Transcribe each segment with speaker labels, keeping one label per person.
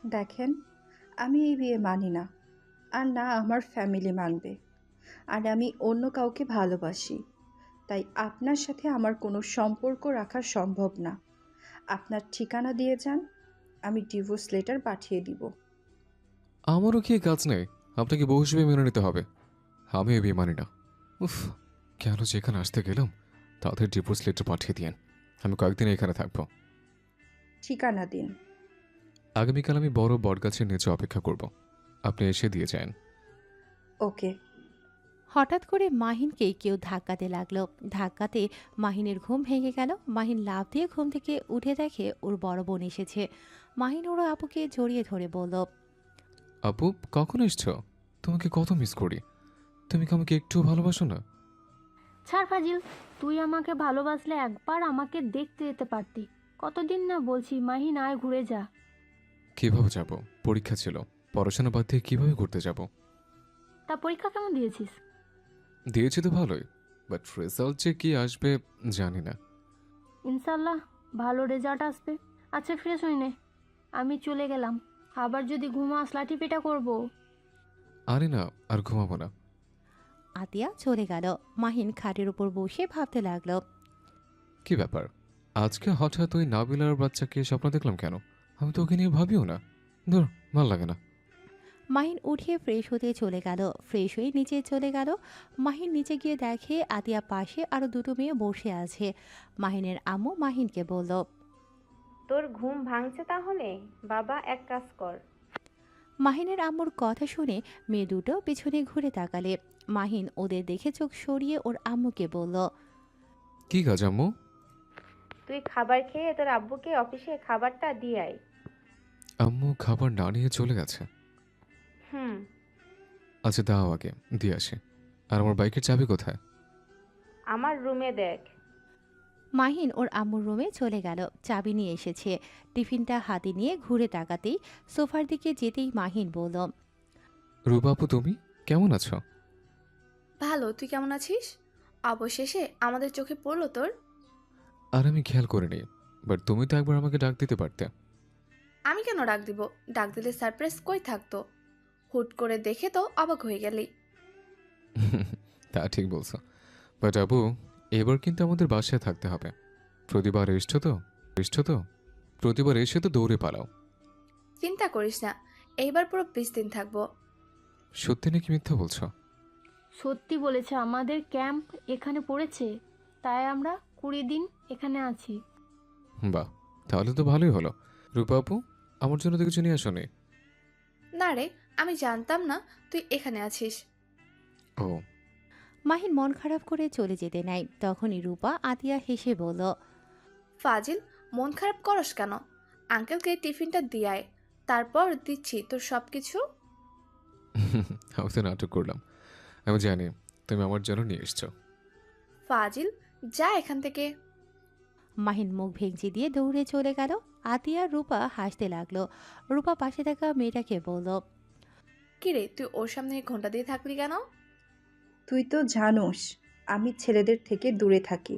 Speaker 1: দেখেন, আমি এই বিয়ে মানি না। আর না আমার ফ্যামিলি মানবে। আর আমি অন্য কাউকে ভালোবাসি। তাই আপনার সাথে আমার কোনো সম্পর্ক রাখা সম্ভব না। আপনার ঠিকানা দিয়ে যান, আমি ডিভোর্স লেটার পাঠিয়ে দিব।
Speaker 2: আমারও কি কাজ নেই? আপনাকে বউ হিসেবে মেনে নিতে হবে। আমি এ বিয়ে মানি না। উফ, কেন যেখানে আসতে গেলাম তাদের ডিভোর্স লেটার পাঠিয়ে দিয়েন। আমি কয়েকদিন এখানে থাকবো।
Speaker 1: ঠিকানা দিন।
Speaker 2: আগামীকাল আমি বড় বটগাছের নিচে অপেক্ষা করব। আপনি এসে দিয়ে যান।
Speaker 1: ওকে।
Speaker 3: হঠাৎ করে মাহিনকে কেউ ধাক্কাতে লাগলো। ধাক্কাতে মাহিনের ঘুম ভেঙে গেল। মাহিন লাফ দিয়ে ঘুম থেকে উঠে দেখে ওর বড় বোন এসেছে। মাহিন ওর আপুকে জড়িয়ে ধরে বলল,
Speaker 2: আপু, কখন এসছো? তোমাকে কত মিস করি। তুমি কি আমাকে একটু ভালোবাসো না?
Speaker 4: ছাড় ফাজিল, তুই আমাকে ভালোবাসলে একবার আমাকে দেখতে যেতে পারতি। কতদিন না বলছি মাহিন আয় ঘুরে যা।
Speaker 2: কিভাবে যাব? পরীক্ষা ছিল। পড়াশোনা বাদ দিয়ে কিভাবে ঘুরতে যাব?
Speaker 4: তা পরীক্ষা কেমন দিয়েছিস?
Speaker 2: দিয়েছি তো ভালোই, বাট রেজাল্ট যে কি আসবে জানি না।
Speaker 4: ইনশাল্লাহ ভালো রেজাল্ট আসবে। আচ্ছা ফ্রেশ হই নে, আমি চলে গেলাম। আবার যদি ঘুমাস লাঠি পেটা করবো।
Speaker 2: আরে না, আর ঘুমাবো না।
Speaker 3: আতিয়া চলে গেল। মাহিন খাটের উপর বসে ভাবতে লাগলো।
Speaker 2: কি ব্যাপার, আজকে হঠাৎ ওই নাবিলার বাচ্চাকে স্বপ্ন দেখলাম কেন? আমি তো ওকে নিয়ে ভাবিও না। ধর, ভাল লাগে না।
Speaker 3: মাহিন উঠে ফ্রেশ হতে চলে গেল। ফ্রেশ হয়ে নিচে চলে গেল। মাহিন নিচে গিয়ে দেখে আতিয়া পাশে আরো দুটো মেয়ে বসে আছে। মাহিনের আম্মু মাহিনকে বলল,
Speaker 5: তোর ঘুম ভাঙছে তাহলে? বাবা, এক কাজ কর।
Speaker 3: মাহিনের আম্মুর কথা শুনে মেয়ে দুটো পিছনে ঘুরে তাকালে। মাহিন ওদের দেখে চোখ সরিয়ে ওর আম্মুকে বলল,
Speaker 2: কি কাজ আম্মু?
Speaker 5: তুই খাবার খেয়ে তোর আব্বুকে অফিসে খাবারটা দিয়ে আয়।
Speaker 2: আম্মু খাবার না নিয়ে চলে গেছে।
Speaker 5: হুম।
Speaker 2: আচ্ছা দাও, আগে দিয়ে আসি। আর আমার বাইকের চাবি কোথায়?
Speaker 5: আমার রুমে দেখ।
Speaker 3: মাহিন ওর আম্মুর রুমে চলে গেল। চাবি নিয়ে এসেছে। টিফিনটা হাতে নিয়ে ঘুরে তাকাতেই সোফার দিকে যেতেই মাহিন বলল,
Speaker 2: রূপা আপু, তুমি কেমন আছো?
Speaker 6: ভালো, তুই কেমন আছিস? অবশেষে আমাদের চোখে পড়লো তোর।
Speaker 2: আর আমি খেয়াল করিনি, বাট তুমি তো একবার আমাকে ডাক দিতে পারতে।
Speaker 6: আমি কেন ডাক দিব? ডাক দিলে সারপ্রাইজ কই থাকতো? হুট করে দেখে তো অবাক হয়ে গেলি।
Speaker 2: তা ঠিক বলছো, বাট আপু, এবার কিন্তু আমাদের বাসায় থাকতে হবে। প্রতিবার এসছো তো প্রতিবার এসে তো দৌড়ে পালাও।
Speaker 6: চিন্তা করিস না, এইবার পুরো 20 দিন থাকবো।
Speaker 2: সত্যি নাকি মিথ্যা বলছো?
Speaker 4: সত্যি বলেছে, আমাদের ক্যাম্প এখানে পড়েছে, তাই আমরা 20 দিন এখানে আছি।
Speaker 2: বাহ, তাহলে তো ভালোই হলো। রূপা আপু, আমার জন্য তো কিছু নিয়ে আসোনি?
Speaker 6: না রে, আমি জানতাম না তুই এখানে আছিস।
Speaker 2: ও,
Speaker 3: মাহিন মন খারাপ করে চলে যেতে নাই। তখনই রূপা আতিয়া হেসে বলল,
Speaker 6: ফাজিল, মন খারাপ করস কেন? আঙ্কেলকে টিফিনটা দিয়ে আয়, তারপর দিচ্ছি তোর সব কিছু।
Speaker 2: আমি তো নাটক করলাম। আমি জানি তুমি আমার জন্য নিয়ে এসছো।
Speaker 6: ফাজিল, যা এখান থেকে।
Speaker 3: মাহিন মুখ ভেঙচি দিয়ে দৌড়ে চলে গেল। আতিয়া রূপা হাসতে লাগলো। রূপা পাশে থাকা মেয়েটাকে বলল,
Speaker 6: কিরে, তুই ওর সামনে ঘন্টা দিয়ে থাকলি কেন?
Speaker 1: তুই তো জানোস আমি ছেলেদের থেকে দূরে থাকি।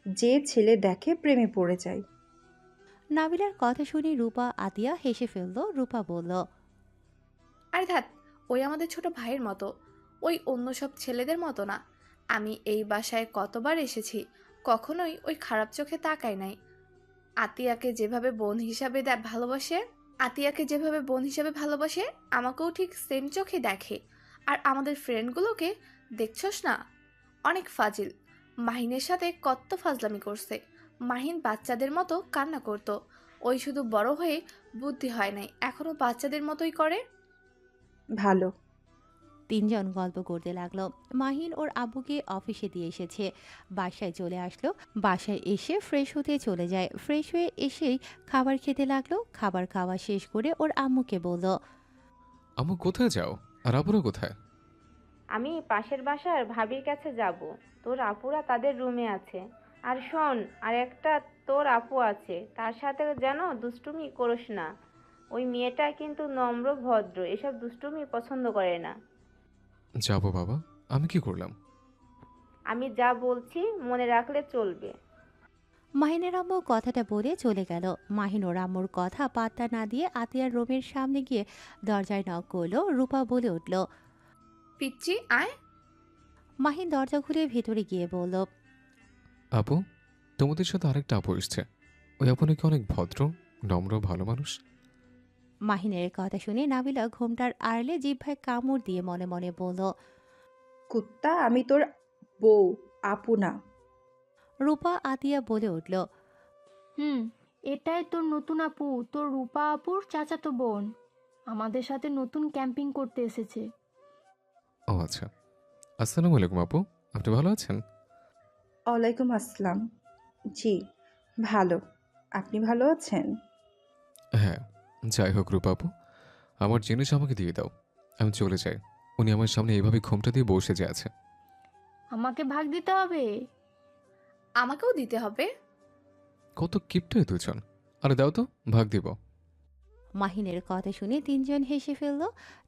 Speaker 1: যে ছেলে দেখে প্রেমে পড়ে যায়।
Speaker 3: নাবিলার কথা শুনে রূপা আতিয়া হেসে ফেলল। রূপা বলল,
Speaker 6: আরে ধ্যাত, ওই আমাদের ছোট ভাইয়ের মতো, ওই অন্য সব ছেলেদের মতো না। আমি এই বাসায় কতবার এসেছি, কখনোই ওই খারাপ চোখে তাকাই নাই। আতিয়াকে যেভাবে বোন হিসাবে ভালোবাসে, আতিয়াকে যেভাবে বোন হিসাবে ভালোবাসে, আমাকেও ঠিক সেম চোখে দেখে। আর আমাদের ফ্রেন্ডগুলোকে দেখছস না, অনেক ফাজিল। মাহিনের সাথে কত ফাজলামি করছে। মাহিন বাচ্চাদের মতো কান্না করতো, ওই শুধু বড় হয়ে বুদ্ধি হয় নাই, এখনো বাচ্চাদের মতোই করে।
Speaker 1: ভালো।
Speaker 3: তিনজন গল্প করতে লাগলো। মাহিন ওর আব্বুকে অফিসে দিয়ে এসেছে। বাসায় চলে আসলো। বাসায় এসে ফ্রেশ হতে চলে যায়। ফ্রেশ হয়ে এসেই খাবার খেতে লাগলো। খাবার খাওয়া শেষ করে ওর আম্মুকে বলল,
Speaker 2: আম্মু কোথায় যাও? আর আপুরা কোথায়?
Speaker 5: আমি পাশের বাসার ভাবির কাছে যাব। তোর আপুরা তাদের রুমে আছে। আর শোন, আর একটা তোর আপু আছে, তার সাথে যেন দুষ্টুমি করিস না। ওই মেয়েটা কিন্তু নম্র ভদ্র, এসব দুষ্টুমি পছন্দ করে না।
Speaker 2: যাবো বাবা, আমি কি করলাম?
Speaker 5: আমি যা বলছি মনে রাখলে চলবে।
Speaker 3: মাহিনের আম্মু কথাটা বলে চলে গেল। মাহিন ওর আম্মুর কথা পাত্তা না দিয়ে আতিয়ার রুমের সামনে গিয়ে দরজায় নক করলো। রূপা বলে উঠল।
Speaker 6: পিচ্চি আয়।
Speaker 3: মাহিন দরজা খুলে ভেতরে গিয়ে বলল,
Speaker 2: আপু, তোমাদের সাথে আরেকটা আপু এসছে। ওই আপু নাকি অনেক ভদ্র, নম্র, ভালো মানুষ।
Speaker 3: মাহিনের কথা শুনে নাবিলা ঘোমটার আড়লে জিহ্বায় কামড় দিয়ে মনে মনে বলল।
Speaker 1: কুত্তা, আমি তোর বউ, আপু না।
Speaker 3: রূপা আতিয়া বলে উঠল।
Speaker 4: এটাই তোর নতুন আপু, তোর রূপা আপুর চাচাতো বোন। আমাদের সাথে নতুন ক্যাম্পিং করতে এসেছে।
Speaker 2: ও আচ্ছা। আসসালামু আলাইকুম আপু, আপনি ভালো আছেন?
Speaker 1: ওয়ালাইকুম আসসালাম। জি, ভালো। আপনি ভালো আছেন?
Speaker 2: হ্যাঁ। যাই হোক রূপা আপু, আমার জিনিস আমাকে দিয়ে দাও, আমি চলে যাই। উনি আমার সামনে এইভাবে ঘোমটা দিয়ে বসে যে আছে।
Speaker 4: আমাকে ভাগ দিতে হবে।
Speaker 6: আমাকেও দিতে হবে।
Speaker 2: কত কিপটে দুজন। আরে দাও তো, ভাগ দিব।
Speaker 3: মাহিনের কথা শুনে তিনজন হেসে ফেলল।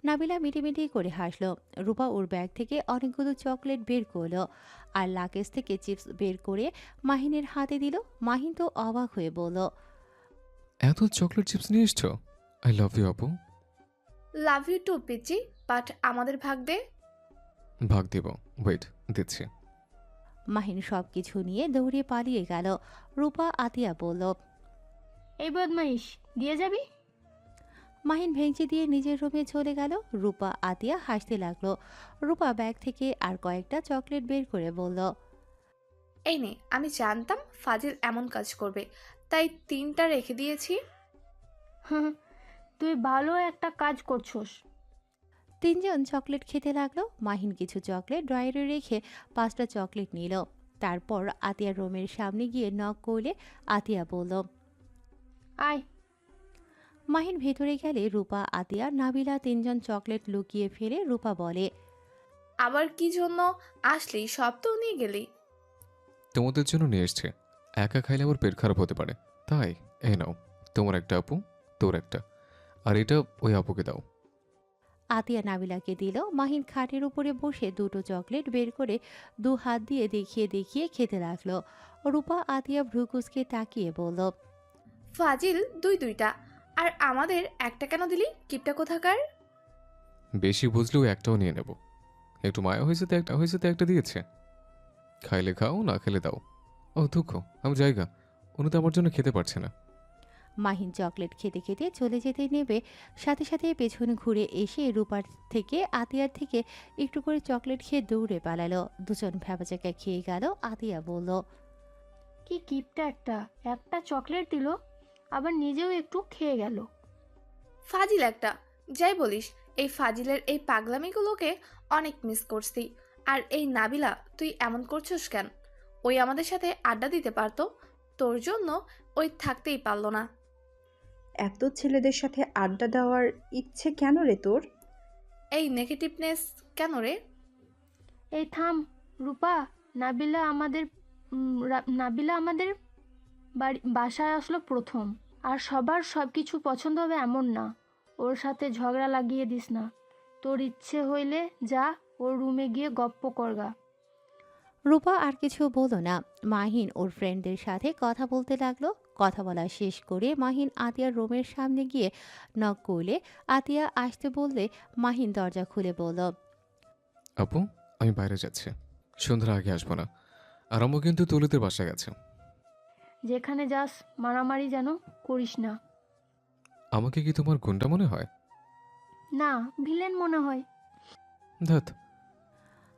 Speaker 3: নাবিলা মিটিমিটি করে হাসল। রূপা ওর ব্যাগ থেকে অনেকগুলো চকলেট বের করলো আর লাকেজ থেকে চিপস বের করে মাহিনের হাতে দিল। মাহিন তো অবাক হয়ে বলল।
Speaker 2: এত চকলেট চিপস নিয়ে এসছো? আই লাভ ইউ আপু।
Speaker 6: লাভ ইউ টু পিচ্চি, বাট আমাদের ভাগ দে।
Speaker 2: ভাগ দিব, ওয়েট দিচ্ছি।
Speaker 3: মাহিন সব কিছু নিয়ে দৌড়ে পালিয়ে গেল। রূপা আতিয়া বলল।
Speaker 4: এই বদমাইশ, দিয়ে যাবি?
Speaker 3: মাহিন ভেঙচি দিয়ে নিজের রুমে চলে গেল। রূপা আতিয়া হাসতে লাগলো। রূপা ব্যাগ থেকে আর কয়েকটা চকলেট বের করে বলল।
Speaker 6: এই নে, আমি জানতাম ফাজিল এমন কাজ করবে, তাই 3টা রেখে দিয়েছি।
Speaker 4: তুই ভালো একটা কাজ করছস।
Speaker 3: তিনজন চকলেট খেতে লাগলো। মাহিন কিছু চকলেট ড্রয়ারে রেখে 5টা চকলেট নিল। তারপর আতিয়ার রুমের সামনে গিয়ে নক করলে আতিয়া বলল।
Speaker 4: আয়।
Speaker 3: মাহিন ভেতরে গেলে রূপা আতিয়া নাবিলা তিনজন চকলেট লুকিয়ে ফেলে। রূপা বলে।
Speaker 6: আবার কি জন্য আসলি? সব তো নিয়ে গেলি।
Speaker 2: তোমাদের জন্য নিয়ে এসছে। একা খাইলে আবার পেট খারাপ হতে পারে, তাই এই নাও, তোমার একটা আপু, তোর একটা, আর এটা ওই আপুকে দাও।
Speaker 3: আতিয়া নাবিলাকে দিল। মাহিন খাটের উপরে বসে 2টো চকলেট বের করে 2 হাত দিয়ে দেখিয়ে দেখিয়ে খেতে লাগলো। রূপা আতিয়া ভ্রুকুসকে তাকিয়ে বলল।
Speaker 6: ফাজিল দুইটা, আর আমাদের একটা কেন দিলি? কিপটা কোথাকার।
Speaker 2: বেশি বুঝলেও একটাও নিয়ে নেব। একটু মায়া হয়েছে তো একটা দিয়েছে। খাইলে খাও, না খেলে দাও। ও দুঃখ, আমি জায়গা, উনি তো আমার জন্য খেতে পারছে না।
Speaker 3: মাহিন চকলেট খেতে খেতে চলে যেতে নেবে, সাথে সাথে পেছনে ঘুরে এসে রূপার থেকে আতিয়ার থেকে একটু করে চকলেট খেয়ে দৌড়ে পালালো। দুজন ভ্যাবাচাকা খেয়ে গেল। আতিয়া বলল।
Speaker 4: কি কিপটা একটা, একটা চকলেট দিল, আবার নিজেও একটু খেয়ে গেল।
Speaker 6: ফাজিল একটা। যাই বলিস, এই ফাজিলের এই পাগলামিগুলোকে অনেক মিস করছি। আর এই নাবিলা, তুই এমন করছিস কেন? ওই আমাদের সাথে আড্ডা দিতে পারতো, তোর জন্য ওই থাকতেই পারলো না।
Speaker 1: এত ছেলেদের সাথে আড্ডা দেওয়ার ইচ্ছে কেন রে তোর?
Speaker 6: এই নেগেটিভনেস কেন রে?
Speaker 4: এই থাম রূপা। নাবিলা আমাদের বাসায় আসলো প্রথম। আর সবার সব কিছু পছন্দ হবে এমন না। ওর সাথে ঝগড়া লাগিয়ে দিস না। তোর ইচ্ছে হইলে যা, ওর রুমে গিয়ে গপ্প করগা।
Speaker 3: রূপা আর কিছু বলল না। মাহিন ওর ফ্রেন্ডদের সাথে কথা বলতে লাগলো। কথা বলা শেষ করে মাহিন আতিয়ার রুমের সামনে গিয়ে নক করলে আতিয়া আসতে বললে মাহিন দরজা খুলে বলল।
Speaker 2: আপু, আমি বাইরে যাচ্ছি, সন্ধ্যার আগে আসবো না। আর আম্মু কিন্তু তুলিতে বাসা গেছে।
Speaker 4: যেখানে যাস মারামারি যেন করিস না।
Speaker 2: আমাকে কি তোমার গুন্ডা মনে হয়?
Speaker 4: না, ভিলেন মনে হয়।
Speaker 2: ধ্যাত।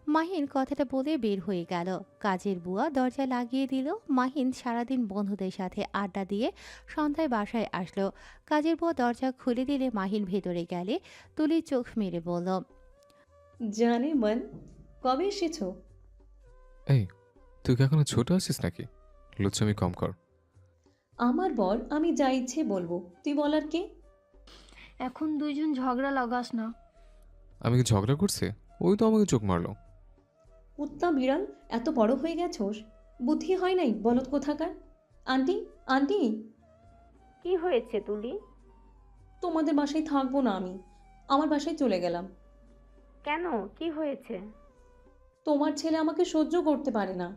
Speaker 3: মাহিন কথাটা বলে বের হয়ে গেল। কাজের বুয়া দরজা লাগিয়ে দিল। মাহিন সারাদিন বন্ধুদের সাথে আড্ডা দিয়ে সন্ধ্যায় বাসায় আসলো। কাজের বুয়া দরজা খুলে দিলে মাহিন ভেতরে গেলে তুলি চোখ মেরে বলল।
Speaker 7: জানে মন, কবে এসেছো?
Speaker 2: এই, তুই কি এখনো ছোট আছিস নাকি? লুচ্ছামি কম কর।
Speaker 7: আমার বর, আমি যা ইচ্ছে বলবো, তুই বলার কে?
Speaker 4: এখন দুইজন ঝগড়া লাগাস না।
Speaker 2: আমি কি ঝগড়া করছি? ওই তো আমাকে চোখ মারলো।
Speaker 7: কুত্তা বিড়াল, এত বড় হয়ে গেছোস, বুদ্ধি হয় নাই বলদ কোথাকার। আন্টি, আন্টি,
Speaker 5: কি হয়েছে তুলি?
Speaker 7: তোমাদের বাসায় থাকবো না আমি, আমার বাসায় চলে গেলাম।
Speaker 5: কেন, কি হয়েছে?
Speaker 7: তোমার ছেলে আমাকে সহ্য করতে পারে না।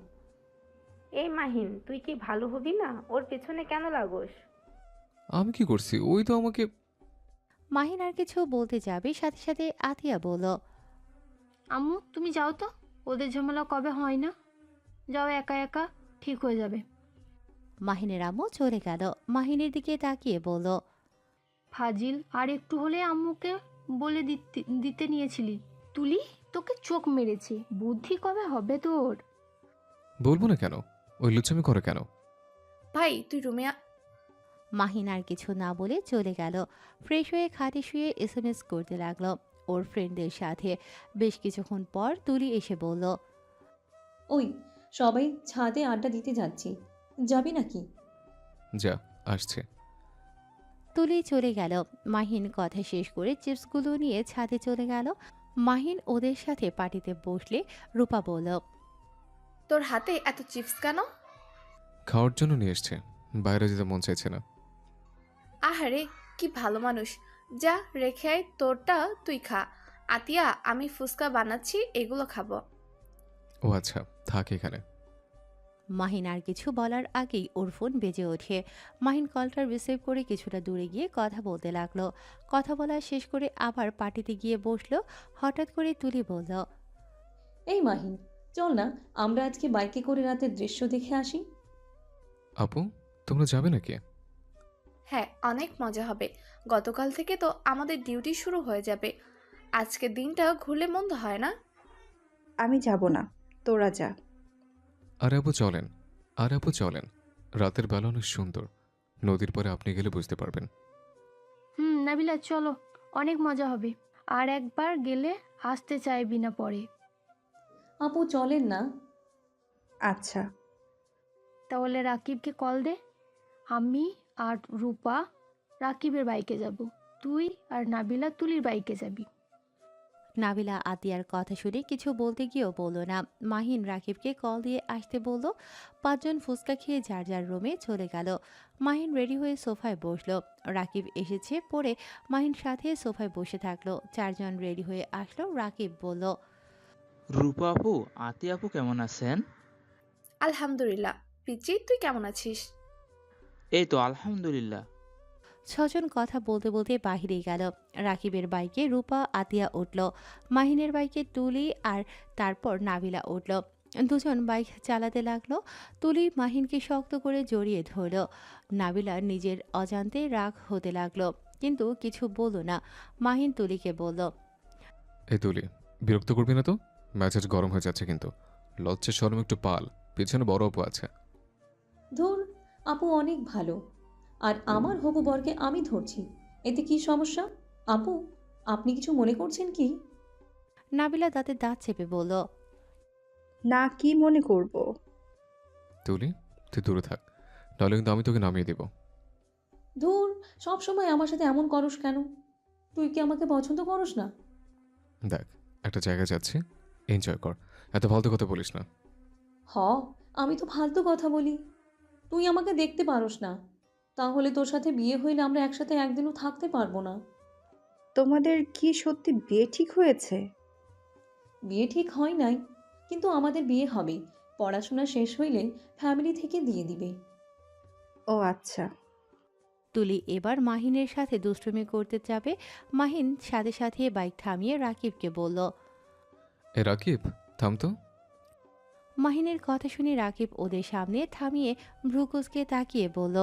Speaker 5: এই মাহিন, তুই কি ভালো হবি না? ওর পেছনে কেন লাগোস?
Speaker 2: আমি কি করছি? ওই তো আমাকে।
Speaker 3: মাহিন আর কিছু বলতে যাবে, সাথে সাথে আতিয়া বলল,
Speaker 4: আম্মু তুমি যাও তো, ওদের ঝামেলা কবে হয় না। যাও, একা একা ঠিক হয়ে যাবে।
Speaker 3: মাহিনের আম্মু চলে গেল। মাহিনের দিকে তাকিয়ে বলল,
Speaker 4: ফাজিল, আর একটু হলে আম্মুকে বলে দিতে দিতে নিয়েছিলি। তুলি, তোকে চোখ মেরেছি, বুদ্ধি কবে হবে তোর?
Speaker 2: বলবো না কেন? ওই লুচ্চামি করে কেন?
Speaker 6: ভাই তুই রুমে
Speaker 3: মাহিন আর কিছু না বলে চলে গেল। ফ্রেশ হয়ে খাটে শুয়ে এসএমএস করতে লাগলো ওর ফ্রেন্ডদের সাথে। বেশ কিছুক্ষণ পর তুলি এসে বলল,
Speaker 7: ওই সবাই ছাদে আড্ডা দিতে যাচ্ছি, যাবি নাকি?
Speaker 2: যা, আসছে।
Speaker 3: তুলি চলে গেল। মাহিন কথা শেষ করে চিপসগুলো নিয়ে ছাদে চলে গেল। মাহিন ওদের সাথে পার্টিতে বসলে রূপা বলল,
Speaker 6: তোর হাতে এত চিপস কেন?
Speaker 2: খাওয়ার জন্য নিয়ে এসছে, বাইরে যেতে মন চাইছে না।
Speaker 6: আহারে, কি ভালো মানুষ। যা রেখে আয়, তোরটা তুই খা। আতিয়া, আমি ফুচকা বানাচ্ছি, এগুলো খাবো।
Speaker 2: ও আচ্ছা, থাক এখানে।
Speaker 3: মাহিন আর কিছু বলার আগেই ওর ফোন বেজে ওঠে। মাহিন কলটা রিসিভ করে কিছুটা দূরে গিয়ে কথা বলতে লাগলো। কথা বলা শেষ করে আবার পার্টিতে গিয়ে বসলো। হঠাৎ করে তুলি বলল,
Speaker 7: এই মাহিন, চল না আমরা আজকে বাইকে করে রাতের দৃশ্য দেখে আসি।
Speaker 2: আপু, তোমরা যাবে নাকি?
Speaker 6: হ্যাঁ, অনেক মজা হবে। গতকাল থেকে তো আমাদের ডিউটি শুরু হয়ে যাবে। আজকের দিনটা ঘুরলে মন্দ হয় না।
Speaker 1: আমি যাব না, তোরা যা।
Speaker 2: আরে আপু চলেন, আরে আপু চলেন। রাতের বেলা অনেক সুন্দর। নদীর পরে আপনি গেলে বুঝতে পারবেন।
Speaker 4: নাবিলা চলো, অনেক মজা হবে। আর একবার গেলে আসতে চাইবি না পরে।
Speaker 7: আপু চলেন না।
Speaker 1: আচ্ছা।
Speaker 4: তাহলে রাকিবকে কল দে। আমি আর রূপা রাকিবের বাইকে যাব, তুই আর নাবিলা তুলির বাইকে যাবি।
Speaker 3: নাবিলা আতিয়ার কথা শুনে কিছু বলতে গিয়েও বলল না। মাহিন রাকিবকে কল দিয়ে আসতে বলল। পাঁচজন ফুচকা খেয়ে যার যার রুমে চলে গেল। মাহিন রেডি হয়ে সোফায় বসলো। রাকিব এসেছে পরে মাহিন সাথে সোফায় বসে থাকলো। চারজন রেডি হয়ে আসলো। রাকিব বলল,
Speaker 8: রূপা আপু, আতি আপু কেমন আছেন?
Speaker 6: আলহামদুলিল্লাহ। পিচি, তুই কেমন আছিস?
Speaker 8: এই তো আলহামদুলিল্লাহ।
Speaker 3: ছজন কথা বলতে বলতে বাহিরে গেল। রাকিবের বাইকে রূপা আতিয়া উঠল। মাহিনের বাইকে তুলি আর তারপর নাবিলা উঠল। দুজন বাইক চালাতে লাগলো। তুলি মাহিনকে শক্ত করে জড়িয়ে ধরল। নাবিলা নিজের অজান্তে রাগ হতে লাগলো, কিন্তু কিছু বলল না। মাহিন তুলিকে বলল,
Speaker 2: এই তুলি, বিরক্ত করবি না তো? ম্যাচেজ গরম হয়ে যাচ্ছে কিন্তু। লজ্জা শরম একটু পাল, পেছনে বড় আপু আছে।
Speaker 7: ধুর, আপু অনেক ভালো, আর আমার হবু বরকে আমি ধরছি, এতে কি সমস্যা? আপু, আপনি কিছু মনে করছেন কি?
Speaker 3: নাবিলা দাঁতে দাঁত চেপে বলল,
Speaker 1: না, কি মনে করব?
Speaker 2: তুলি, তুই দূরে থাক, নাহলে কিন্তু আমি তোকে নামিয়ে দেব।
Speaker 7: ধুর, সব সময় আমার সাথে এমন করস কেন? তুই কি আমাকে পছন্দ করস না?
Speaker 2: দেখ, একটা জায়গায় যাচ্ছি, এনজয় কর। এত ফালতু কথা বলিস না।
Speaker 7: হ, আমি তো ফালতু কথা বলি। তুই আমাকে দেখতে পারস না, তাহলে তোর সাথে বিয়ে হইলে আমরা একসাথে একদিনও থাকতে পারবো না।
Speaker 1: তোমাদের কি সত্যি বিয়ে ঠিক হয়েছে?
Speaker 7: বিয়ে ঠিক হয় নাই, কিন্তু আমাদের বিয়ে হবে। পড়াশোনা শেষ হইলে ফ্যামিলি থেকে দিয়ে দিবে।
Speaker 1: ও আচ্ছা।
Speaker 3: তুলি এবার মাহিনের সাথে দুষ্টুমি করতে যাবে। মাহিন সাথে সাথে বাইক থামিয়ে রাকিবকে বলল।
Speaker 2: এ রাকিব, থাম তো।
Speaker 3: মাহিনের কথা শুনে রাকিব ওদের সামনে থামিয়ে ভ্রুকুচকে তাকিয়ে বলল,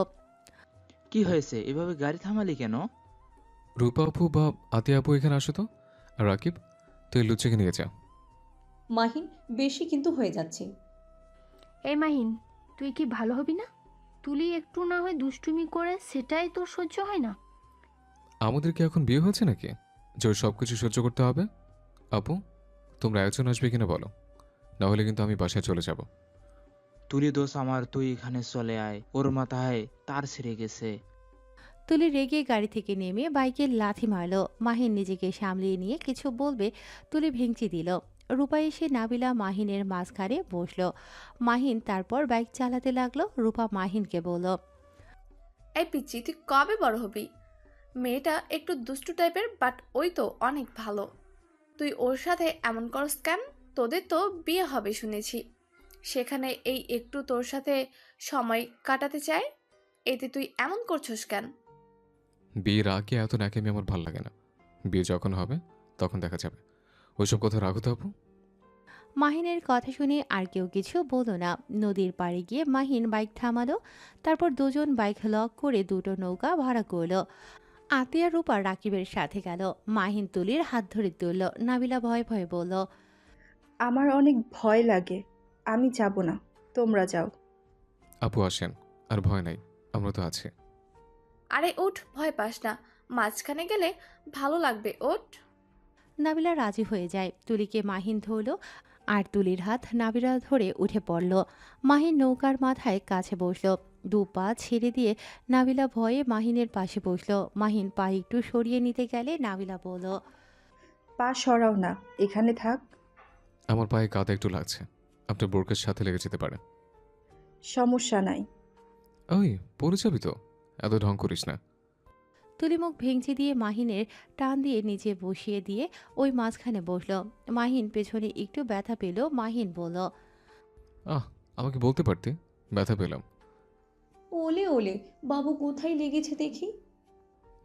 Speaker 8: কি হয়েছে, এভাবে গাড়ি থামালি কেন?
Speaker 2: রূপা আপু বা আতিয়া আপু এখানে আসো তো। আর রাকিব, তুই লুচ্চাকে নিয়ে যা।
Speaker 7: মাহিন, বেশি কিন্তু হয়ে যাচ্ছে।
Speaker 4: এই মাহিন, তুই কি ভালো হবি না? তুলি একটু না হয় দুষ্টুমি করে, সেটাই তোর সহ্য হয় না?
Speaker 2: আমাদের কি এখন বিয়ে হয়েছে নাকি যে ওর সব কিছু সহ্য করতে হবে? আপু, তোমরা একজন আসবে কিনা বলো, না হলে কিন্তু আমি বাসায় চলে যাব।
Speaker 8: তুলি দোষ আমার, তুই এখানে চলে আয়, ওর মাথায় তার ছিঁড়ে গেছে।
Speaker 3: তুলি রেগে গাড়ি থেকে নেমে বাইকে লাথি মারল। মাহিন নিজেকে সামলিয়ে নিয়ে কিছু বলবে, তুলি ভেঙচি দিল। রূপা এসে নাবিলা মাহিনের মাঝখানে বসলো। মাহিন তারপর বাইক চালাতে লাগলো। রূপা মাহিনকে বলল,
Speaker 6: এই পিচি, তুই কবে বড় হবি? মেয়েটা একটু দুষ্টু টাইপের, বাট ওই তো অনেক ভালো। তুই ওর সাথে এমন করস কেন? তোদের তো বিয়ে হবে শুনেছি। সেখানে এই একটু তোর সাথে সময় কাটাতে চায়। এতে তুই এমন করছস কেন?
Speaker 2: বিয়ের আগে এত ন্যাকামি আমার ভাল লাগে না। বিয়ে যখন হবে তখন দেখা যাবে। ওইসব কথা রাখো তো আপু।
Speaker 3: মাহিনের কথা শুনে আর কেউ কিছু বলল না। নদীর পাড়ে গিয়ে মাহিন বাইক থামালো। তারপর দুজন বাইক লক করে দুটো নৌকা ভাড়া করলো। আতিয়া রূপা রাকিবের সাথে গেল। মাহিন তুলির হাত ধরে তুলল। নাবিলা ভয়ে ভয়ে বলল,
Speaker 1: আমার অনেক ভয় লাগে, আমি যাব না, তোমরা যাও।
Speaker 2: আপু আসেন, আর ভয় নাই, আমরা তো আছি।
Speaker 6: আরে ওঠ, ভয় পাস না, মাঝখানে গেলে ভালো লাগবে, ওঠ।
Speaker 3: নাবিলা রাজি হয়ে যায়। তুলিকে মাহিন ধরল, আর তুলির হাত নাবিলা ধরে উঠে পড়ল। মাহিন নৌকার মাথায় কাছে বসল। দু পা ছেড়ে দিয়ে নাবিলা ভয়ে মাহিনের পাশে বসল। মাহিন পা একটু সরিয়ে নিতে গেলে নাবিলা বলল,
Speaker 1: পা সরাও না, এখানে থাক।
Speaker 2: আমার পায়ে কাদা একটু লাগছে, আপনার বোরকের সাথে লেগে যেতে পারে।
Speaker 1: সমস্যা নাই।
Speaker 2: ওই, পড়ে যাবি তো, এত ঢং করিস না।
Speaker 3: তুলি মুখ ভেঙচি দিয়ে মাহিনের টান দিয়ে নিচে বসিয়ে দিয়ে ওই মাঝখানে বসল। মাহিন পেছনে একটু ব্যথা পেল। মাহিন বলল,
Speaker 2: আমাকে বলতে পারতে, ব্যথা পেলাম।
Speaker 7: ওলে ওলে, বাবু কোথায় লেগেছে দেখি।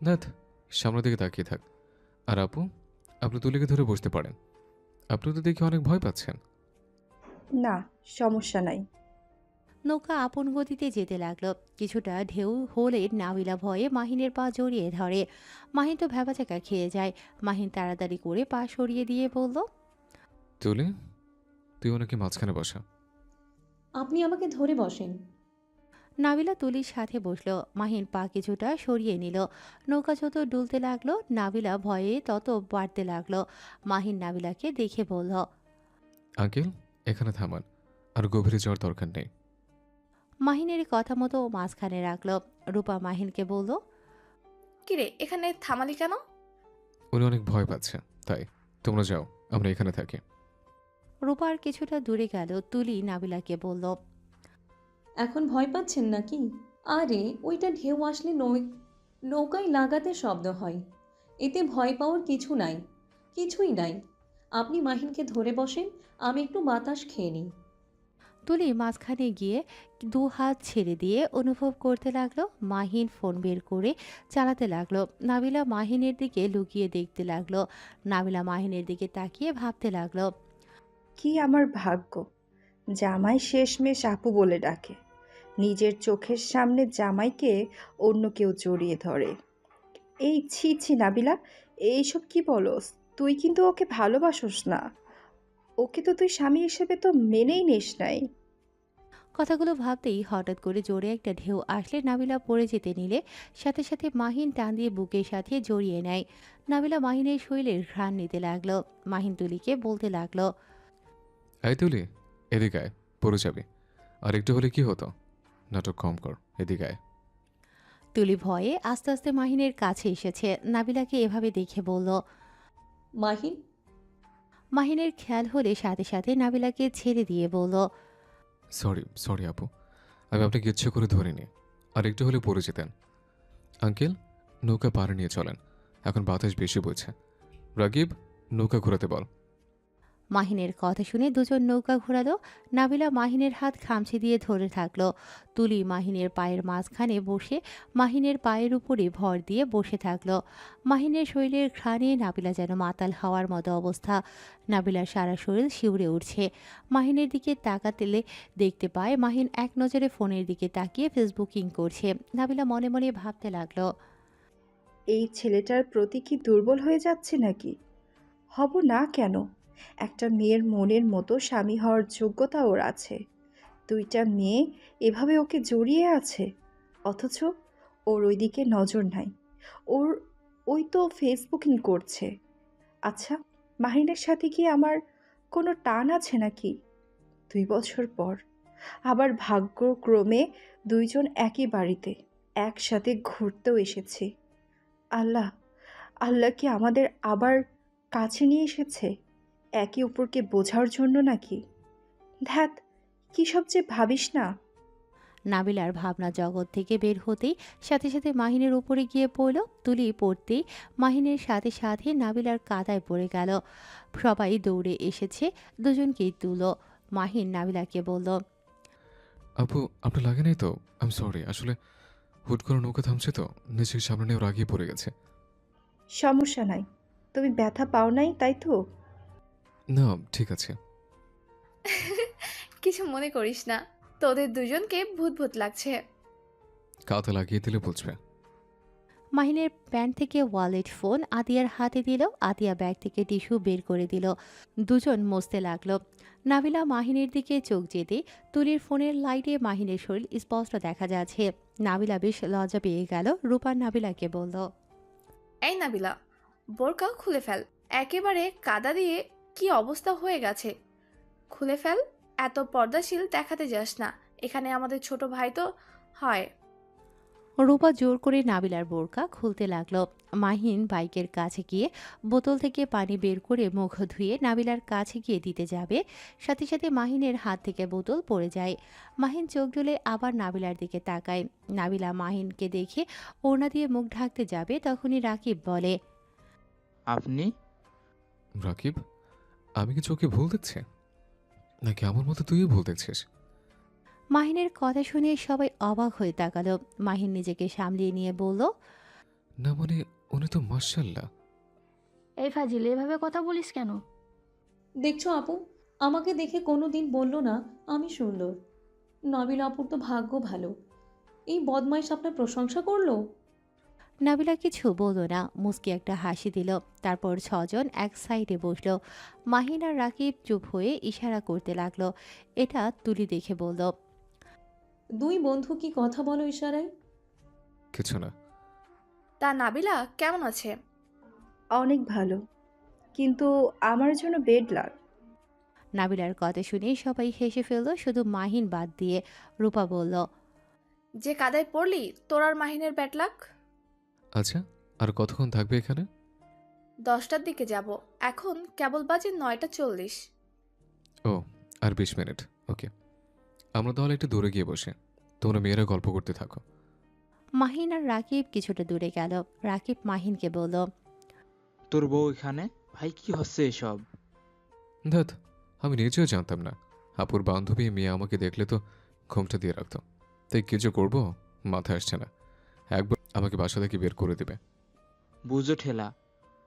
Speaker 2: নাথ, সামনের দিকে তাকিয়ে থাক। আর আপু, আপনি তুলিকে ধরে বসতে পারেন। আপনি তো দেখি অনেক ভয় পাচ্ছেন।
Speaker 1: না, সমস্যা নাই।
Speaker 3: নৌকা আপন গতিতে যেতে লাগলো। কিছুটা ঢেউ হলে নাবিলা ভয়ে মাহিনের পা জড়িয়ে ধরে। মাহিন তো ভ্যাবাচাকা খেয়ে যায়। মাহিন তাড়াতাড়ি করে পা সরিয়ে দিয়ে বলল,
Speaker 2: তুলি, তুই ওনাকে মাঝখানে বসা।
Speaker 7: আপনি আমাকে ধরে বসেন।
Speaker 3: নাবিলা তুলির সাথে বসলো। মাহিন পা কিছুটা সরিয়ে নিল। নৌকা যত ডুলতে লাগলো, নাবিলা ভয়ে তত বাড়তে লাগলো। মাহিন নাবিলাকে দেখে বলল,
Speaker 2: আঙ্কেল, এখানে থামান, আর গভীরে যাওয়ার দরকার নেই।
Speaker 3: মাহিনের কথা মতো মাঝখানে রাখলো। রূপা মাহিনকে বলল,
Speaker 6: কিরে, এখানে থামালি কেন?
Speaker 2: উনি অনেক ভয় পাচ্ছে, তাই। তোমরা যাও, আমরা এখানে থাকি।
Speaker 3: রূপার কিছুটা দূরে গেল। তুলি নাবিলাকে বলল,
Speaker 7: এখন ভয় পাচ্ছেন নাকি? আরে ওইটা ঢেউ আসলে নৌকায় লাগাতে শব্দ হয়, এতে ভয় পাওয়ার কিছু নাই, কিছুই নাই। আপনি মাহিনকে ধরে বসেন, আমি একটু বাতাস খেয়ে নিই।
Speaker 3: তুলি মাঝখানে গিয়ে দু হাত ছেড়ে দিয়ে অনুভব করতে লাগলো। মাহিন ফোন বের করে চালাতে লাগলো। নাবিলা মাহিনের দিকে লুকিয়ে দেখতে লাগলো। নাবিলা মাহিনের দিকে তাকিয়ে ভাবতে লাগলো,
Speaker 1: কি আমার ভাগ্য, জামাই শেষমেশ আপু বলে ডাকে। নিজের চোখের সামনে জামাইকে অন্য কেউ জড়িয়ে ধরে। এই ছি ছি নাবিলা, এইসব কি বলস? তুই কিন্তু ওকে ভালোবাসোস না। ওকে তো তুই স্বামী হিসেবে তো মেনেই নিস নাই।
Speaker 3: কথাগুলো ভাবতেই হঠাৎ করে জোরে একটা ঢেউ আসলে নাবিলা পড়ে যেতে নিলে সাথে সাথে মাহিন টান দিয়ে বুকের সাথে জড়িয়ে নেয়। নাবিলা মাহিনের শরীরের ঘ্রাণ নিতে লাগলো। মাহিন তুলিকে বলতে লাগলো,
Speaker 2: এই তুলি, এদিকে আয়, পড়ে যাবি। আর একটু হলে কি হতো? নাটক কম কর, এদিকে আয়।
Speaker 3: তুলি ভয়ে আস্তে আস্তে মাহিনের কাছে এসেছে। নাবিলাকে এভাবে দেখে বলল,
Speaker 7: মাহিন,
Speaker 3: মাহিনের খেয়াল হলে সাথে সাথে নাবিলাকে ছেড়ে দিয়ে বলল,
Speaker 2: সরি সরি আপু, আমি আপনাকে ইচ্ছে করে ধরিনি। আর একটু হলে পড়ে যেতেন। আঙ্কেল, নৌকা পাড়ে নিয়ে চলেন, এখন বাতাস বেশি বইছে। রাগিব, নৌকা ঘোরাতে বল।
Speaker 3: মাহিনের কথা শুনে দুজন নৌকা ঘোরালো। নাবিলা মাহিনের হাত খামচি দিয়ে ধরে থাকলো। তুলি মাহিনের পায়ের মাঝখানে বসে মাহিনের পায়ের উপরে ভর দিয়ে বসে থাকলো। মাহিনের শরীরের ঘ্রাণে নাবিলা যেন মাতাল হওয়ার মতো অবস্থা। নাবিলার সারা শরীর শিউরে উঠছে। মাহিনের দিকে তাকাতেলে দেখতে পায় মাহিন এক নজরে ফোনের দিকে তাকিয়ে ফেসবুকিং করছে। নাবিলা মনে মনে ভাবতে লাগলো,
Speaker 1: এই ছেলেটার প্রতি কি দুর্বল হয়ে যাচ্ছে নাকি? হব না কেন? একটা মেয়ের মনের মতো স্বামী হওয়ার যোগ্যতা ওর আছে। দুইটা মেয়ে এভাবে ওকে জড়িয়ে আছে, অথচ ওর ওইদিকে নজর নাই। ওর ওই তো ফেসবুকিং করছে। আচ্ছা, মাহিনের সাথে কি আমার কোনো টান আছে নাকি? 2 বছর পর আবার ভাগ্যক্রমে দুইজন একই বাড়িতে একসাথে ঘুরতেও এসেছি। আল্লাহ, আল্লাহ কি আমাদের আবার কাছে নিয়ে এসেছে একে অপরকে বোঝার জন্য নাকি? ধ্যাত, কী সব যে ভাবিস না।
Speaker 3: নাবিলার ভাবনা জগৎ থেকে বের হতেই সাথে সাথে মাহিনের উপরে গিয়ে পড়ল। তুলি পড়তেই মাহিনের সাথে সাথে নাবিলার কাদায় পড়ে গেল। সবাই দৌড়ে এসেছে, দুজনকেই তুলো। মাহিন নাবিলাকে বলল,
Speaker 2: আপু আপনার লাগে নাই তো? আই এম সরি, আসলে হুট করে নৌকা থামছে তো, নিজের সামনে নিয়ে ওর আগিয়ে পড়ে গেছে।
Speaker 1: সমস্যা নাই। তুমি ব্যথা পাও নাই, তাই তো?
Speaker 2: না ঠিক আছে।
Speaker 6: কিছু মনে করিস না, তোদের দুজনকে ভূত ভূত লাগছে।
Speaker 2: কাঁথা লাগিয়ে দিলে বুঝবে।
Speaker 3: মাহিনের প্যান্ট থেকে ওয়ালেট ফোন আতিয়ার হাতে দিল। আতিয়া ব্যাগ থেকে টিস্যু বের করে দিল। দুজন মুছতে লাগলো। নাবিলা মাহিনের দিকে চোখ যেতে তুলির ফোনের লাইটে মাহিনের শরীর স্পষ্ট দেখা যাচ্ছে। নাবিলা বেশ লজ্জা পেয়ে গেল। রূপা নাবিলাকে বলল,
Speaker 6: এই নাবিলা, বোরকা খুলে ফেল। একেবারে কাদা দিয়ে কি অবস্থা হয়ে গেছে, খুলে ফেল। এত পর্দাশীল দেখাতে যাস না, এখানে আমাদের ছোট ভাই তো হয়।
Speaker 3: রূপা জোর করে নাবিলার বোরকা খুলতে লাগলো। মাহিন বাইকের কাছে গিয়ে বোতল থেকে পানি বের করে মুখ ধুয়ে নাবিলার কাছে গিয়ে দিতে যাবে, সাথে সাথে মাহিনের হাত থেকে বোতল পড়ে যায়। মাহিন চোখ ঢুলে আবার নাবিলার দিকে তাকায়। নাবিলা মাহিনকে দেখে ওড়না দিয়ে মুখ ঢাকতে যাবে, তখনই রাকিব বলে,
Speaker 8: আপনি?
Speaker 2: রাকিব, আমি কি চোখে ভুল দেখছি, নাকি আমার মতো তুইও ভুল দেখছিস?
Speaker 3: মাহিনের কথা শুনে সবাই অবাক হয়ে তাকালো। মাহিন নিজেকে সামলিয়ে নিয়ে বলল,
Speaker 2: না মানে উনি তো মাশাআল্লাহ।
Speaker 4: এই ফাজিল, এভাবে কথা বলিস কেন?
Speaker 7: দেখছো আপু, আমাকে দেখে কোনো দিন বললো না আমি সুন্দর। নাবিল আপুর তো ভাগ্য ভালো, এই বদমাইশ আপনার প্রশংসা করলো।
Speaker 3: নাবিলা কিছু বলল না, মুচকি একটা হাসি দিল। তারপর ছজন এক সাইডে বসলো। মাহিন আর রাকিব চুপ হয়ে ইশারা করতে লাগলো। এটা তুলি দেখে বলল,
Speaker 7: দুই বন্ধু কি কথা বলো ইশারায়?
Speaker 2: কিছু না।
Speaker 6: তা নাবিলা কেমন আছে?
Speaker 1: অনেক ভালো, কিন্তু আমার জন্য বেড লাগ।
Speaker 3: নাবিলার কথা শুনে সবাই হেসে ফেলল, শুধু মাহিন বাদ দিয়ে। রূপা বলল,
Speaker 6: যে কাদায় পড়লি তোর আর মাহিনের ব্যাটলাক।
Speaker 2: আচ্ছা, আর কতক্ষণ থাকবে এখানে?
Speaker 6: 10টার দিকে যাব, এখন কেবল বাজে 9:40।
Speaker 2: ও, আর 20 মিনিট। ওকে, আমরা তাহলে একটু দূরে গিয়ে বসে, তোমরা মেয়েরা গল্প করতে থাকো।
Speaker 3: মাহিন আর রাকিব কিছুটা দূরে গেল। রাকিব মাহিনকে বলল,
Speaker 8: তোর বউ এখানে? ভাই কি হচ্ছে এসব?
Speaker 2: ধ্যাত, আমি নিজেও জানতাম না। আপুর বান্ধবী মেয়ে আমাকে দেখলে তো ঘুমটা দিয়ে রাখতো, তাই কিছু করবো মাথায় আসছে না। একবার আমাকে বাসা থেকে বের করে দেবে।
Speaker 8: বুঝো ঠেলা,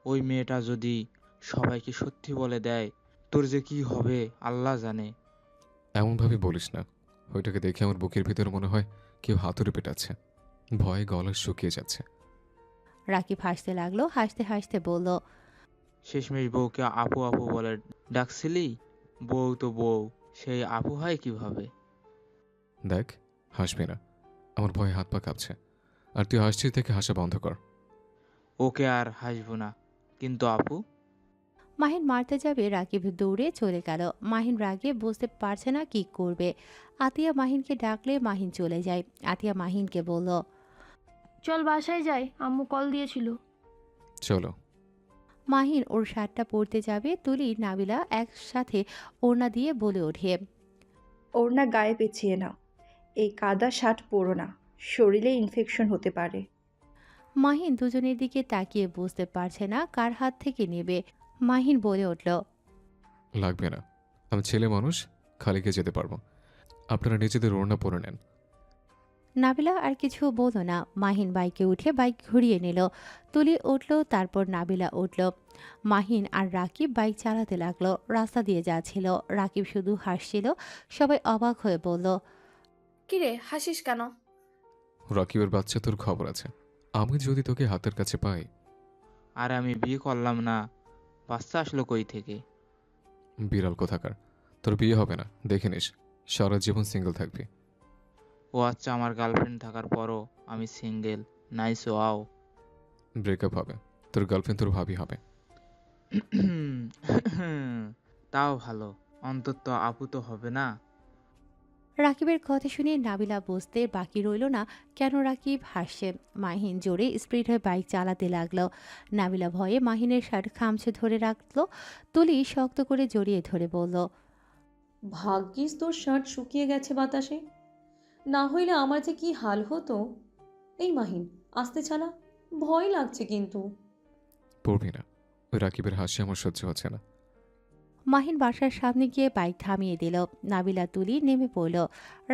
Speaker 8: ওই মেয়েটা যদি সবাইকে সত্যি বলে দেয়, তোর যে কি হবে আল্লাহ জানে।
Speaker 2: এমনভাবে বলিস না, ওইটাকে দেখে আমার বুকের ভিতরে মনে হয় কেউ হাতুড়ে পেটাচ্ছে, ভয়ে গলা শুকিয়ে যাচ্ছে।
Speaker 3: রাকিব হাসতে লাগলো। হাসতে হাসতে বলল,
Speaker 8: শেষমেশ বউকে আপু আপু বলে ডাকছিলি? বউ তো বউ, সেই আপু হয় কিভাবে?
Speaker 2: দেখ, হাসবি না, আমার ভয়ে হাত পা কাঁপছে। আর তুই হাসছিস থেকে হাসা বন্ধ কর।
Speaker 8: ওকে আর হাসবো না, কিন্তু আপু?
Speaker 3: মাহিন মারতে যাবে, রাকিব দৌড়ে চলে গেল। মাহিন রাগে বুঝতে পারছে না কি করবে। আতিয়া মাহিনকে ডাকলে মাহিন চলে যায়। আতিয়া মাহিনকে বলল,
Speaker 4: চল বাসায় যাই, আম্মু কল দিয়েছিল।
Speaker 2: চলো।
Speaker 3: মাহিন ওর শার্টটা পরতে যাবে, তুলি নাবিলা একসাথে ওড়না দিয়ে বলে ওঠে,
Speaker 1: ওড়না গায়ে পেঁচিয়ে নাও, এই কাদা শার্ট পরো না, শরীরে ইনফেকশন হতে পারে।
Speaker 3: মাহিন দুজনের দিকে তাকিয়ে বুঝতে পারছে না কার হাত থেকে নেবে। মাহিন বলে উঠল,
Speaker 2: লাগবে না, আমি ছেলে মানুষ, খালি গিয়ে যেতে পারবো। আপনারা নিজেদের ওড়না পরে নেন।
Speaker 3: নাবিলা আর কিছু বলল না। মাহিন বাইকে উঠে বাইক ঘুরিয়ে নিল। তুলি উঠল, তারপর নাবিলা উঠল। মাহিন আর রাকিব বাইক চালাতে লাগলো। রাস্তা দিয়ে যাচ্ছিল, রাকিব শুধু হাসছিল। সবাই অবাক হয়ে বলল,
Speaker 6: কিরে হাসিস কেন?
Speaker 2: রাকিবের বাচ্চা, তোর খবর আছে? আমি যদি তোকে হাতের কাছে পাই।
Speaker 8: আর আমি বিয়ে করলাম না, বাচ্চা আসলো কই থেকে?
Speaker 2: বিড়াল কোথাকার, তোর বিয়ে হবে না, দেখে নিস, সারা জীবন সিঙ্গেল থাকবি।
Speaker 8: ও আচ্ছা, আমার গার্লফ্রেন্ড থাকার পরও আমি সিঙ্গেল? Nice, wow.
Speaker 2: ব্রেকআপ হবে, তোর গার্লফ্রেন্ড তোর ভাবি হবে।
Speaker 8: তাও ভালো, অন্তত আপু তো হবে না।
Speaker 3: রাকিবের কথা শুনে নাবিলা বুঝতে বাকি রইল না কেন রাকিব হাসছে। মাহিন জোরে স্পিড হয়ে বাইক চালাতে লাগলো। নাবিলা ভয়ে মাহিনের শার্ট খামছে ধরে রাখলো। তুলি শক্ত করে জড়িয়ে ধরে বলল,
Speaker 7: ভাগ্যিস তোর শার্ট শুকিয়ে গেছে বাতাসে, না হইলে আমার যে কি হাল হতো। এই মাহিন, আস্তে চালা, ভয় লাগছে কিন্তু।
Speaker 2: পড়বি না, ওই রাকিবের হাসি আমার সহ্য হচ্ছে না।
Speaker 3: মাহিন বাসার সামনে গিয়ে বাইক থামিয়ে দিল। নাবিলা তুলি নেমে পড়ল।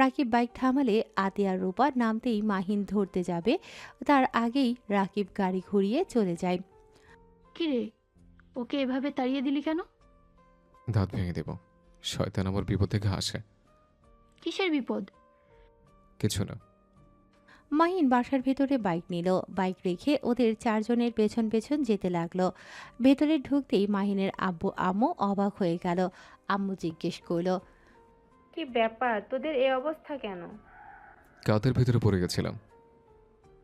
Speaker 3: রাকিব বাইক থামালে আতিয়া আর রূপা নামতেই মাহিন ধরতে যাবে, তার আগেই রাকিব গাড়ি ঘুরিয়ে চলে যায়।
Speaker 4: কিরে, ওকে এভাবে তাড়িয়ে দিলি কেন?
Speaker 2: দাঁত ভেঙে দেব। শয়তান আমার বিপদ থেকে হাসে।
Speaker 4: কিসের বিপদ?
Speaker 2: কিছু না।
Speaker 3: মাহিন বাসার ভেতরে বাইক নিল। বাইক রেখে ওদের চারজনের পেছন পেছন যেতে লাগলো। ভেতরে ঢুকতেই মাহিনের আব্বু আম্মু অবাক হয়ে গেল। আম্মু জিজ্ঞেস করলো,
Speaker 5: কি ব্যাপার, তোদের এই অবস্থা কেন?
Speaker 2: কাতের ভিতরে পড়ে গেছিলাম।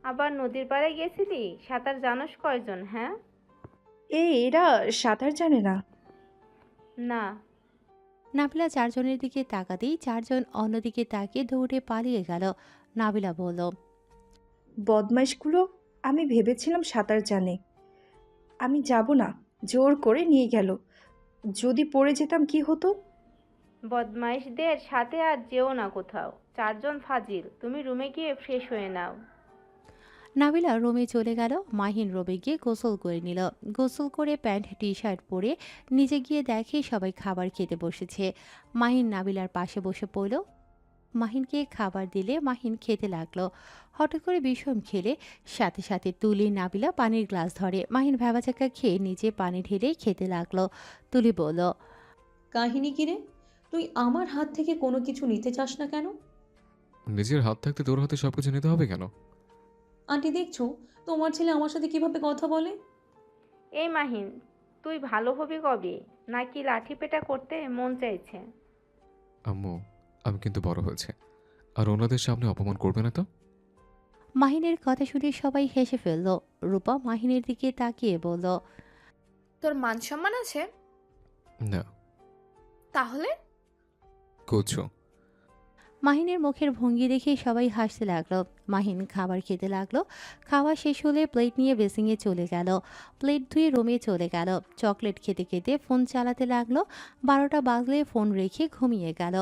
Speaker 5: আবার নদীর পাড়ে গেছিলি? সাঁতার জানোস কয়জন, হ্যাঁ?
Speaker 1: এরা সাঁতার জানে না।
Speaker 5: না।
Speaker 3: নাবিলা চারজনের দিকে তাকাতেই চারজন অন্যদিকে তাকিয়ে দৌড়ে পালিয়ে গেল। নাবিলা বলল,
Speaker 1: বদমাইশগুলো, আমি ভেবেছিলাম সাঁতার জানে। আমি যাব না, জোর করে নিয়ে গেল। যদি পড়ে যেতাম কি হতো?
Speaker 5: বদমাইশদের সাথে আর যেও না কোথাও। চারজন ফাজিল। তুমি রুমে গিয়ে ফ্রেশ হয়ে নাও।
Speaker 3: নাবিলা রুমে চলে গেল। মাহিন রুমে গিয়ে গোসল করে নিল। গোসল করে প্যান্ট টি শার্ট পরে নিজে গিয়ে দেখে সবাই খাবার খেতে বসেছে। মাহিন নাবিলার পাশে বসে পড়ল। মাহিনকে খাবার দিলে মাহিন খেতে লাগলো। হঠাৎ করে বিষম খেলে সাথে সাথে তুলি নাবিলা পানির গ্লাস ধরে। মাহিন ভ্যাবাচাকা খেয়ে নিজে পানি ঢেলে খেতে লাগলো। তুলি বলল,
Speaker 7: কাহিনী কি রে? তুই আমার হাত থেকে কোনো কিছু নিতে চাস না কেন?
Speaker 2: নিজের হাত থাকতে তোর হাতে সবকিছু নিতে হবে কেন?
Speaker 7: আন্টি দেখছো তোমার ছেলে আমার সাথে কিভাবে কথা বলে?
Speaker 5: এই মাহিন, তুই ভালো হবি কবে? নাকি লাঠি পেটা করতে মন চাইছে?
Speaker 2: আম্মু, আমি কিন্তু বড় হয়েছে, আর ওনাদের সামনে অপমান করবে না তো?
Speaker 3: মাহিনের কথা শুনে সবাই হেসে ফেলল। রূপা মাহিনের দিকে তাকিয়ে বলল,
Speaker 6: তোর মান সম্মান আছে?
Speaker 2: না।
Speaker 6: তাহলে
Speaker 2: করছো?
Speaker 3: মাহিনের মুখের ভঙ্গি দেখে সবাই হাসতে লাগলো। মাহিন খাবার খেতে লাগলো। খাওয়া শেষ হলে প্লেট নিয়ে বেসিংয়ে চলে গেল। প্লেট ধুয়ে রুমে চলে গেল। চকলেট খেতে খেতে ফোন চালাতে লাগলো। 12টা বাজলে ফোন রেখে ঘুমিয়ে গেল।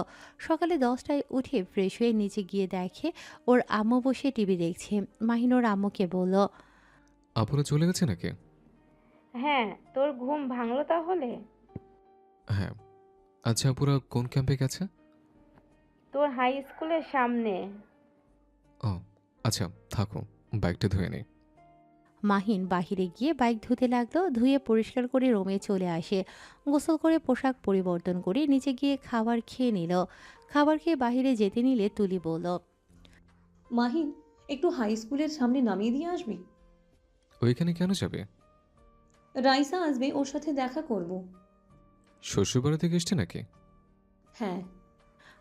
Speaker 3: সকালে 10টায় উঠে ফ্রেশ হয়ে নিচে গিয়ে দেখে ওর আম্মু বসে টিভি দেখছে। মাহিন ওর আম্মুকে বলল,
Speaker 2: আপুরা চলে গেছে নাকি?
Speaker 5: হ্যাঁ, তোর ঘুম ভাঙলো তাহলে?
Speaker 2: হ্যাঁ। আচ্ছা, আপুরা কোন ক্যাম্পে গেছে?
Speaker 5: তোর হাই স্কুলের সামনে।
Speaker 2: ও আচ্ছা, থাকো, বাইকটা ধুয়ে নেই।
Speaker 3: মাহিন বাহিরে গিয়ে বাইক ধুতে লাগলো। ধুয়ে পরিষ্কার করে রুমে চলে আসে। গোসল করে পোশাক পরিবর্তন করে নিচে গিয়ে খাবার খেয়ে নিল। খাবার খেয়ে বাহিরে যেতে নিলে তুলি বলল,
Speaker 7: মাহিন, একটু হাই স্কুলের সামনে নামিয়ে দিয়ে আসবি?
Speaker 2: ওইখানে কেন যাবে?
Speaker 7: রাইসা আসবে, ওর সাথে দেখা করব।
Speaker 2: শ্বশুরবাড়ি থেকে এসছে নাকি?
Speaker 7: হ্যাঁ।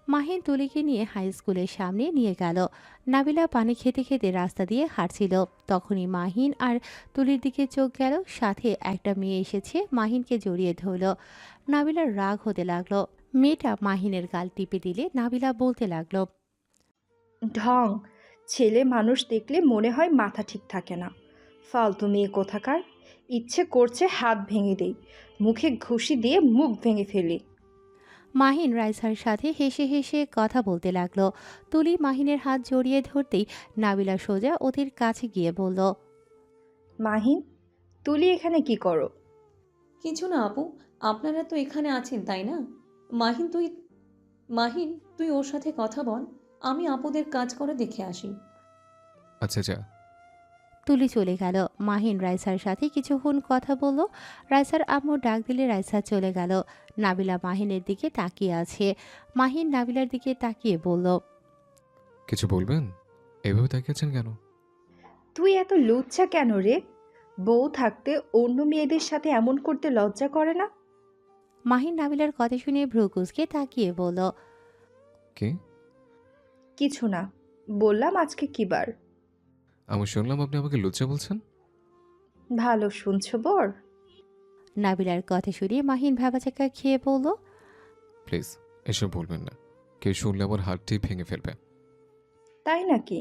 Speaker 3: মাহিন তুলিকে নিয়ে হাই স্কুলের সামনে নিয়ে গেল। নাবিলা পানি খেতে খেতে রাস্তা দিয়ে হাঁটছিল। তখনই মাহিন আর তুলির দিকে চোখ গেল। সাথে একটা মেয়ে এসেছে, মাহিনকে জড়িয়ে ধরল। নাবিলার রাগ হতে লাগলো। মেয়েটা মাহিনের গাল টিপে দিলে নাবিলা বলতে লাগলো,
Speaker 1: ঢং, ছেলে মানুষ দেখলে মনে হয় মাথা ঠিক থাকে না। ফালতু মেয়ে কোথাকার। ইচ্ছে করছে হাত ভেঙে দেই, মুখে ঘুষি দিয়ে মুখ ভেঙে ফেলি।
Speaker 3: মাহিন রাইসার সাথে হেসে হেসে কথা বলতে লাগলো। তুলি মাহিনের হাত জড়িয়ে ধরতেই নাবিলা সোজা ওদের কাছে গিয়ে বলল,
Speaker 1: মাহিন, তুলি এখানে কি করো?
Speaker 7: কিছু না আপু, আপনারা তো এখানে আছেন তাই না? মাহিন তুই ওর সাথে কথা বল, আমি আপুদের কাজ করে দেখে আসি।
Speaker 2: আচ্ছা যা।
Speaker 3: তুলি চলে গেল। মাহিন রাইসার সাথে কিছুক্ষণ কথা বলল। রাইসার আম্মু ডাক দিলে রাইসা চলে গেল। নাবিলা মাহিনের দিকে তাকিয়ে আছে। মাহিন নাবিলার দিকে তাকিয়ে বলল,
Speaker 2: কিছু বলবেন? এভাবে তাকিয়েছেন কেন?
Speaker 1: তুই এত লুচ্ছা কেন রে? বউ থাকতে অন্য মেয়েদের সাথে এমন করতে লজ্জা করে না?
Speaker 3: মাহিন নাবিলার কথা শুনে ভ্রুকুচকে তাকিয়ে বলল,
Speaker 2: কি?
Speaker 1: কিছু না, বললাম আজকে কি বার।
Speaker 2: আমি শুনলাম আপনি আমাকে লুচ্চা বলছেন।
Speaker 1: ভালো শুনছো বর?
Speaker 3: নাবিলার কথা শুনে মাহিন ভ্যাবাচাকা খেয়ে বলল,
Speaker 2: প্লিজ এসব বলবেন না, কেউ শুনলে আমার হাতটি ভেঙে ফেলবে।
Speaker 1: তাই নাকি?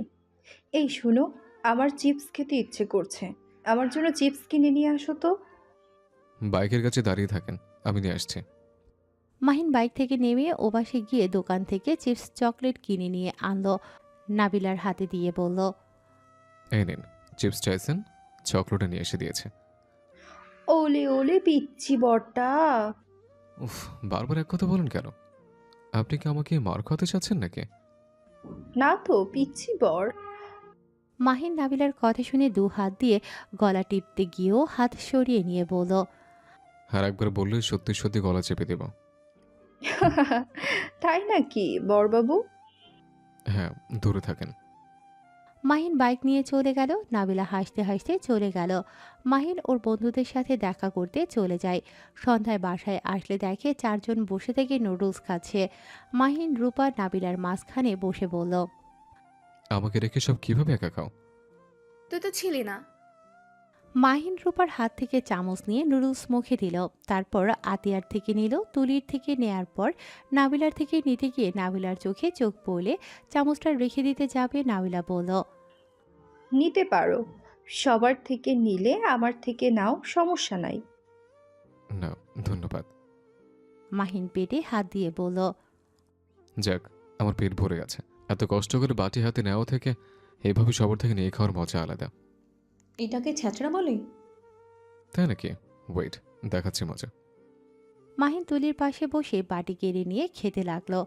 Speaker 1: এই শুনো, আমার চিপস খেতে ইচ্ছে করছে, আমার জন্য চিপস কিনে নিয়ে আসো তো।
Speaker 2: বাইকের কাছে দাঁড়িয়ে থাকেন, আমি নিয়ে আসছি।
Speaker 3: মাহিন বাইক থেকে নেমে ওপাশে গিয়ে দোকান থেকে চিপস চকলেট কিনে নিয়ে আনলো। নাবিলার হাতে দিয়ে বলল,
Speaker 2: এই নিন, চিপস চাইছেন, চকলেটটা নিয়ে এসে দিয়েছে।
Speaker 1: ওলে ওলে পিচ্ছি বরটা।
Speaker 2: উফ, বারবার এক কথা বলেন কেন? আপনি কি আমাকে মার খাওয়াতে চাচ্ছেন নাকি?
Speaker 1: না তো পিচ্ছি বর।
Speaker 3: মাহিন নাবিলার কথা শুনে দু হাত দিয়ে গলা টিপতে গিয়েও হাত সরিয়ে নিয়ে বলল,
Speaker 2: আর একবার বললে সত্যি সত্যি গলা চেপে দেব।
Speaker 1: তাই নাকি বরবাবু?
Speaker 2: হ্যাঁ, দূরে থাকেন।
Speaker 3: মাহিন বাইক নিয়ে চলে গেল। নাবিলা হাসতে হাসতে চলে গেল। মাহিন ওর বন্ধুদের সাথে দেখা করতে চলে যায়। সন্ধ্যায় বাসায় আসলে দেখে চারজন বসে থেকে নুডলস খাচ্ছে। মাহিন রূপা নাবিলার মাঝখানে বসে বলল,
Speaker 2: আমাকে রেখে সব কিভাবে একা খাও?
Speaker 6: তুই তো ছিলি না।
Speaker 3: মাহিন রূপার হাত থেকে চামচ নিয়ে নুডলস মুখে দিল। তারপর আতিয়ার থেকে নিল, তুলির থেকে নেয়ার পর নাবিলার থেকে নিতে গিয়ে নাবিলার চোখে চোখ পড়লে চামচটা রেখে দিতে যাবে। নাবিলা বলল,
Speaker 1: নিতে পারো, সবার থেকে নিলে আমার থেকে নাও, সমস্যা নাই।
Speaker 2: না, ধন্যবাদ।
Speaker 3: মাহিন পেটে হাত দিয়ে বলল,
Speaker 2: যাক, আমার পেট ভরে গেছে। এত কষ্ট করে বাটি হাতে নেওয়া থেকে এইভাবে সবার থেকে নিয়ে খাওয়ার মজা আলাদা।
Speaker 7: এটাকে ছ্যাঁচড়া বলে?
Speaker 2: তাই নাকি? ওয়েট, দেখাচ্ছি মজা।
Speaker 3: মাহিন তুলির পাশে বসে বাটি কেড়ে নিয়ে খেতে লাগলো।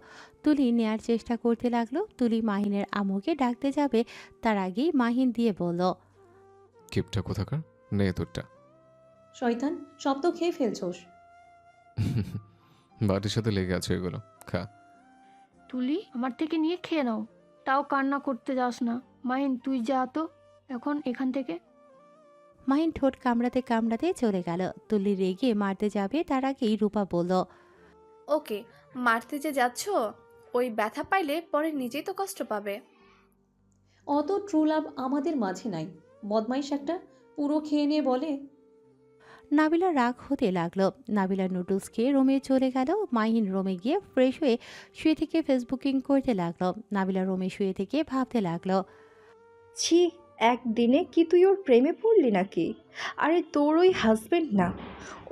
Speaker 3: তুলি নেয়ার চেষ্টা করতে লাগলো। তুলি মাহিনের আম্মুকে ডাকতে যাবে, তার আগেই মাহিন দিয়ে বলল,
Speaker 2: কিপটা কোথাকার, নে তোরটা।
Speaker 7: শয়তান, সব তো খেয়ে ফেলছোস।
Speaker 2: বাটির সাথে লেগে আছে এগুলো, খা।
Speaker 4: তুলি আমার থেকে নিয়ে খেয়ে নাও, তাও কান্না করতে যাস না। মাহিন তুই যা তো এখন এখান থেকে।
Speaker 3: মাহিন ঠোঁট কামড়াতে কামড়াতে চলে গেল। তুলি রেগে মারতে যাবে, তার আগেই রূপা বলল,
Speaker 6: ওকে, মারতে যে যাচ্ছ, ওই ব্যথা পাইলে পরে নিজেই তো কষ্ট পাবে।
Speaker 7: অত ট্রু লাভ আমাদের মাঝে নাই। বদমাইশ একটা, পুরো খেয়ে নিয়ে বলে।
Speaker 3: নাবিলা রাগ হতে লাগলো। নাবিলা নুডলস খেয়ে রুমে চলে গেল। মাহিন রুমে গিয়ে ফ্রেশ হয়ে শুয়ে থেকে ফেসবুকিং করতে লাগলো। নাবিলা রুমে শুয়ে থেকে ভাবতে লাগলো,
Speaker 1: ছি, একদিনে কি তুই ওর প্রেমে পড়লি নাকি? আরে তোর ওই হাজবেন্ড না,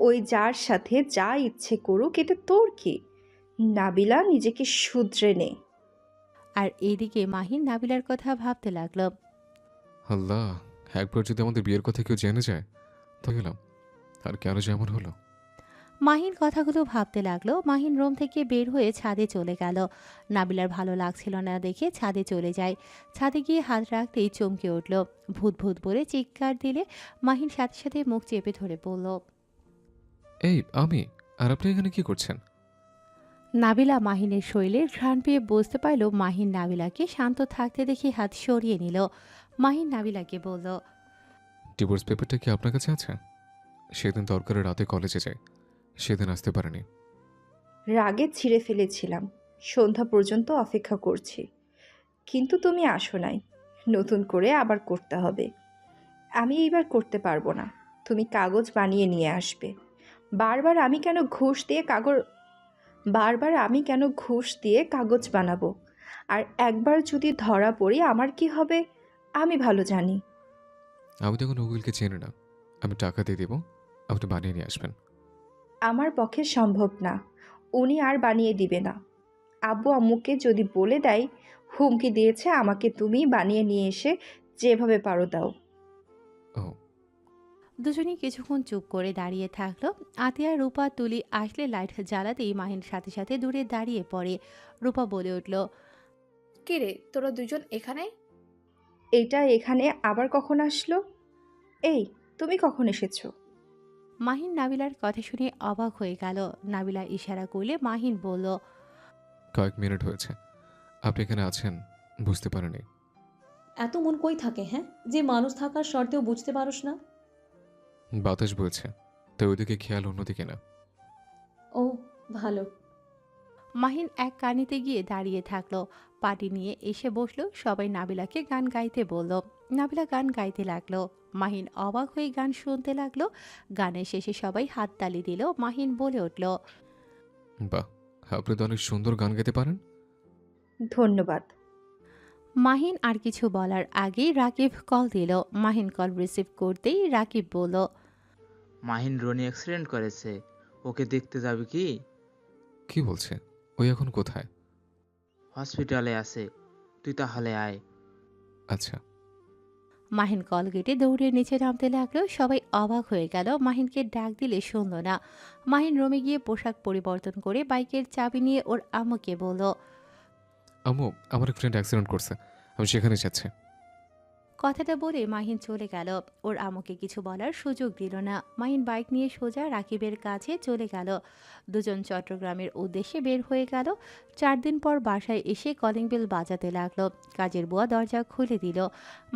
Speaker 1: ওই যার সাথে যা ইচ্ছে করুক, এতে তোর কি? নাবিলা, নিজেকে শুধরে নে।
Speaker 3: আর এইদিকে মাহিন নাবিলার কথা ভাবতে লাগলো।
Speaker 2: আল্লাহ, একবার যদি আমাদের বিয়ের কথা কেউ জেনে যায় তো গেলাম। আর কেন যে এমন হলো?
Speaker 3: মাহিন কথাগুলো ভাবতে লাগলো। মাহিন রুম থেকে বের হয়ে ছাদে চলে গেল। নাবিলার ভালো লাগছিল না দেখে ছাদে চলে যায়। ছাদে গিয়ে হাত রাখতেই চমকে উঠল। ভূত ভূত বলে চিৎকার দিলে মাহিন সাথে সাথে মুখ চেপে ধরে বলল,
Speaker 2: এই আমি, আর আপনি এখানে কি করছেন?
Speaker 3: নাবিলা মাহিনের শরীরে ঘ্রাণ পেয়ে বুঝতে পারল মাহিন নাবিলাকে শান্ত থাকতে দেখে হাত সরিয়ে নিল। মাহিন নাবিলাকে বলল,
Speaker 2: ডিভোর্স পেপারটা কি আপনার কাছে আছে? সেদিন দরকারে রাতে কলেজে যাই, সেদিন আসতে পারেনি।
Speaker 1: রাগে ছিঁড়ে ফেলেছিলাম, সন্ধ্যা পর্যন্ত অপেক্ষা করছি, কিন্তু তুমি আসো নাই। নতুন করে আবার করতে হবে। আমি এইবার করতে পারবো না, তুমি কাগজ বানিয়ে নিয়ে আসবে। বারবার আমি কেন ঘুষ দিয়ে কাগজ বারবার আমি কেন ঘুষ দিয়ে কাগজ বানাবো? আর একবার যদি ধরা পড়ি আমার কি হবে আমি ভালো জানি।
Speaker 2: আমি তো এখন উকিলকে চেনে না, আমি টাকা দিয়ে দেবো, আপনি বানিয়ে নিয়ে আসবেন।
Speaker 1: আমার পক্ষে সম্ভব না, উনি আর বানিয়ে দিবে না। আব্বু আম্মুকে যদি বলে দেয়, হুমকি দিয়েছে আমাকে, তুমি বানিয়ে নিয়ে এসে যেভাবে পারো দাও।
Speaker 2: ও,
Speaker 3: দুজনেই কিছুক্ষণ চুপ করে দাঁড়িয়ে থাকলো। আতিয়া, রূপা, তুলি আসলে লাইট জ্বালাতেই মাহিন সাথে সাথে দূরে দাঁড়িয়ে পড়ে। রূপা বলে উঠল,
Speaker 6: কে রে, তোরা দুজন এখানে?
Speaker 1: এইটা এখানে আবার কখন আসলো? এই, তুমি কখন এসেছো?
Speaker 3: মাহিন নাবিলার কথা শুনে অবাক হয়ে গেল। নাবিলা ইশারা করলে মাহিন বলল,
Speaker 2: কয়েক মিনিট হয়েছে, আপনি এখানে আছেন বুঝতে পারেনি।
Speaker 7: এত মন কই থাকে, হ্যাঁ, যে মানুষ থাকার শর্তেও বুঝতে পারোস না?
Speaker 2: বাতাস বইছে, তাই ওইদিকে খেয়াল অন্যদিকে না।
Speaker 7: ও, ভালো।
Speaker 3: মাহিন এক কানিতে গিয়ে দাঁড়িয়ে থাকলো। পার্টি নিয়ে এসে বসলো। সবাই নাবিলাকে গান গাইতে বলল। নাবিলা গান গাইতে লাগলো। মাহিন অবাক হয়ে গান শুনতে লাগলো। গানের শেষে সবাই হাততালি দিল। মাহিন বলে উঠল,
Speaker 2: বাহ, আপনি তো অনেক সুন্দর গান গাইতে পারেন।
Speaker 1: ধন্যবাদ।
Speaker 3: মাহিন আর কিছু বলার আগেই রাকিব কল দিল। মাহিন কল রিসিভ করতেই রাকিব বলল,
Speaker 8: মাহিন রনি অ্যাক্সিডেন্ট করেছে, ওকে দেখতে যাবে কি?
Speaker 2: কি বলছে? ওই এখন কোথায়?
Speaker 8: হসপিটালে আছে, তুই তাহলে আয়।
Speaker 2: আচ্ছা।
Speaker 3: মাহিন কল কেটে দৌড়ে নিচে নামতে লাগলো। সবাই অবাক হয়ে গেল, মাহিনকে ডাক দিলে শুনল না। মাহিন রুমে গিয়ে পোশাক পরিবর্তন করে বাইকের চাবি নিয়ে ওর আম্মুকে বলল।
Speaker 2: আম্মু, আমার এক ফ্রেন্ড অ্যাক্সিডেন্ট করছে, আমি সেখানে যাচ্ছি।
Speaker 3: কথাটা বলে মাহিন চলে গেল। ওর আম্মুকে কিছু বলার সুযোগ দিল না। মাহিন বাইক নিয়ে সোজা রাকিবের কাছে চলে গেল। দুজন চট্টগ্রামের উদ্দেশ্যে বের হয়ে গেল। 4 দিন পর বাসায় এসে কলিং বেল বাজাতে লাগলো। কাজের বুয়া দরজা খুলে দিল।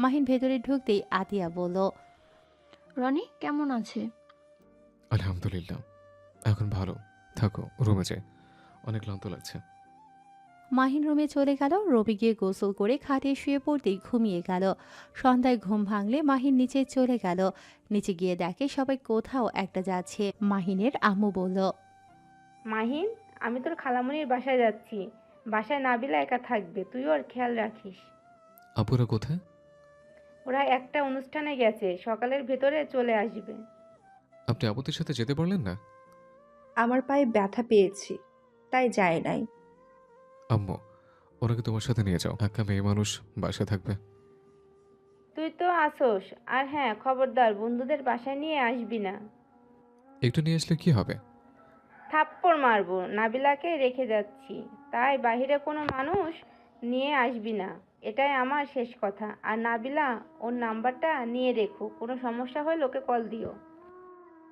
Speaker 3: মাহিন ভেতরে ঢুকতেই আতিয়া বলল।
Speaker 4: রনি কেমন আছে?
Speaker 2: আলহামদুলিল্লাহ, এখন ভালো। থাকো, রুমে যাই, অনেক ক্লান্ত লাগছে।
Speaker 3: মাহিন রুমে চলে গেল। রবি গিয়ে গোসল করে খাটে শুয়ে পড়তেই ঘুমিয়ে গেল। সন্ধ্যায় ঘুম ভাঙলে মাহিন নিচে চলে গেল। নিচে গিয়ে দেখে সবাই কোথাও একটা যাচ্ছে। মাহিনের আম্মু বলল।
Speaker 5: মাহিন, আমি তোর খালামণির বাসায় যাচ্ছি। বাসায় নাবিলা একা থাকবে, তুই ওর খেয়াল রাখিস।
Speaker 2: আপুরা কোথায়?
Speaker 5: ওরা একটা অনুষ্ঠানে গেছে, সকালের ভেতরে চলে আসবে।
Speaker 2: আপনি আপুদের সাথে যেতে পারলেন না?
Speaker 1: আমার পায়ে ব্যথা পেয়েছি, তাই যায় নাই।
Speaker 2: আম্মু, ওনাকে তোমার সাথে নিয়ে যাও, একা মেয়ে মানুষ বাসায় থাকবে।
Speaker 5: তুই তো আসোস। আর হ্যাঁ, খবরদার বন্ধুদের বাসায় নিয়ে আসবি না।
Speaker 2: একটু নিয়ে আসলে কি হবে?
Speaker 5: থাপ্পড় মারবো। নাবিলাকে রেখে যাচ্ছি, তাই বাইরে কোনো মানুষ নিয়ে আসবি না, এটাই আমার শেষ কথা। আর নাবিলা, ওর নাম্বারটা নিয়ে রেখো, কোনো সমস্যা হলে ওকে কল দিও।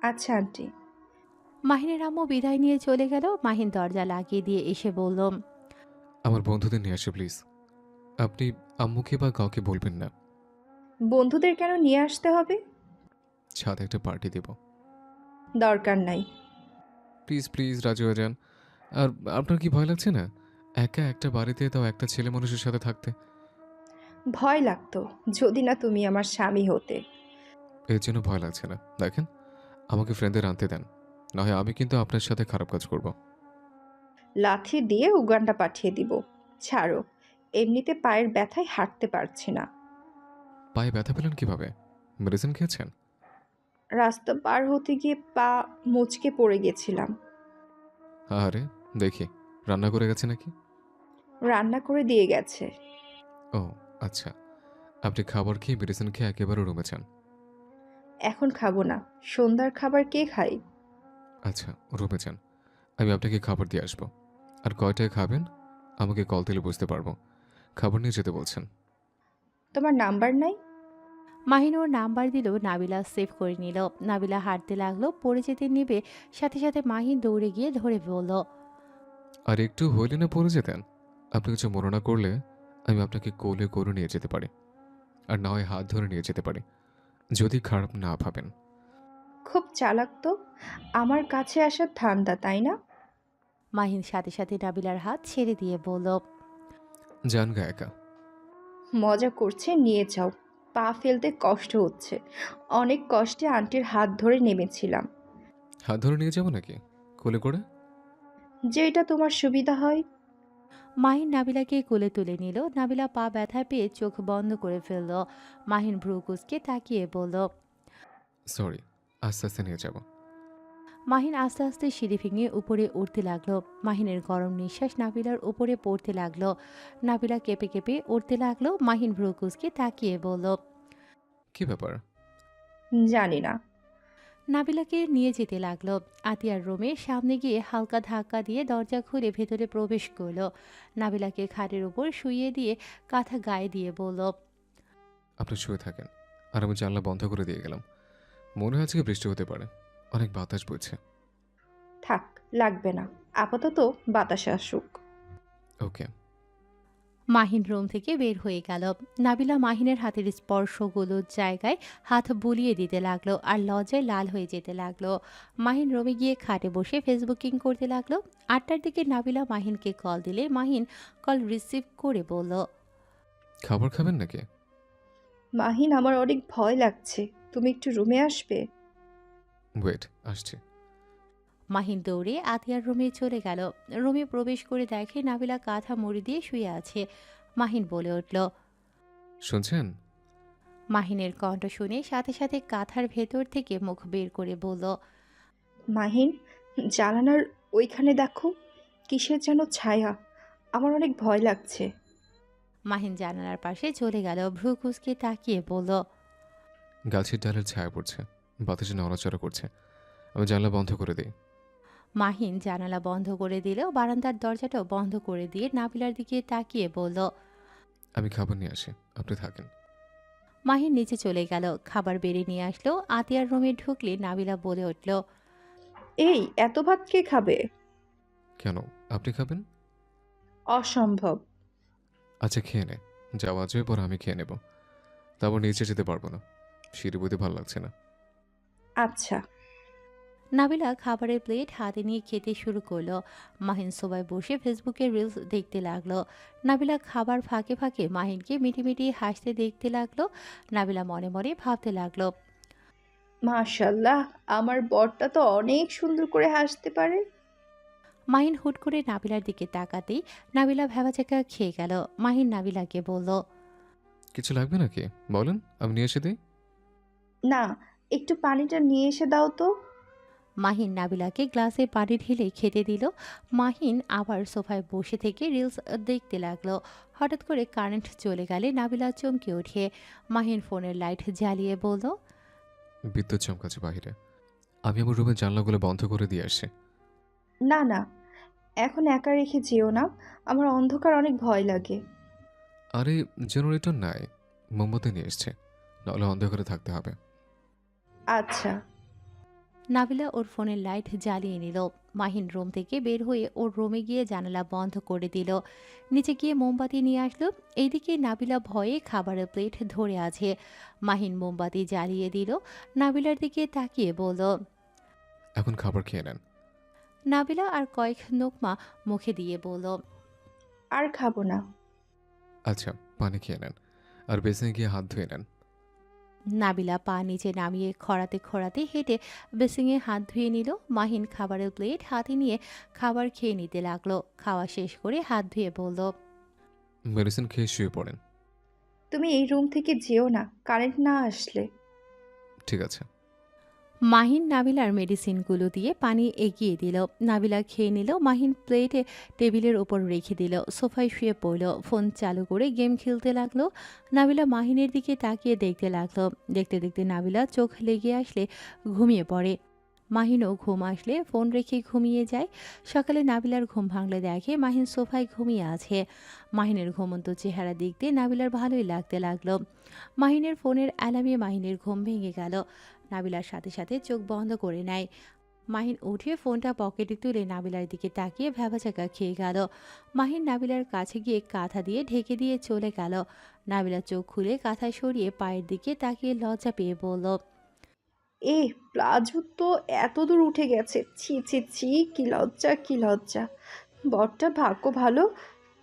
Speaker 1: আচ্ছা আন্টি।
Speaker 3: মাহিনের আম্মু বিদায় নিয়ে চলে গেল। মাহিন দরজা লাগিয়ে দিয়ে এসে বলল।
Speaker 2: আমার বন্ধুদের নিয়ে আসে প্লিজ। আপনি আম্মুকে বা কাউকে বলবেন না।
Speaker 1: বন্ধুদের কেন নিয়ে আসতে হবে?
Speaker 2: ছাদে একটা পার্টি দেব।
Speaker 1: দরকার নাই।
Speaker 2: প্লিজ প্লিজ রাজি হয়ে যান। আর আপনার কি ভয় লাগছে না একা একটা বাড়িতে, তাও একটা ছেলে মানুষের সাথে থাকতে?
Speaker 1: ভয় লাগতো যদি না তুমি আমার স্বামী হতে।
Speaker 2: এর জন্য ভয় লাগছে না। দেখেন, আমাকে ফ্রেন্ডদের আনতে দেন, না হয় আমি কিন্তু আপনার সাথে খারাপ কাজ করব।
Speaker 1: লাথি দিয়ে উগান্ডা পাঠিয়ে দিব। ছাড়ো, এমনিতে পায়ের ব্যথায় হাঁটতে পারছি না।
Speaker 2: পায়ে ব্যথা পেলেন কিভাবে? মেডিসিন খেয়েছেন?
Speaker 1: রাস্তা পার হতে গিয়ে পা মুচকে পড়ে গেছিলাম।
Speaker 2: আরে দেখি, রান্না করে গেছে নাকি?
Speaker 1: রান্না করে দিয়ে গেছে।
Speaker 2: ও আচ্ছা, আপনি খাবার খেয়ে মেডিসিন খেয়ে একেবারে রুমে যান।
Speaker 1: এখন খাবো না, সন্ধ্যার খাবার কে খাই?
Speaker 2: আচ্ছা, রুমে যান, আমি আপনাকে খাবার দিয়ে আসবো। আর কয়টায় খাবেন আমাকে কল দিলে বুঝতে পারবো। খাবার নিয়ে যেতে বলছেন।
Speaker 1: তোমার নাম্বার নাই?
Speaker 3: মাহিন ওর নাম্বার দিল। নাবিলা সেভ করে নিল। নাবিলা হাঁটতে লাগলো, পড়ে যেতে নেবে সাথে সাথে মাহিন দৌড়ে গিয়ে ধরে বলল।
Speaker 2: আর একটু হইলে না পড়ে যেতেন। আপনি কিছু মনে না করলে আমি আপনাকে কোলে করে নিয়ে যেতে পারি, আর না হয় হাত ধরে নিয়ে যেতে পারি, যদি খারাপ না ভাবেন।
Speaker 1: খুব চালাক তো। আমার কাছে আসার ধান্দা, তাই না?
Speaker 3: মাহিন সাথে সাথে নাবিলার হাত ছেড়ে দিয়ে বলল।
Speaker 2: যান গা একা।
Speaker 1: মজা করছে, নিয়ে যাও। পা ফেলতে কষ্ট হচ্ছে। অনেক কষ্টে আন্টির হাত ধরে নেমেছিলাম।
Speaker 2: হাত ধরে নিয়ে যাবো নাকি কোলে করে?
Speaker 1: যেটা তোমার সুবিধা হয়।
Speaker 3: মাহিন নাবিলাকে কোলে তুলে নিল। নাবিলা পা ব্যথা পেয়ে চোখ বন্ধ করে ফেলল। মাহিন ভ্রু কুঁচকে তাকিয়ে বলল।
Speaker 2: সরি, আস্তে আস্তে নিয়ে যাব।
Speaker 3: মাহিন আস্তে আস্তে সিঁড়ি ভেঙে উপরে উঠতে লাগলো। মাহিনের গরম নিঃশ্বাস নাবিলার উপরে পড়তে লাগলো। নাবিলা কেঁপে কেঁপে উঠতে লাগলো। মাহিন ভ্রু কুঁচকে তাকিয়ে বলল।
Speaker 2: কি ব্যাপার?
Speaker 1: জানি না।
Speaker 3: নাবিলাকে নিয়ে যেতে লাগলো। আতিয়ার রুমের সামনে গিয়ে হালকা ধাক্কা দিয়ে দরজা খুলে ভেতরে প্রবেশ করলো। নাবিলাকে খাটের উপর শুইয়ে দিয়ে কাঁথা গায়ে দিয়ে বলল।
Speaker 2: আপনি শুয়ে থাকেন, আর আমি জানলা বন্ধ করে দিয়ে গেলাম। মনে হয় আজকে বৃষ্টি হতে পারে, অনেক বাতাস বইছে।
Speaker 1: থাক, লাগবে না, আপাতত বাতাসে আসুক।
Speaker 2: ওকে।
Speaker 3: মাহিন রুম থেকে বের হয়ে গেল। নাবিলা মাহিনের হাতের স্পর্শগুলোর জায়গায় হাত বুলিয়ে দিতে লাগলো আর লজ্জায় লাল হয়ে যেতে লাগলো। মাহিন রুমে গিয়ে খাটে বসে ফেসবুকিং করতে লাগলো। 8টার দিকে নাবিলা মাহিনকে কল দিলে মাহিন কল রিসিভ করে বলল।
Speaker 2: খাবার খাবেন নাকি?
Speaker 1: মাহিন, আমার অনেক ভয় লাগছে, তুমি একটু রুমে আসবে?
Speaker 2: ওয়েট, আসছি।
Speaker 3: মাহিন দৌড়ে আতিয়ার রুমে চলে গেল। রুমে প্রবেশ করে দেখে নাবিলা কাঁথা মুড়ি দিয়ে শুয়ে আছে। মাহিন বলে উঠল।
Speaker 2: শুনছেন?
Speaker 3: মাহিনের কণ্ঠ শুনে সাথে সাথে কাঁথার ভেতর থেকে মুখ বের করে বলল।
Speaker 1: মাহিন, জানালার ওইখানে দেখো, কিসের যেন ছায়া। আমার অনেক ভয় লাগছে।
Speaker 3: মাহিন জানালার পাশে চলে গেল, ভ্রু কুঁচকে তাকিয়ে বলল,
Speaker 2: গাছের ডালের ছায়া পড়ছে, বাতাসে নড়াচড়া করছে। আমি জানলা বন্ধ করে দিই।
Speaker 3: মাহিন জানালা বন্ধ করে দিলেও বারান্দার দরজাটাও বন্ধ করে দিয়ে নাবিলার দিকে তাকিয়ে বলল।
Speaker 2: আমি খাবার নিয়ে আসি, আপনি থাকেন।
Speaker 3: মাহিন নিচে চলে গেল, খাবার বেড়ে নিয়ে আসলো। আতিয়ার রুমে ঢুকলে নাবিলা বলে উঠল,
Speaker 1: এই এত ভাত কে খাবে?
Speaker 2: কেন, আপনি খাবেন?
Speaker 1: অসম্ভব।
Speaker 2: আচ্ছা খেয়ে নে, যাওয়া যাবে পর আমি খেয়ে নেব। তারপর নিচে যেতে পারবো না, সিঁড়ি বইতে ভালো লাগছে না।
Speaker 1: আচ্ছা।
Speaker 3: নাবিলা খাবারের প্লেট হাতে নিয়ে খেতে শুরু করলো। মাহিন সোফায় বসে ফেসবুকে রিলস দেখতে লাগলো। নাবিলা খাবার ফাঁকে ফাঁকে মাহিনকে মিটিমিটি হাসতে দেখতে লাগলো। নাবিলা মনে মনে ভাবতে লাগলো,
Speaker 1: মাশাল্লাহ, আমার বরটা তো অনেক সুন্দর করে হাসতে পারে।
Speaker 3: মাহিন হুট করে নাবিলার দিকে তাকাতেই নাবিলা ভ্যাবাচাকা খেয়ে গেল। মাহিন নাবিলাকে বলল,
Speaker 2: কিছু লাগবে নাকি বলেন, আমি নিয়ে এসে দিই।
Speaker 1: না, একটু পানিটা নিয়ে এসে দাও তো।
Speaker 3: মাহিন নাবিলাকে গ্লাসে পানি ঢেলে খেতে দিল। মাহিন আবার সোফায় বসে থেকে রিলস দেখতে লাগলো। হঠাৎ করে কারেন্ট চলে গেলে নাবিলা চমকে ওঠে। মাহিন ফোনের লাইট জ্বালিয়ে বলল,
Speaker 2: বিদ্যুৎ চমকাচ্ছে বাহিরে, আমি আমার রুমের জানলাগুলো বন্ধ করে দিয়ে আসছি।
Speaker 1: না না, এখন একা রেখে যেও না, আমার অন্ধকার অনেক ভয় লাগে।
Speaker 2: আরে জেনারেটর নাই, মোমবাতি নিয়ে এসছে, নাহলে অন্ধকারে থাকতে হবে।
Speaker 1: আচ্ছা।
Speaker 3: নাবিলা ওর ফোনের লাইট জ্বালিয়ে নিল। মাহিন রুম থেকে বের হয়ে ওর রুমে গিয়ে জানালা বন্ধ করে দিল। নিচে গিয়ে মোমবাতি নিয়ে আসলো। এইদিকে নাবিলা ভয়ে খাবারের প্লেট ধরে আছে। মাহিন মোমবাতি জ্বালিয়ে দিল। নাবিলার দিকে তাকিয়ে বলল,
Speaker 2: এখন খাবার খেয়ে নেন।
Speaker 3: নাবিলা আর কয়েক নোকমা মুখে দিয়ে বলল,
Speaker 1: আর খাবো না।
Speaker 2: আচ্ছা পানি খেয়ে নেন, আর বেসিনে গিয়ে হাত ধুয়ে নেন।
Speaker 3: নাবিলা পা নিচে নামিয়ে খরাতে খরাতে হেঁটে বেসিংয়ে হাত ধুয়ে নিল। মাহিন খাবারের প্লেট হাতে নিয়ে খাবার খেয়ে নিতে লাগলো। খাওয়া শেষ করে হাত ধুয়ে বলল,
Speaker 2: মেডিসিন খেয়ে শুয়ে পড়েন।
Speaker 1: তুমি এই রুম থেকে যেও না কারেন্ট না আসলে।
Speaker 2: ঠিক আছে।
Speaker 3: মাহিন নাবিলার মেডিসিনগুলো দিয়ে পানি এগিয়ে দিল। নাবিলা খেয়ে নিল। মাহিন প্লেটে টেবিলের ওপর রেখে দিল। সোফায় শুয়ে পড়ল। ফোন চালু করে গেম খেলতে লাগলো। নাবিলা মাহিনের দিকে তাকিয়ে দেখতে লাগলো। দেখতে দেখতে নাবিলা চোখ লেগে আসলে ঘুমিয়ে পড়ে। মাহিনও ঘুম আসলে ফোন রেখে ঘুমিয়ে যায়। সকালে নাবিলার ঘুম ভাঙলে দেখে মাহিন সোফায় ঘুমিয়ে আছে। মাহিনের ঘুমন্ত চেহারা দেখতে নাবিলার ভালোই লাগতে লাগলো। মাহিনের ফোনের অ্যালার্মে মাহিনের ঘুম ভেঙে গেল। নাবিলার সাথে সাথে চোখ বন্ধ করে নেয়। মাহিন উঠে ফোনটা পকেটে তুলে নাবিলার দিকে তাকিয়ে ভ্যাবাচাকা খেয়ে গেল। মাহিন নাবিলার কাছে গিয়ে কাঁথা দিয়ে ঢেকে দিয়ে চলে গেল। নাবিলা চোখ খুলে কাঁথা সরিয়ে পায়ের দিকে তাকিয়ে লজ্জা পেয়ে বলল,
Speaker 1: এ প্লাজো তো এত দূর উঠে গেছে, ছি ছি ছি, কি লজ্জা কি লজ্জা। বরটা ভাগ্য ভালো,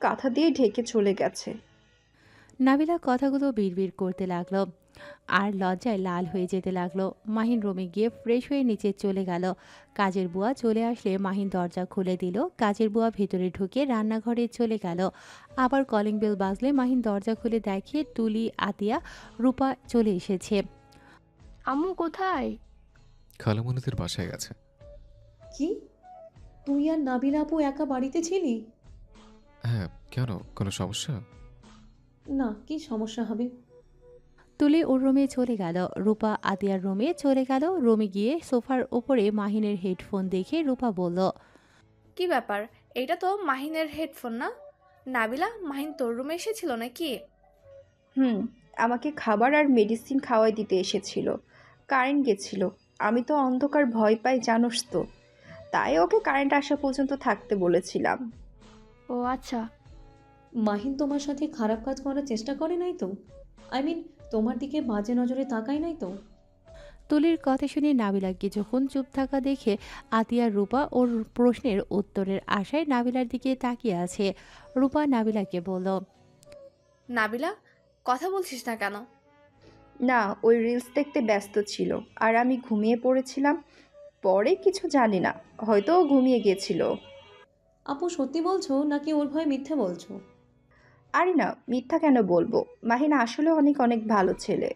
Speaker 1: কাঁথা দিয়ে ঢেকে চলে গেছে।
Speaker 3: নাবিলা কথাগুলো বিড়বিড় করতে লাগলো আর লজ্জায় লাল হয়ে যেতে লাগলো। মাহিন রুমে গিয়ে ফ্রেশ হয়ে নিচে চলে গেল। কাজের বুয়া চলে আসলে মাহিন দরজা খুলে দিল। কাজের বুয়া ভেতরে ঢুকে রান্নাঘরে চলে গেল। আবার কলিং বেল বাজলে মাহিন দরজা খুলে দেখে তুলি, আতিয়া, রূপা চলে এসেছে।
Speaker 4: আম্মু কোথায়?
Speaker 2: খালামণিদের বাসায় গেছে।
Speaker 7: কি, তুই আর নাবিলা আপু একা বাড়িতে ছিলি?
Speaker 2: হ্যাঁ, কেন, কোনো সমস্যা?
Speaker 7: না, কি সমস্যা হবে?
Speaker 3: তুলি ওর রুমে চলে গেল। রূপা আতিয়ার রুমে চলে গেল। রুমে গিয়ে সোফার ওপরে মাহিনের হেডফোন দেখে রূপা বলল,
Speaker 6: কি ব্যাপার, এটা তো মাহিনের হেডফোন না? নাবিলা, মাহিন তোর রুমে এসেছিল নাকি?
Speaker 1: আমাকে খাবার আর মেডিসিন খাওয়াই দিতে এসেছিল। কারেন্ট গেছিল, আমি তো অন্ধকার ভয় পাই জানোস তো, তাই ওকে কারেন্ট আসা পর্যন্ত থাকতে বলেছিলাম।
Speaker 4: ও আচ্ছা।
Speaker 7: মাহিন তোমার সাথে খারাপ কাজ করার চেষ্টা করে নাই তো? তোমার দিকে বাজে নজরে তাকায় নাই তো?
Speaker 3: তুলির কথা শুনে নাবিলা কিছুক্ষণ চুপ থাকা দেখে আতিয়ার রূপা ওর প্রশ্নের উত্তরের আশায় নাবিলার দিকে তাকিয়ে আছে। রূপা নাবিলাকে বলল,
Speaker 6: নাবিলা, কথা বলছিস না কেন?
Speaker 1: না, ওই রিলস দেখতে ব্যস্ত ছিল আর আমি ঘুমিয়ে পড়েছিলাম। পরে কিছু জানি না, হয়তো ও ঘুমিয়ে গেছিল।
Speaker 7: আপু সত্যি বলছো নাকি ওর ভয়ে মিথ্যে বলছো?
Speaker 1: আরে না, মিথ্যা কেন বলবো, মাহিন আসলে অনেক অনেক ভালো ছেলে।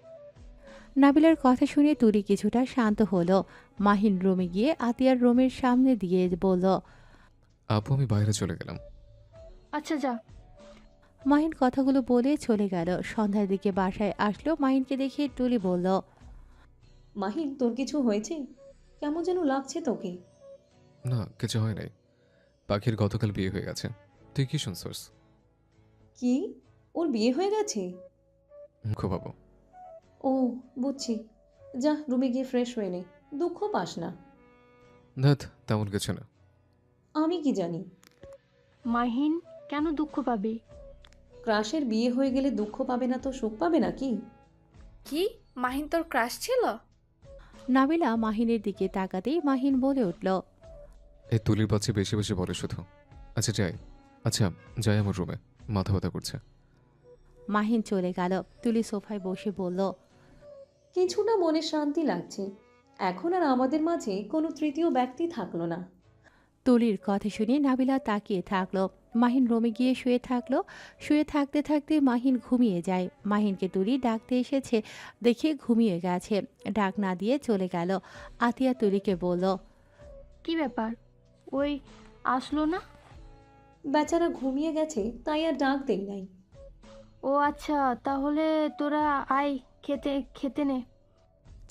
Speaker 3: নাবিলার কথা শুনে তুলি কিছুটা শান্ত হলো। মাহিন রুমে গিয়ে আতিয়ার রুমের সামনে দিয়ে বলল,
Speaker 2: আপু আমি বাইরে চলে গেলাম।
Speaker 4: আচ্ছা যা।
Speaker 3: মাহিন কথাগুলো বলে চলে গেল। সন্ধ্যার দিকে বাসায় আসলো। মাহিনকে দেখে তুলি বলল,
Speaker 7: মাহিন, তোর কিছু হয়েছে? কেমন যেন লাগছে তোকে।
Speaker 2: না, কিছু হয় নাই। পাখির গতকাল বিয়ে হয়ে গেছে। তুই কি শুনছস?
Speaker 7: কি? ওর বিয়ে হয়ে গেছে?
Speaker 2: খোবাবো।
Speaker 7: ও, বুঝছি। যা রুমে গিয়ে ফ্রেশ হয়ে নে। দুঃখ পাস না।
Speaker 2: ধ্যাত, তেমন কিছু না।
Speaker 7: আমি কি জানি?
Speaker 4: মাহিন কেন দুঃখ পাবে?
Speaker 7: ক্রাশের বিয়ে হয়ে গেলে দুঃখ পাবে না তো সুখ পাবে নাকি?
Speaker 6: কি? মাহিন তোর ক্রাশ ছিল?
Speaker 3: নাবিলা মাহিনের দিকে তাকাতেই মাহিন বলে উঠল,
Speaker 2: এই তুলির বাচ্চা বেশি বেশি বলে শুধু। আচ্ছা যাই। আচ্ছা যাই আমার রুমে, মাথা ব্যথা করছে।
Speaker 3: মাহিন চলে গেল। তুলি সোফায় বসে বলল,
Speaker 7: কিছুটা মনে শান্তি লাগছে। এখন আর আমাদের মাঝে কোনো তৃতীয় ব্যক্তি থাকলো না।
Speaker 3: তুলির কথা শুনে নাবিলা তাকিয়ে থাকলো। মাহিন রুমে গিয়ে শুয়ে থাকলো। শুয়ে থাকতে থাকতে মাহিন ঘুমিয়ে যায়। মাহিনকে তুলি ডাকতে এসেছে দেখে ঘুমিয়ে গেছে। ডাক না দিয়ে চলে গেল। আতিয়া তুলিকে বলল,
Speaker 4: কি ব্যাপার? ওই আসলো না?
Speaker 7: বেচারা ঘুমিয়ে গেছে, তাই আর ডাক দেই নাই।
Speaker 4: ও আচ্ছা, তাহলে তোরা আয়, খেতে খেতে নে।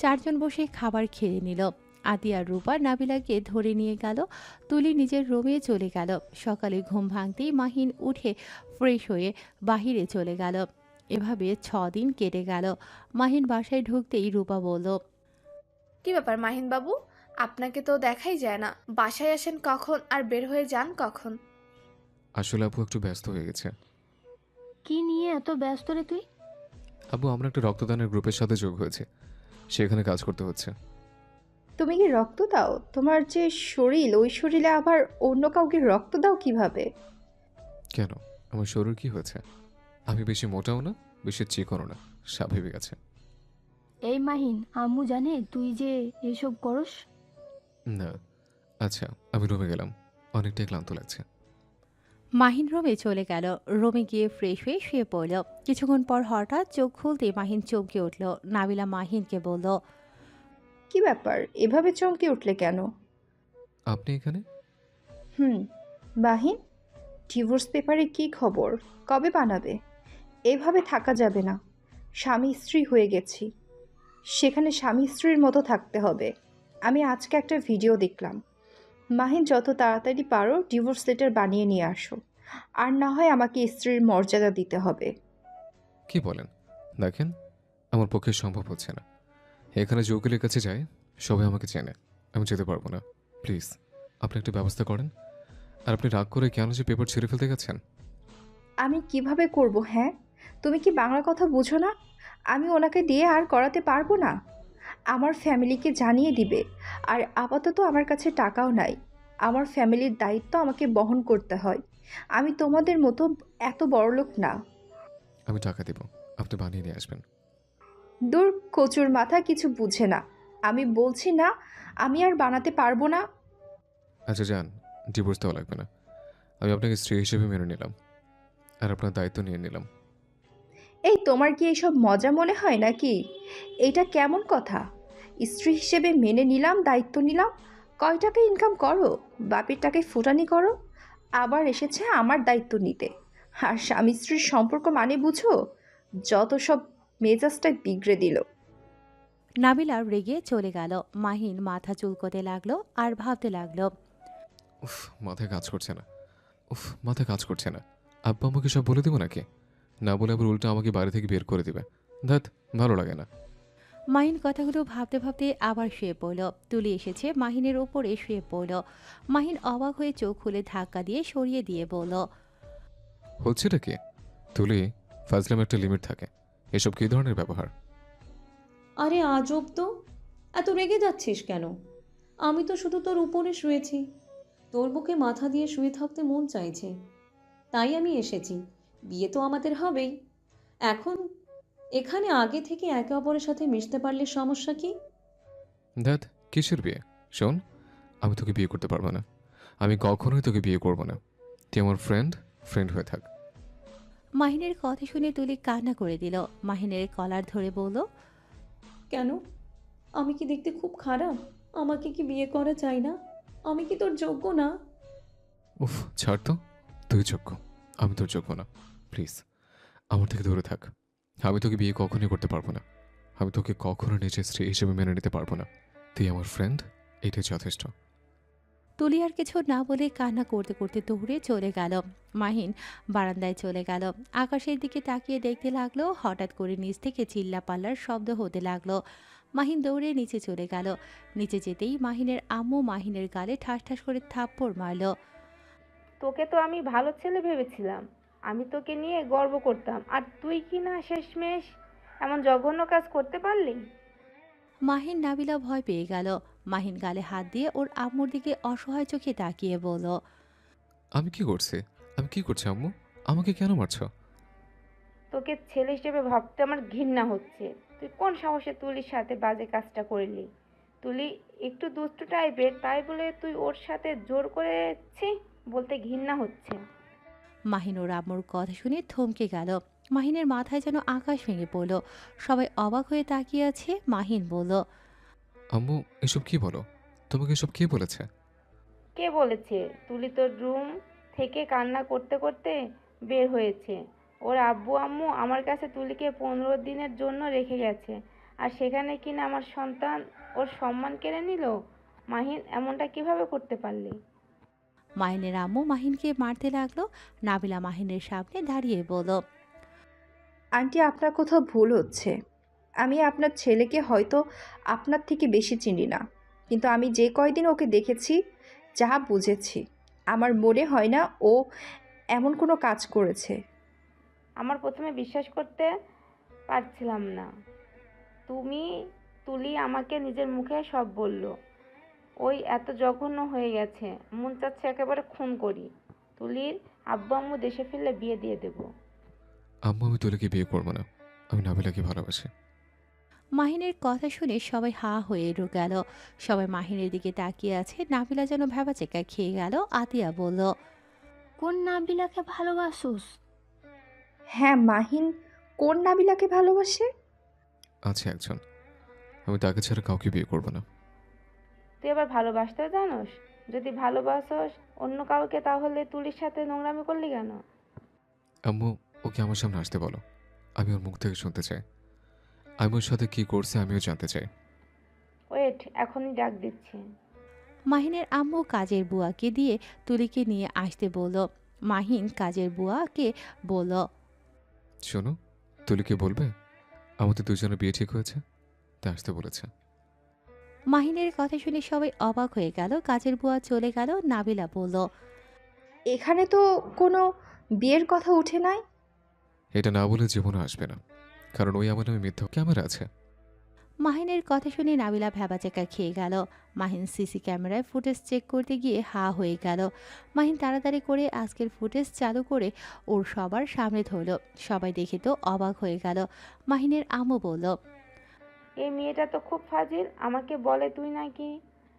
Speaker 3: চারজন বসে খাবার খেয়ে নিল। আতিয়া আর রূপা নাবিলাকে ধরে নিয়ে গেল। তুলি নিজের রুমে চলে গেল। সকালে ঘুম ভাঙতেই মাহিন উঠে ফ্রেশ হয়ে বাহিরে চলে গেল। এভাবে 6 দিন কেটে গেল। মাহিন বাসায় ঢুকতেই রূপা বলল,
Speaker 6: কি ব্যাপার মাহিন বাবু? আপনাকে তো দেখাই যায় না। বাসায় আসেন কখন আর বের হয়ে যান কখন?
Speaker 2: আসলে আপু একটু ব্যস্ত হয়ে গেছে।
Speaker 4: কি নিয়ে এত ব্যস্ত রে তুই?
Speaker 2: আবু, আমরা একটা রক্তদানের গ্রুপের সাথে যোগ হয়েছে, সেখানে কাজ করতে হচ্ছে।
Speaker 1: তুমি কি রক্ত দাও? তোমার যে শরীর, ওই শরীরে আবার অন্য কাউকে রক্ত দাও কিভাবে?
Speaker 2: কেন, আমার শরীর কি হয়েছে? আমি বেশি মোটাও না, বেশি চিকনও না, স্বাভাবিক আছে।
Speaker 4: এই মাহিন, আম্মু জানে তুই যে এসব করস?
Speaker 2: না। আচ্ছা, আমি রুমে গেলাম, অনেকটাই ক্লান্ত লাগছে।
Speaker 3: মাহিন রুমে চলে গেল। রুমে গিয়ে ফ্রেশ হয়ে শুয়ে পড়ল। কিছুক্ষণ পর হঠাৎ চোখ খুলতে মাহিন চমকে উঠল। নাবিলা মাহিনকে বলল,
Speaker 1: কি ব্যাপার, এভাবে চমকে উঠলে কেন?
Speaker 2: আপনি এখানে?
Speaker 1: বাহিন, ডিভোর্স পেপারে কি খবর? কবে বানাবে? এভাবে থাকা যাবে না। স্বামী স্ত্রী হয়ে গেছি, সেখানে স্বামী স্ত্রীর মতো থাকতে হবে। আমি আজকে একটা ভিডিও দেখলাম। মাহিন, যত তাড়াতাড়ি পারো ডিভোর্স লেটার বানিয়ে নিয়ে আসো, আর না হয় আমাকে স্ত্রীর মর্যাদা দিতে হবে।
Speaker 2: কি বলেন? দেখেন, আমার পক্ষে সম্ভব হচ্ছে না। এখানে যে উকিলের কাছে যাই, সবাই আমাকে চেনে। আমি যেতে পারবো না। প্লিজ, আপনি একটা ব্যবস্থা করেন। আর আপনি রাগ করে কেন যে পেপার ছিঁড়ে ফেলতে গেছেন?
Speaker 1: আমি কিভাবে করব? হ্যাঁ, তুমি কি বাংলা কথা বুঝো না? আমি ওনাকে দিয়ে আর করাতে পারবো না। আমার ফ্যামিলিকে জানিয়ে দিবে। আর আপাতত আমার কাছে টাকাও নাই। আমার ফ্যামিলির দায়িত্ব আমাকে বহন করতে হয়। আমি তোমাদের মতো এত বড়লোক না।
Speaker 2: আমি টাকা দেব, আপনি বানিয়ে নিয়ে আসবেন।
Speaker 1: দূর, কচুর মাথা, কিছু বুঝে না। আমি বলছি না, আমি আর বানাতে পারবো না।
Speaker 2: আচ্ছা যান, ডিভোর্স দেওয়া লাগবে না। আমি আপনাকে স্ত্রী হিসেবে মেনে নিলাম, আর আপনার দায়িত্ব নিয়ে নিলাম।
Speaker 1: এই, তোমার কি এইসব মজা মনে হয় নাকি? এটা কেমন কথা? স্ত্রী হিসেবে মেনে নিলাম, দায়িত্ব নিলাম। কয় টাকা ইনকাম করো? বাপের টাকায় ফুটানি করো, আবার এসেছে আমার দায়িত্ব নিতে। আর স্বামী স্ত্রীর সম্পর্ক মানে বুঝো? যত সব মেজাজটা বিগড়ে দিল।
Speaker 3: নাবিলা রেগে চলে গেল। মাহিন মাথা চুলকোতে লাগলো আর ভাবতে লাগলো,
Speaker 2: উফ, মাথায় কাজ করছে না। মাথায় কাজ করছে না। আব্বা আমাকে সব বলে দেবো নাকি? না বলে আবার উল্টো আমাকে বাড়ি থেকে বের করে দিবে। ধ্যাত, ভালো লাগে না।
Speaker 3: মাহিন কথাগুলো ভাবতে ভাবতে আবার শুয়ে পড়ল। তুলি এসেছে মাহিনের ওপরে শুয়ে পড়ল। মাহিন অবাক হয়ে চোখ খুলে ধাক্কা দিয়ে সরিয়ে দিয়ে বলল,
Speaker 2: হচ্ছেটা কি? তুলি, ফাজলাম একটা লিমিট থাকে। এসব কী ধরনের ব্যবহার?
Speaker 7: আরে আজব তো! এত রেগে যাচ্ছিস কেন? আমি তো শুধু তোর উপরে শুয়েছি। তোর বুকে মাথা দিয়ে শুয়ে থাকতে মন চাইছে, তাই আমি এসেছি। বিয়ে তো আমাদের হবেই। এখন এখানে আগে থেকে একে অপরের সাথে মিশতে পারলে সমস্যা কি?
Speaker 2: ধ্যাত, কিসের বিয়ে? শোন, আমি তোকে বিয়ে করতে পারবো না। আমি কখনোই তোকে বিয়ে করবো না। তুই আমার ফ্রেন্ড হয়ে থাক।
Speaker 3: মাহিনের কথা শুনে তুলি কান্না করে দিল। মাহিনের কলার ধরে বলল,
Speaker 7: কেন? আমি কি দেখতে খুব খারাপ? আমাকে কি বিয়ে করা চাই না? আমি কি তোর যোগ্য না?
Speaker 2: উফ, ছাড় তো। তুই যোগ্য, আমি তোর যোগ্য না। প্লিজ আমার থেকে দূরে থাক। আমি তোকে বিয়ে কখনোই করতে পারবো না। আমি তোকে কখনো নিজের স্ত্রী হিসেবে মেনে নিতে পারবো না। তুই আমার ফ্রেন্ড, এটাই যথেষ্ট।
Speaker 3: তুলি আর কিছু না বলে কান্না করতে করতে দৌড়ে চলে গেল। মাহিন বারান্দায় চলে গেল। আকাশের দিকে তাকিয়ে দেখতে লাগলো। হঠাৎ করে নিচ থেকে চিল্লাপাল্লার শব্দ হতে লাগলো। মাহিন দৌড়ে নিচে চলে গেল। নিচে যেতেই মাহিনের আম্মু মাহিনের গালে ঠাস ঠাস করে থাপ্পড় মারল।
Speaker 5: তোকে তো আমি ভালো ছেলে ভেবেছিলাম, আমি তোকে নিয়ে গর্ব করতাম, আর তুই কি না শেষমেশ এমন জঘন্য কাজ করতে পারলি?
Speaker 3: মাহিন নাবিলা ভয় পেয়ে গেল। মাহিন গালে হাত দিয়ে ওর আম্মুর দিকে অসহায় চোখে তাকিয়ে বলল,
Speaker 2: আমি কি করছি? আমি কি করছি আম্মু? আমাকে কেন মারছো?
Speaker 5: তোকে ছেলে হিসেবে ভাবতে আমার ঘৃণা হচ্ছে। তুই কোন সাহসে তুলির সাথে বাজে কাজটা করলি? তুলি একটু দুষ্টু টাইপের, তাই বলে তুই ওর সাথে জোর করেছি বলতে ঘৃণা হচ্ছে।
Speaker 3: মাহিন ওর আম্মুর কথা শুনে থমকে গেল। মাহিনের মাথায় যেন আকাশ ভেঙে পড়ল। সবাই অবাক হয়ে তাকিয়ে আছে। মাহিন বলল,
Speaker 2: আম্মু এসব কি বলো? তোমাকে এসব কে বলেছে?
Speaker 5: কে বলেছে? তুলি তোর রুম থেকে কান্না করতে করতে বের হয়েছে। ওর আব্বু আম্মু আমার কাছে তুলিকে 15 দিনের জন্য রেখে গেছে, আর সেখানে কিনা আমার সন্তান ওর সম্মান কেড়ে নিল। মাহিন, এমনটা কিভাবে করতে পারলি?
Speaker 3: মাহিনের আম্মু মাহিনকে মারতে লাগলো। নাবিলা মাহিনের সামনে দাঁড়িয়ে বলল,
Speaker 1: আন্টি, আপনার কোথাও ভুল হচ্ছে। আমি আপনার ছেলেকে হয়তো আপনার থেকে বেশি চিনি না, কিন্তু আমি যে কয়দিন ওকে দেখেছি, যা বুঝেছি, আমার মনে হয় না ও এমন কোনো কাজ করেছে।
Speaker 5: আমার প্রথমে বিশ্বাস করতে পারছিলাম না। তুমি তুলি আমাকে নিজের মুখে সব বলল। ওই এত জঘন্য হয়ে গেছে, মন চাচ্ছে একেবারে খুন করি। তুলির আব্বু আম্মু দেশে ফিরলে বিয়ে দিয়ে দেব।
Speaker 2: আম্মু আমি তোকে বিয়ে করবো না। আমি নাবিলাকে ভালোবাসি।
Speaker 3: মাহিনের কথা শুনে সবাই হা হয়ে গেল। সবাই মাহিনের দিকে তাকিয়ে আছে। নাবিলা যেন ভ্যাবাচেকা খেয়ে গেল। আতিয়া বলল,
Speaker 4: কোন নাবিলাকে ভালোবাসোস?
Speaker 1: হ্যাঁ, মাহিন কোন নাবিলাকে ভালোবাসে?
Speaker 2: আছে একজন, আমি তাকে ছাড়া কাউকে বিয়ে করবো না।
Speaker 5: তুই আবার ভালোবাসতেও জানোস? যদি ভালোবাসোস অন্য কাউকে, তাহলে তুলির সাথে নোংরামি করলি কেন?
Speaker 2: আম্মু ওকে আমার সামনে আসতে বলো। আমি ওর মুখ থেকে শুনতে চাই। আমি ওর সাথে কি করছে আমিও জানতে চাই।
Speaker 5: ওয়েট, এখনই ডাক দিচ্ছি।
Speaker 3: মাহিনের আম্মু কাজের বুয়াকে দিয়ে তুলিকে নিয়ে আসতে বলল। মাহিন কাজের বুয়াকে বলল,
Speaker 2: শোনো, তুলিকে বলবে আমাদের দুজনের বিয়ে ঠিক হয়েছে, তা আসতে বলেছে।
Speaker 3: মাহিনের কথা শুনে সবাই অবাক হয়ে গেল। কাজের বুয়া চলে গেল। নাবিলা বলল,
Speaker 1: এখানে তো কোনো বিয়ের কথা উঠে নাই।
Speaker 2: এটা না বলে জীবনে আসবে না, কারণ ওই আমার নামে মিথ্যা ক্যামেরা আছে।
Speaker 3: মাহিনের কথা শুনে নাবিলা ভ্যাবাচেকা খেয়ে গেল। মাহিন সিসি ক্যামেরায় ফুটেজ চেক করতে গিয়ে হা হয়ে গেল। মাহিন তাড়াতাড়ি করে আজকের ফুটেজ চালু করে ওর সবার সামনে ধরল। সবাই দেখে তো অবাক হয়ে গেল। মাহিনের আম্মু বলল,
Speaker 5: এই মেয়েটা তো খুব ফাজিল, আমাকে বলে তুই নাকি,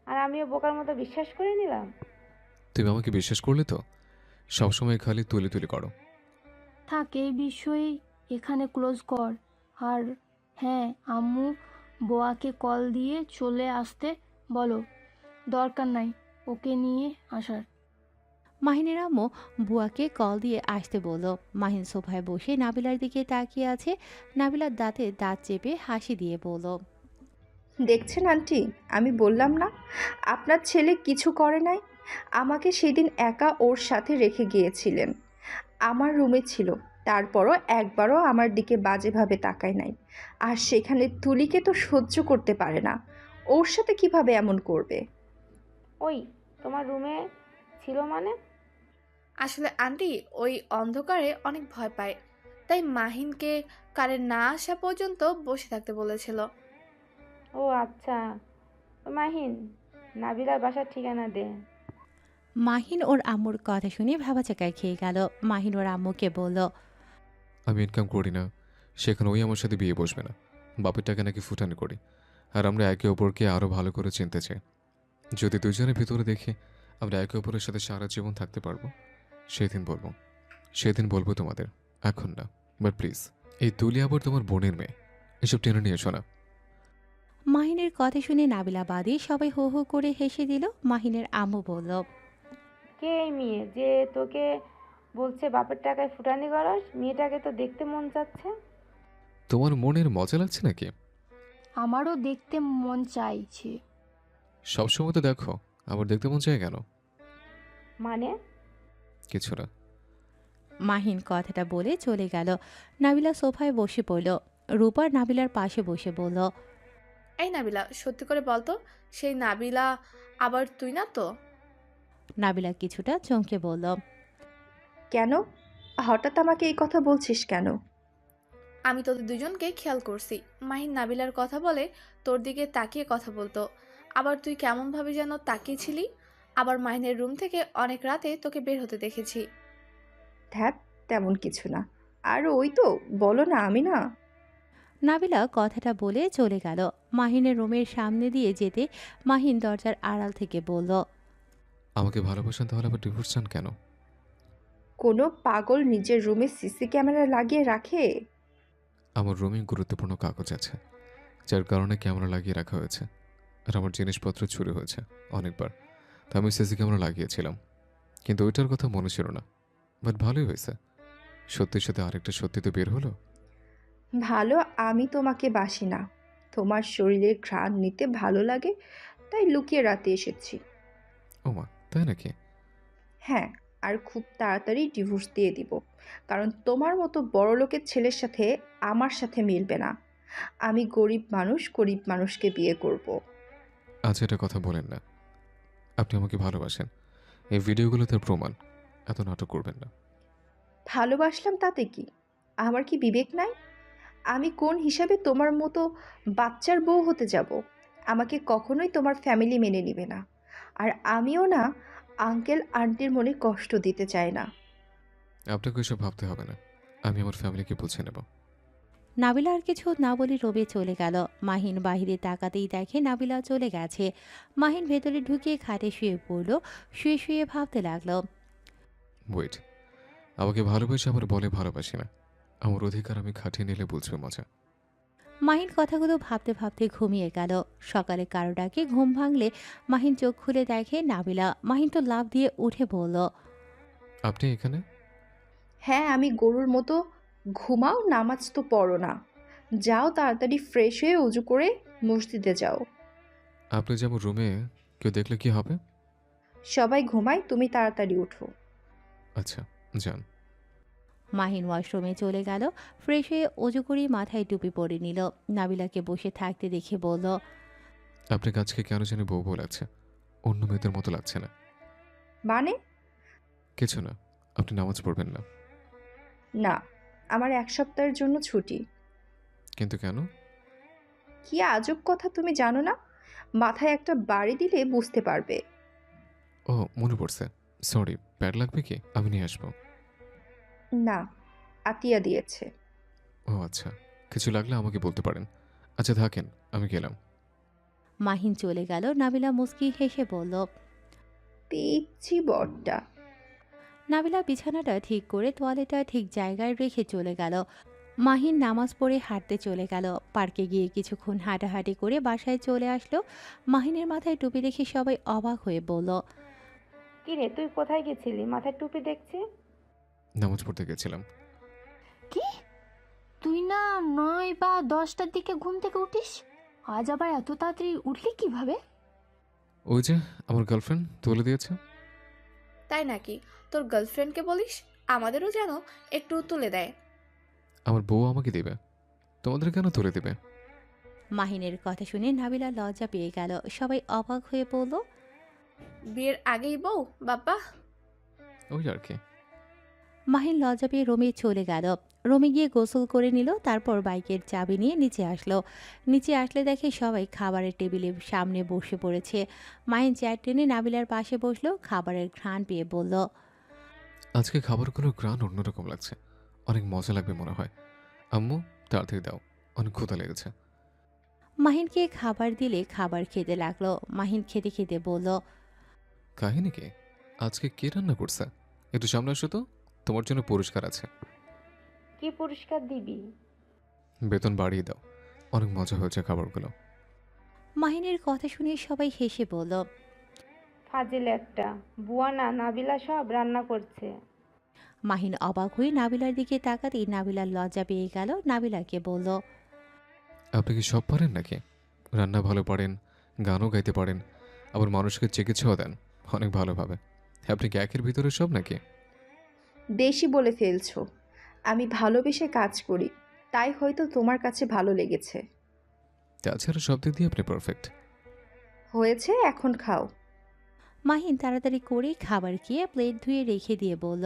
Speaker 5: আর আমিও বোকার মতো বিশ্বাস করে নিলাম।
Speaker 2: তুমি আমাকে বিশ্বাস করলে তো? সবসময় খালি তুলি তুলি করো।
Speaker 4: থাক, এই বিষয়ে এখানে ক্লোজ কর। আর হ্যাঁ, আম্মু বোয়াকে কল দিয়ে চলে আসতে বলো। দরকার নাই ওকে নিয়ে আসার।
Speaker 3: মাহিনের আম্মু বুয়াকে কল দিয়ে আসতে বলল। মাহিন সোফায় বসে নাবিলার দিকে তাকিয়ে আছে। নাবিলার দাঁতে দাঁত চেপে হাসি দিয়ে বলল,
Speaker 1: দেখছেন আন্টি, আমি বললাম না আপনার ছেলে কিছু করে নাই। আমাকে সেদিন একা ওর সাথে রেখে গিয়েছিলেন, আমার রুমে ছিল, তারপরও একবারও আমার দিকে বাজেভাবে তাকায় নাই। আর সেখানে তুলিকে তো সহ্য করতে পারে না, ওর সাথে কিভাবে এমন করবে?
Speaker 5: ওই, তোমার রুমে ছিল মানে?
Speaker 6: আসলে আন্টি ওই অন্ধকারে অনেক ভয় পায়, তাই মাহিনকে কারেন্ট না আসা পর্যন্ত বসে থাকতে বলেছিল।
Speaker 5: ও আচ্ছা। মাহিন, নাবিলার বাসার ঠিকানা দে।
Speaker 3: মাহিন ওর আম্মুর কথা শুনে ভ্যাবাচাকায় খেয়ে গেল। মাহিন ওর আম্মুকে বলল,
Speaker 2: আমি ইনকাম করি না, সেখানে ওই আমার সাথে বিয়ে বসবে না। বাপের টাকা নাকি ফুটানি করি, আর আমরা একে অপরকে আরও ভালো করে চিনতে চাই। যদি দুজনের ভিতরে দেখি আমরা একে অপরের সাথে সারা জীবন থাকতে পারবো, সেদিন বলবো তোমাদের, এখন না। বাট প্লিজ, এই তুলি আবার তোমার বোনের মেয়ে, এসব টেনে নিয়ে এসো না।
Speaker 3: মাহিনের কথা শুনে নাবিলা বাদে সবাই হো হো করে হেসে দিল। মাহিনের আম্মু বলল,
Speaker 5: কে এই মেয়ে যে তোকে বলছে বাপের টাকায় ফুটানি করস, মেয়েটাকে তো দেখতে মন চাচ্ছে।
Speaker 2: তোমার মনের মজা লাগছে নাকি?
Speaker 4: আমারও দেখতে মন চাইছে।
Speaker 2: সবসময় তো দেখো, আবার দেখতে মন চায় কেন?
Speaker 5: মানে?
Speaker 2: কিছু না।
Speaker 3: মাহিন কথাটা বলে চলে গেল। নাবিলা সোফায় বসে পড়ল। রূপা নাবিলার পাশে বসে বলল,
Speaker 6: এই নাবিলা, সত্যি করে বল তো, সেই নাবিলা আবার তুই না তো?
Speaker 3: নাবিলা কিছুটা চমকে বলল,
Speaker 1: কেন? হঠাৎ আমাকে এই কথা বলছিস কেন?
Speaker 6: আমি তোদের দুজনকে খেয়াল করছি। মাহিন নাবিলার কথা বলে তোর দিকে তাকিয়ে কথা বলতো, আবার তুই কেমনভাবে যেন তাকিয়েছিলি। আবার মাহিনের রুম থেকে অনেক রাতে তোকে বের হতে দেখেছি।
Speaker 1: ধ্যাত, তেমন কিছু না। আর ওই তো, বলো না আমি না।
Speaker 3: নাবিলা কথাটা বলে চলে গেল। মাহিনের রুমের সামনে দিয়ে যেতে মাহিন দরজার আড়াল থেকে বলল,
Speaker 2: আমাকে ভালোবাসেন তাহলে আবার ডিভোর্স চান কেন?
Speaker 1: কোনো পাগল নিজের রুমে সিসি ক্যামেরা লাগিয়ে রাখে?
Speaker 2: আমার রুমে গুরুত্বপূর্ণ কাগজ আছে, যার কারণে ক্যামেরা লাগিয়ে রাখা হয়েছে। আর আমার জিনিসপত্র চুরি হয়েছে অনেকবার, তা আমি সিসি ক্যামেরা লাগিয়েছিলাম। কিন্তু ওইটার কথা মনে ছিল না। বাট ভালোই হয়েছে, সত্যির সাথে আরেকটা সত্যি তো বের হলো।
Speaker 1: ভালো, আমি তোমাকে বাসি না। তোমার শরীরের ঘ্রাণ নিতে ভালো লাগে, তাই লুকিয়ে রাতে এসেছি।
Speaker 2: ওমা, তাই নাকি?
Speaker 1: হ্যাঁ, আর খুব তাড়াতাড়ি ডিভোর্স দিয়ে দিব, কারণ তোমার মতো বড়লোকের ছেলের সাথে আমার সাথে মিলবে না। আমি গরিব মানুষ, গরিব মানুষকে বিয়ে করব।
Speaker 2: আজ এটা কথা বলেন না। আপনি আমাকে ভালোবাসেন, এই ভিডিওগুলো তার প্রমাণ। এত নাটক করবেন না।
Speaker 1: ভালোবাসলাম তাতে কি? আমার কি বিবেক নাই? আমি কোন হিসাবে তোমার মতো বাচ্চার বউ হতে যাব? আমাকে কখনোই তোমার ফ্যামিলি মেনে নেবে না। আর আমিও না আঙ্কেল আন্টির মনে কষ্ট দিতে চাই না।
Speaker 2: আপনাকে এসব ভাবতে হবে না, আমি আমার ফ্যামিলিকে বুঝে নেব।
Speaker 3: নাবিলা আর কিছু না বলে রবে চলে গেল। মাহিন বাহিরে তাকাতেই দেখে নাবিলা চলে গেছে। মাহিন ভেতরে ঢুকিয়ে খাটে শুয়ে পড়ল। শুয়ে শুয়ে ভাবতে লাগলো,
Speaker 2: ওয়েট, আমাকে ভালোবাসে আবার বলে ভালোবাসি না। আমার অধিকার আমি খাটিয়ে নিলে বুঝবে মজা।
Speaker 3: মাহিন কথাগুলো ভাবতে ভাবতে ঘুমিয়ে গেল। সকালে কারো ডাকে ঘুম ভাঙলে মাহিন চোখ খুলে দেখে নাবিলা। মাহিন তো লাফ দিয়ে উঠে বলল,
Speaker 2: আপনি এখানে?
Speaker 1: হ্যাঁ, আমি গরুর মতো ঘুমাও, নামাজ তো পড়ো না। যাও তাড়াতাড়ি ফ্রেশ হয়ে উজু করে মসজিদে যাও।
Speaker 2: আপনি যে আমার রুমে, কেউ দেখলে কি হবে?
Speaker 1: সবাই ঘুমায়, তুমি তাড়াতাড়ি উঠো।
Speaker 2: আচ্ছা, যান।
Speaker 3: মাহিন ওয়াশরুমে চলে গেল। ফ্রেশ হয়ে অজু করে মাথায় টুপি পরে নিল। নাবিলাকে বসে থাকতে দেখে বলল,
Speaker 2: আপনাকে আজকে কেন জানি বউ বউ লাগছে, অন্য মেয়েদের মতো লাগছে না।
Speaker 1: মানে?
Speaker 2: কিছু না, আপনি নামাজ পড়বেন না।
Speaker 1: না, আমার 1 সপ্তাহের জন্য ছুটি।
Speaker 2: কিন্তু কেন?
Speaker 1: কি আজব কথা, তুমি জানো না? মাথায় একটা বাড়ি দিলে বুঝতে পারবে।
Speaker 2: ও, মনে পড়ছে। সরি, প্যাড লাগবে কি? আমি নিয়ে আসবো।
Speaker 1: না, আতিয়া দিয়েছে।
Speaker 2: ও আচ্ছা, কিছু লাগলে আমাকে বলতে পারেন। আচ্ছা থাকেন, আমি গেলাম।
Speaker 3: মাহিন চলে গেল। নাবিলা মুস্কি হেসে বলল,
Speaker 1: পিচ্ছি বটটা।
Speaker 3: নাবিলা বিছানাটা ঠিক করে তোয়ালেটা ঠিক জায়গায় রেখে চলে গেল। মাহিন নামাজ পড়ে হাঁটতে চলে গেল। পার্কে গিয়ে কিছুক্ষণ হাঁটাহাঁটি করে বাসায় চলে আসলো। মাহিনের মাথায় টুপি দেখে সবাই অবাক হয়ে বলল,
Speaker 5: কি রে, তুই কোথায় গেছিলি? মাথায় টুপি দেখছি।
Speaker 2: নামাজ পড়তে গেছিলাম।
Speaker 4: কি? তুই না 9 বা 10টার দিকে ঘুম থেকে উঠিস? আজ আবার এত তাড়াতাড়ি উঠলি কিভাবে?
Speaker 2: ওই যে আমার গার্লফ্রেন্ড তুলে দিয়েছে।
Speaker 6: তাই নাকি? তোর গার্লফ্রেন্ডকে বলিস আমাদেরও যেন একটু তুলে দেয়।
Speaker 2: আমার বউ আমাকে দেবে, তোমাদের কেন তুলে দেবে?
Speaker 3: মাহিনের কথা শুনে নাবিলা লজ্জা পেয়ে গেল। সবাই অবাক হয়ে বলল,
Speaker 6: বিয়ের আগেই বউ, বাবা।
Speaker 2: ওই আর কি।
Speaker 3: মাহিন লজ্জা পেয়ে রুমে চলে গেল। রুমে গিয়ে গোসল করে নিল। তারপর বাইকের চাবি নিয়ে নিচে আসলো। নিচে আসলে দেখে সবাই খাবারের টেবিলের সামনে বসে পড়েছে। মাহিন চেয়ার টেনে নাবিলার পাশে বসলো। খাবারের ঘ্রাণ পেয়ে বলল,
Speaker 2: আজকে খাবারগুলোর গ্রান অন্যরকম লাগছে, অনেক মজা লাগবে মনে হয়। আম্মু, তাড়াতাড়ি দাও, অনেক ক্ষুধা লেগেছে।
Speaker 3: মাহিনকে খাবার দিলে খাবার খেতে লাগলো। মাহিন খেতে খেতে বলল,
Speaker 2: কাহিনী কি? আজকে কে রান্না করছে? একটু সামনে আসো তো, তোমার জন্য পুরস্কার আছে।
Speaker 5: কি পুরস্কার দিবি?
Speaker 2: বেতন বাড়িয়ে দাও, অনেক মজা হয়েছে খাবারগুলো।
Speaker 3: মাহিনের কথা শুনে সবাই হেসে বলল,
Speaker 5: ফাজিল একটা। বুয়া না নাবিলা সব রান্না করছে।
Speaker 3: মাহিন অবাক হয়ে নাবিলার দিকে তাকাতেই নাবিলার লজ্জা পেয়ে গেল। নাবিলাকে বলল,
Speaker 2: আপনি কি সব পারেন নাকি? রান্না ভালো পারেন, গানও গাইতে পারেন, আবার মানুষকে চিকিৎসাও দেন অনেক ভালোভাবে। আপনি কি একের ভিতরে সব নাকি?
Speaker 1: বেশি বলে ফেলছো। আমি ভালোবেসে কাজ করি, তাই হয়তো তোমার কাছে ভালো লেগেছে।
Speaker 2: তাছাড়া সব দিক দিয়ে আপনি পারফেক্ট।
Speaker 1: হয়েছে, এখন খাও।
Speaker 3: মাহিন তাড়াতাড়ি করে খাবার খেয়ে প্লেট ধুয়ে রেখে দিয়ে বলল,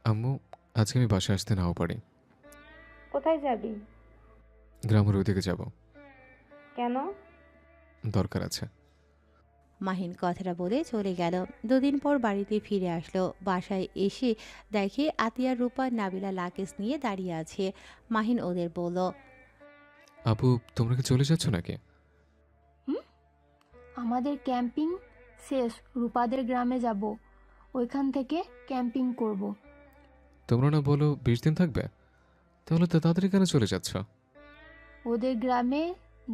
Speaker 2: আম্মু, আজকে আমি বাসায় আসতে নাও পারি।
Speaker 5: কোথায় যাবি?
Speaker 2: গ্রামের ওইদিকে যাব,
Speaker 5: কেন?
Speaker 2: দরকার আছে।
Speaker 3: মাহিন কথাটা বলে চলে গেল। দুদিন পর বাড়িতে ফিরে আসলো। বাসায় এসে দেখে আতিয়া, রূপা, নাবিলা লাগেজ নিয়ে দাঁড়িয়ে আছে। মাহিন ওদের বলল,
Speaker 2: আপু, তোমরা কি চলে যাচ্ছ নাকি?
Speaker 4: আমাদের ক্যাম্পিং শেষ, রূপাদের গ্রামে যাব, ওইখান থেকে ক্যাম্পিং করব।
Speaker 2: তোমরা না বলো 20 দিন থাকবে, তাহলে তো তাড়াতাড়ি কেন চলে যাচ্ছ?
Speaker 4: ওদের গ্রামে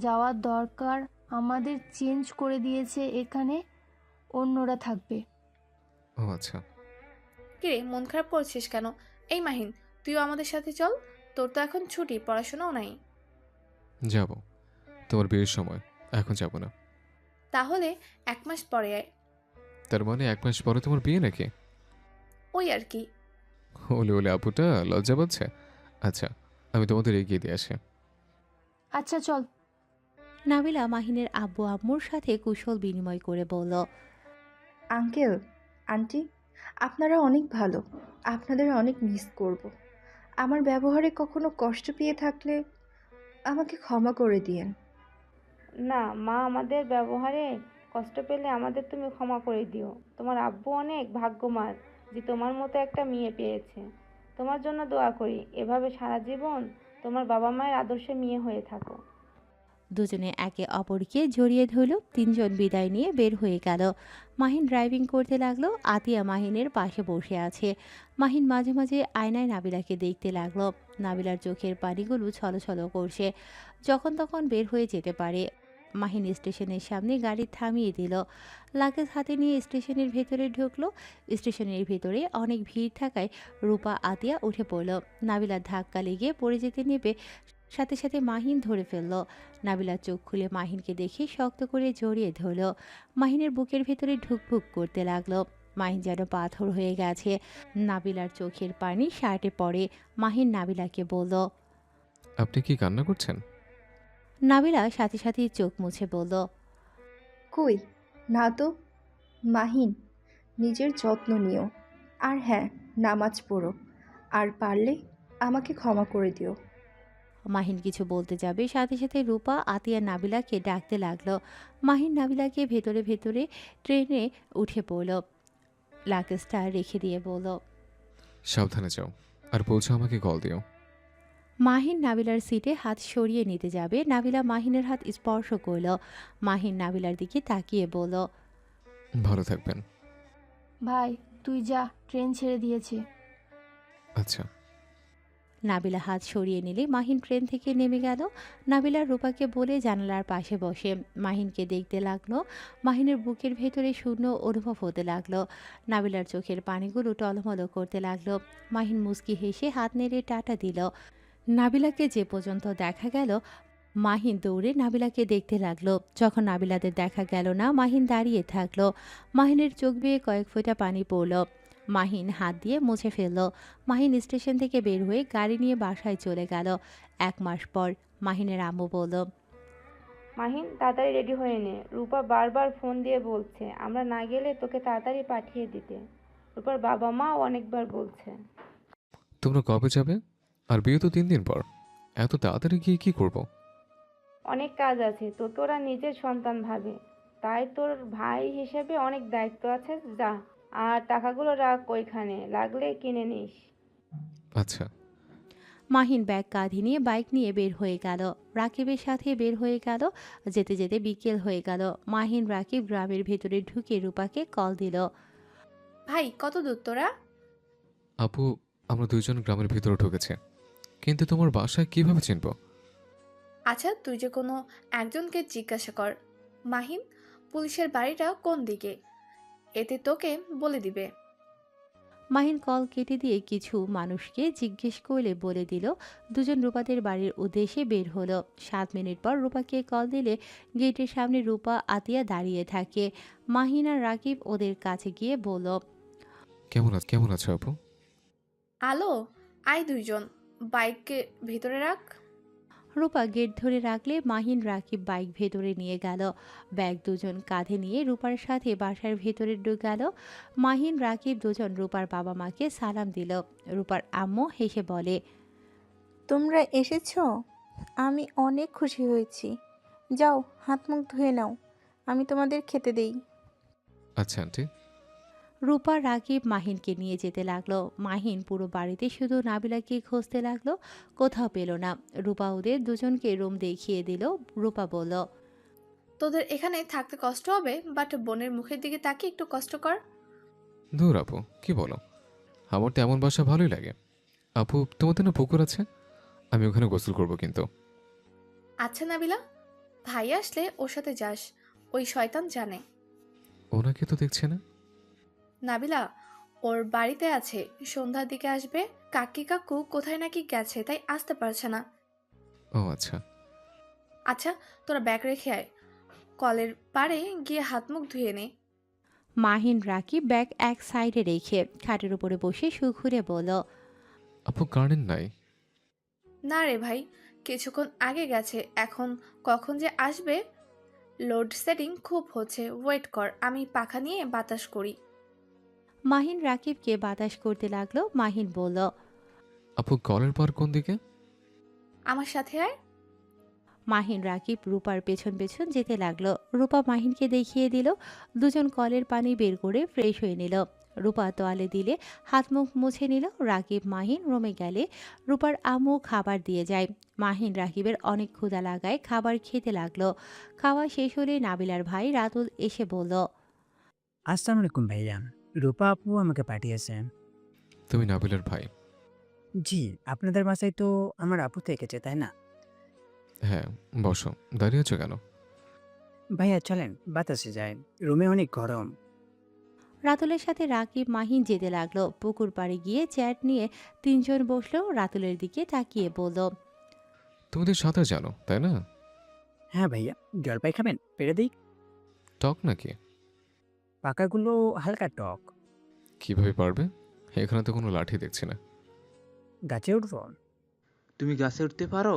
Speaker 4: যাওয়ার দরকার, আমাদের চেঞ্জ করে দিয়েছে, এখানে অন্যরা থাকবে।
Speaker 2: ও আচ্ছা।
Speaker 6: কিরে, মন খারাপ করছিস কেন? এই মাহিন, তুইও আমাদের সাথে চল। তোর তো এখন ছুটি, পড়াশোনাও নাই।
Speaker 2: যাব, তোমার বিয়ের সময়, এখন যাব না।
Speaker 6: তাহলে 1 মাস পরে আয়।
Speaker 2: তার মানে 1 মাস পরে তোমার বিয়ে নাকি?
Speaker 6: ওই আর কি।
Speaker 2: ওলে ওলে আপুটা লজ্জা পাচ্ছে। আচ্ছা, আমি তোমাদের এগিয়ে দিয়ে আসি।
Speaker 4: আচ্ছা চল।
Speaker 3: নাবিলা মাহিনের আব্বু আম্মুর সাথে কুশল বিনিময় করে বলল,
Speaker 1: আঙ্কেল, আন্টি, আপনারা অনেক ভালো। আপনাদের অনেক মিস করব। আমার ব্যবহারে কখনো কষ্ট পেয়ে থাকলে আমাকে ক্ষমা করে দিয়েন।
Speaker 5: না মা, আমাদের ব্যবহারে কষ্ট পেলে আমাদের তুমি ক্ষমা করে দিও। তোমার আব্বু অনেক ভাগ্যবান যে তোমার মতো একটা মেয়ে পেয়েছে। তোমার জন্য দোয়া করি এভাবে সারা জীবন তোমার বাবা মায়ের আদর্শে মেয়ে হয়ে থাকো।
Speaker 3: দুজনে একে অপরকে জড়িয়ে ধরল। তিনজন বিদায় নিয়ে বের হয়ে গেল। মাহিন ড্রাইভিং করতে লাগলো। আতিয়া মাহিনের পাশে বসে আছে। মাহিন মাঝে মাঝে আয়নায় নাবিলাকে দেখতে লাগলো। নাবিলার চোখের পানিগুলো ছলছল করছে, যখন তখন বের হয়ে যেতে পারে। মাহিন স্টেশনের সামনে গাড়ি থামিয়ে দিল। লাগেজ হাতে নিয়ে স্টেশনের ভেতরে ঢুকলো। স্টেশনের ভেতরে অনেক ভিড় থাকায় রূপা, আতিয়া উঠে পড়ল। নাবিলার ধাক্কা লেগে পড়ে যেতে নেবে সাথে সাথে মাহিন ধরে ফেলল। নাবিলা চোখ খুলে মাহিনকে দেখে শক্ত করে জড়িয়ে ধরল। মাহিনের বুকের ভেতরে ঢুকভুক করতে লাগলো। মাহিন যেন পাথর হয়ে গেছে। নাবিলার চোখের পানি শার্টে পড়ে। মাহিন নাবিলাকে বলল,
Speaker 2: আপনি কি কান্না করছেন?
Speaker 3: নাবিলা সাথে সাথে চোখ মুছে বলল,
Speaker 1: কই, না তো। মাহিন, নিজের যত্ন নিও। আর হ্যাঁ, নামাজ পড়ো। আর পারলে আমাকে ক্ষমা করে দিও।
Speaker 3: মাহিন কিছু বলতে যাবে, সাথে সাথে রূপা, আতিয়া নাবিলাকে ডাকতে লাগলো। মাহিন নাবিলাকে ভেতরে ভেতরে ট্রেনে উঠে পড়ল। লাগেজটা রেখে দিয়ে বলল,
Speaker 2: সাবধানে যাও, আর পৌঁছে আমাকে কল দিও।
Speaker 3: মাহিন নাবিলার সিটে হাত সরিয়ে নিতে যাবে। নাবিলা মাহিনের হাত স্পর্শ করল। মাহিন নাবিলার দিকে তাকিয়ে বলল,
Speaker 2: ভালো থাকবেন।
Speaker 4: ভাই তুই যা, ট্রেন ছেড়ে দিয়েছে।
Speaker 2: আচ্ছা।
Speaker 3: নাবিলা হাত সরিয়ে নিলে মাহিন ট্রেন থেকে নেমে গেল। নাবিলা রূপাকে বলে জানালার পাশে বসে মাহিনকে দেখতে লাগলো। মাহিনের বুকের ভেতরে শূন্য অনুভব হতে লাগলো। নাবিলার চোখের পানিগুলো টলমল করতে লাগলো। মাহিন মুচকি হেসে হাত নেড়ে টাটা দিল। নাবিলাকে যে পর্যন্ত দেখা গেল, মাহিন দৌড়ে নাবিলাকে দেখতে লাগলো। যখন নাবিলাদের দেখা গেল না, মাহিন দাঁড়িয়ে থাকলো। মাহিনের চোখ বেয়ে কয়েক ফোঁটা পানি পড়ল। মাহিন হাত দিয়ে মুছে ফেলল। মাহিন স্টেশন থেকে বের হয়ে গাড়ি নিয়ে বাসায় চলে গেল। 1 মাস পর মাহিনের আম্মু বলল,
Speaker 5: মাহিন, তাড়াতাড়ি রেডি হয়ে নে। রূপা বারবার ফোন দিয়ে বলছে আমরা না গেলে তোকে তাড়াতাড়ি পাঠিয়ে দিতে। রূপার বাবা মাও অনেকবার বলছে।
Speaker 2: তোমরা কবে যাবে? আর বিয়ে তো 3 দিন পর, এত তাড়াতাড়ি গিয়ে কি করব?
Speaker 5: অনেক কাজ আছে, তোকে ওরা নিজের সন্তান ভাবে, তাই তোর ভাই হিসেবে অনেক দায়িত্ব আছে। যা, আর টাকাগুলো রাখ ওইখানে, লাগলে কিনে নিস।
Speaker 2: আচ্ছা।
Speaker 3: মাহিন ব্যাগ কাঁধে নিয়ে বাইক নিয়ে বের হয়ে গেল। রাকিবের সাথে বের হয়ে গেল। যেতে যেতে বিকেল হয়ে গেল। মাহিন রাকিব গ্রামের ভেতরে ঢুকে রূপাকে কল দিল।
Speaker 6: ভাই, কত দূর তোরা?
Speaker 2: আপু, আমরা দুইজন গ্রামের ভিতরে ঢুকেছে, কিন্তু তোমার বাসায় কিভাবে চিনব?
Speaker 6: আচ্ছা, তুই যে কোনো একজনকে জিজ্ঞাসা কর। মাহিন, পুলিশের বাড়িটা কোন দিকে, এতে তোকে বলে দিবে।
Speaker 3: মাহিন কল কেটে দিয়ে কিছু মানুষকে জিজ্ঞেস করলে বলে দিল দুজন রূপাদের বাড়ির উদ্দেশ্যে বের হলো। 7 মিনিট পর রূপাকে কল দিলে গেটের সামনে রূপা আতিয়া দাঁড়িয়ে থাকে। মাহিন আর রাকিব ওদের কাছে গিয়ে বলল,
Speaker 2: কেমন আছো আপু?
Speaker 6: আলো, আয় দুইজন, বাইককে ভেতরে রাখ।
Speaker 3: রূপা গেট ধরে রাখলে মাহিন রাকিব বাইক ভেতরে নিয়ে গেল। ব্যাগ দুজন কাঁধে নিয়ে রূপার সাথে বাসার ভেতরে গেল। মাহিন রাকিব দুজন রূপার বাবা মাকে সালাম দিল। রূপার আম্মু হেসে বলে,
Speaker 9: তোমরা এসেছো? আমি অনেক খুশি হয়েছি। যাও হাত মুখ ধুয়ে নাও, আমি তোমাদের খেতে দেই।
Speaker 2: আচ্ছা আন্টি।
Speaker 3: রূপা রাকিব মাহিনকে নিয়ে যেতে লাগলো। মাহিন পুরো বাড়িতে শুধু নাবিলাকে খুঁজতে লাগলো, কোথাও পেল না। রূপা ওদের দুজনকে রুম দেখিয়ে দিল। রূপা বলল,
Speaker 6: তোদের এখানে থাকতে কষ্ট হবে, বাট বোনের মুখের দিকে তাকিয়ে একটু কষ্ট কর।
Speaker 2: ধুর আপু, কি বলো? আমার তো এমন বাসা ভালোই লাগে। আপু, তোমাদের না পুকুর আছে? আমি ওখানে গোসল করব কিন্তু।
Speaker 6: আচ্ছা নাবিলা, ভাই আসলে ওর সাথে যাস, ওই শয়তান জানে।
Speaker 2: ওনাকে তো দেখছে না।
Speaker 6: নাবিলা ওর বাড়িতে আছে, সন্ধ্যার দিকে আসবে। কাকু কোথায় নাকি গেছে, তাই আসতে পারছে না।
Speaker 2: ও আচ্ছা।
Speaker 6: আচ্ছা, তোরা ব্যাগ রেখে আয়, কলের পাড়ে গিয়ে হাত মুখ ধুয়ে নে।
Speaker 3: মাহিন রাকিব ব্যাগ এক সাইডে রেখে খাটের উপরে বসে সুখুরে বলল,
Speaker 2: আপু কারেন্ট নাই।
Speaker 6: না রে ভাই, কিছুক্ষণ আগে গেছে, এখন কখন যে আসবে। লোডশেডিং খুব হচ্ছে, ওয়েট কর, আমি পাখা নিয়ে বাতাস করি।
Speaker 3: মাহিন রাকিবকে বাতাস করতে লাগলো। মাহিন বলল,
Speaker 2: আপু কলের পার কোন দিকে?
Speaker 6: আমার সাথে আয়।
Speaker 3: মাহিন রাকিব রূপার পেছন পেছন যেতে লাগলো। রূপা মাহিনকে দেখিয়ে দিল। দুজন কলের পানি বের করে ফ্রেশ হয়ে নিল। রূপা তোয়ালে দিলে হাত মুখ মুছে নিল। রাকিব মাহিন রুমে গেলে রূপার আম্মু খাবার দিয়ে যায়। মাহিন রাকিবের অনেক ক্ষুধা লাগায় খাবার খেতে লাগলো। খাওয়া শেষ হলে নাবিলার ভাই রাতুল এসে বলল,
Speaker 10: আসসালামু আলাইকুম ভাইয়া, রূপা আপু আমাকে পাঠিয়েছেন।
Speaker 2: তুমি নাবিলার ভাই?
Speaker 10: জি, আপনাদের বাসায় তো আমার আপু থেকেছে তাই না?
Speaker 2: হ্যাঁ। বসো। দাঁড়িয়ে আছো কেন?
Speaker 10: ভাইয়া চলেন বাতাসে যায়, রুমে অনেক গরম।
Speaker 3: রাতুলের সাথে রাকিব মাহিন যেতে লাগলো। পুকুর পাড়ে গিয়ে চ্যাট নিয়ে তিনজন বসলো। রাতুলের দিকে তাকিয়ে বলল,
Speaker 2: তুমি তো সাঁতার জানো তাই না?
Speaker 10: হ্যাঁ ভাইয়া, জলপাই খাবেন পেরে দিই?
Speaker 2: টক নাকি?
Speaker 10: পাকাগুলো হালকা টক।
Speaker 2: কিভাবে পারবে? এখানে তো কোনো লাঠি দেখছি না।
Speaker 10: গাছে উঠব?
Speaker 8: তুমি গাছে উঠতে পারো?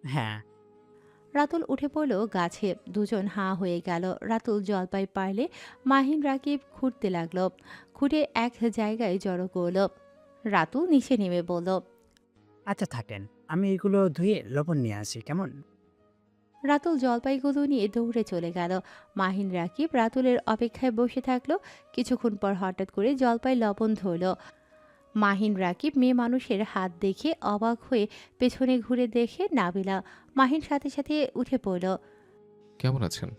Speaker 10: হ্যাঁ।
Speaker 3: রাতুল উঠে পড়ল গাছে। দুজন হাঁ হয়ে গেল। রাতুল জলপাই পারলে মাহিন রাকিব খুঁড়তে লাগলো। খুঁড়ে এক জায়গায় জড়ো করলো। রাতুল নিচে নেমে বলল,
Speaker 10: আচ্ছা থাকেন, আমি এগুলো ধুয়ে লবণ নিয়ে আসি কেমন?
Speaker 3: রাতুল জলপাইগুলো নিয়ে দৌড়ে চলে গেল। মাহিন রাকিব রাতুলের অপেক্ষায় বসে থাকলো। কিছুক্ষণ পর হঠাৎ করে জলপাই লবণ ধরল। মাহিন রাকিব মেয়ে মানুষের হাত দেখে অবাক হয়ে পেছনে ঘুরে দেখে নাবিলা। মাহিন সাথে সাথে উঠে পড়ল।
Speaker 2: কেমন আছেন?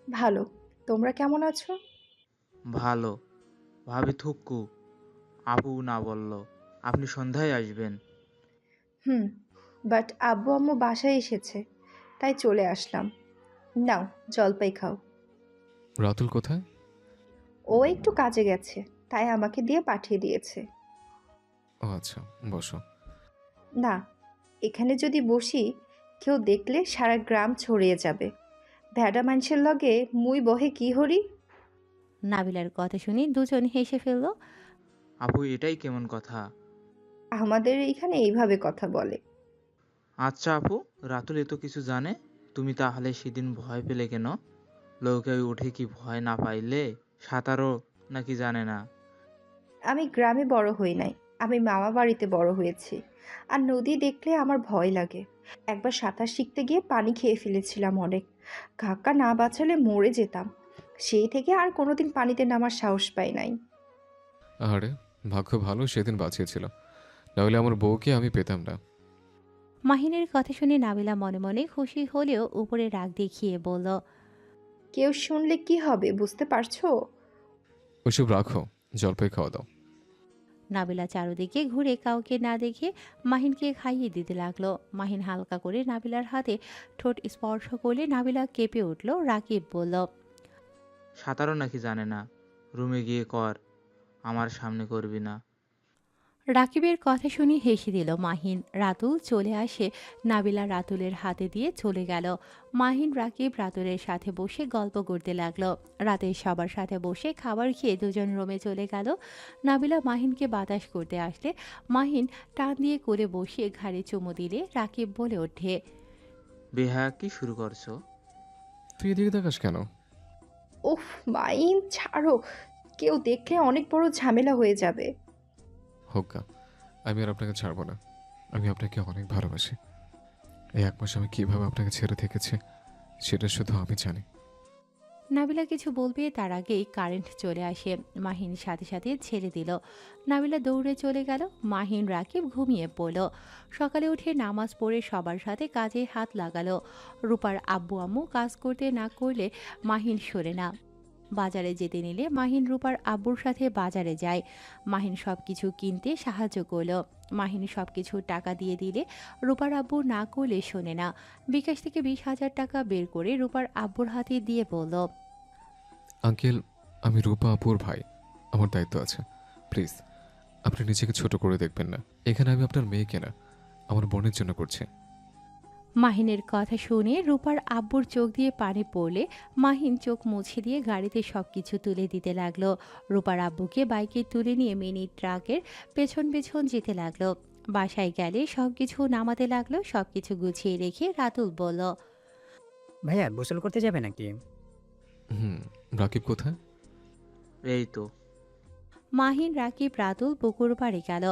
Speaker 1: ভালো। তোমরা কেমন আছো?
Speaker 8: ভালো। ভাবি থুক্কু, আপু না বলল আপনি সন্ধ্যায় আসবেন।
Speaker 1: হুম, বাট আব্বু আম্মু বাসায় এসেছে, তাই চলে আসলাম। নাও জলপাই খাও।
Speaker 2: রাতুল কোথায়?
Speaker 1: ও একটু কাজে গেছে, তাই আমাকে দিয়ে পাঠিয়ে দিয়েছে।
Speaker 2: ও আচ্ছা, বসো।
Speaker 1: না, এখানে যদি বসি কেউ দেখলে সারা গ্রাম ছড়িয়ে যাবে। ভেড়া মানুষের লগে মুই বহে কি হরি।
Speaker 3: নাবিলার কথা শুনে দুজন হেসে ফেলল।
Speaker 8: আপু এটাই কেমন কথা?
Speaker 1: আমাদের এইখানে এইভাবে কথা বলে।
Speaker 8: আচ্ছা আপু, রাতুল এত কিছু জানে, তুমি তাহলে সেদিন ভয় পেলে কেন? নৌকায় উঠে কি ভয় না পাইলে? সাঁতারও নাকি জানে না?
Speaker 1: আমি গ্রামে বড় হই নাই, আমি মামা বাড়িতে বড় হয়েছি। আর নদী দেখলে আমার ভয় লাগে। একবার সাঁতার শিখতে গিয়ে পানি খেয়ে ফেলেছিলাম অনেক। কাকা না বাঁচালে মরে যেতাম। সেই থেকে আর কোনোদিন পানিতে নামার সাহস পাই নাই।
Speaker 2: আরে, ভাগ্য ভালো সেদিন বাঁচিয়েছিল, নাহলে আমার বউকে আমি পেতাম না।
Speaker 3: মাহিনের কথা শুনে নাবিলা মনে মনে খুশি হলেও উপরে রাগ দেখিয়ে বলল,
Speaker 1: কেউ শুনলে কি হবে বুঝতে পারছো?
Speaker 2: ওইসব রাখো, জলপাই খাওয়া দাও।
Speaker 3: নাবিলা চারদিকে ঘুরে কাউকে না দেখে মাহিনকে খাইয়ে দিতে লাগলো। মাহিন হালকা করে নাবিলার হাতে ঠোঁট স্পর্শ করলে নাবিলা কেঁপে উঠল। রাকিব বলল,
Speaker 8: সাঁতারও নাকি জানে না? রুমে গিয়ে কর, আমার সামনে করবি না।
Speaker 3: রাকিবের কথা শুনে হেসে দিল মাহিন। রাতুল চলে আসে, নাবিলা রাতুলের হাতে দিয়ে চলে গেল। মাহিন রাকিব রাতুলের সাথে বসে গল্প করতে লাগলো। রাতে সবার সাথে বসে খাবার খেয়ে দুজন রুমে চলে গেল। নাবিলা মাহিনকে বাতাস করতে আসলে মাহিন টান দিয়ে কোলে বসিয়ে ঘাড়ে চুমু দিলে রাকিব বলে ওঠে,
Speaker 8: বেহায়া কি শুরু করছো?
Speaker 2: তুই এদিকে তাকাস কেন?
Speaker 1: উফ মাইন ছাড়ো, কেউ দেখলে অনেক বড় ঝামেলা হয়ে যাবে।
Speaker 2: হোক গা, আমি আর আপনাকে ছাড়বো না। আমি আপনাকে অনেক ভালোবাসি। এই 1 মাস আমি কিভাবে আপনাকে ছেড়ে থেকেছি সেটা শুধু আমি জানি।
Speaker 3: নাবিলা কিছু বলবে তার আগেই কারেন্ট চলে আসে। মাহিন সাথে সাথে ছেড়ে দিল। নাবিলা দৌড়ে চলে গেল। মাহিন রাকিব ঘুমিয়ে পড়ল। সকালে উঠে নামাজ পড়ে সবার সাথে কাজে হাত লাগালো। রূপার আব্বু আম্মু কাজ করতে না করলে মাহিন সরে না। বাজারে যেতে নিলে মাহিন রূপার আব্বুর সাথে বাজারে যায়। মাহিন সব কিছু কিনতে সাহায্য করলো। মাহিন সব কিছু টাকা দিয়ে দিলে রূপার আব্বু না করলে শোনে না। বিকাশ থেকে 20,000 টাকা বের করে রূপার আব্বুর হাতে দিয়ে বলল,
Speaker 2: আঙ্কেল, আমি রূপা আপুর ভাই, আমার দায়িত্ব আছে। প্লিজ আপনি নিজেকে ছোট করে দেখবেন না। এখানে আমি আপনার মেয়েকে না, আমার বোনের জন্য করছি।
Speaker 3: মাহিনের কথা শুনে রূপার আব্বুর চোখ দিয়ে পানি পড়লে মাহিন চোখ মুছে দিয়ে গাড়িতে সবকিছু তুলে দিতে লাগলো। রূপার আব্বুকে বাইকে তুলে নিয়ে মিনি ট্রাকের পেছন পেছন যেতে লাগলো। বাসায় গেলে সবকিছু নামাতে লাগলো। সবকিছু গুছিয়ে রেখে রাতুল বলল,
Speaker 10: ভাইয়া গোসল করতে যাবে নাকি?
Speaker 2: রাকিব কোথায়?
Speaker 8: এই তো।
Speaker 3: মাহিন রাকিব রাতুল পুকুর পাড়ে গেল।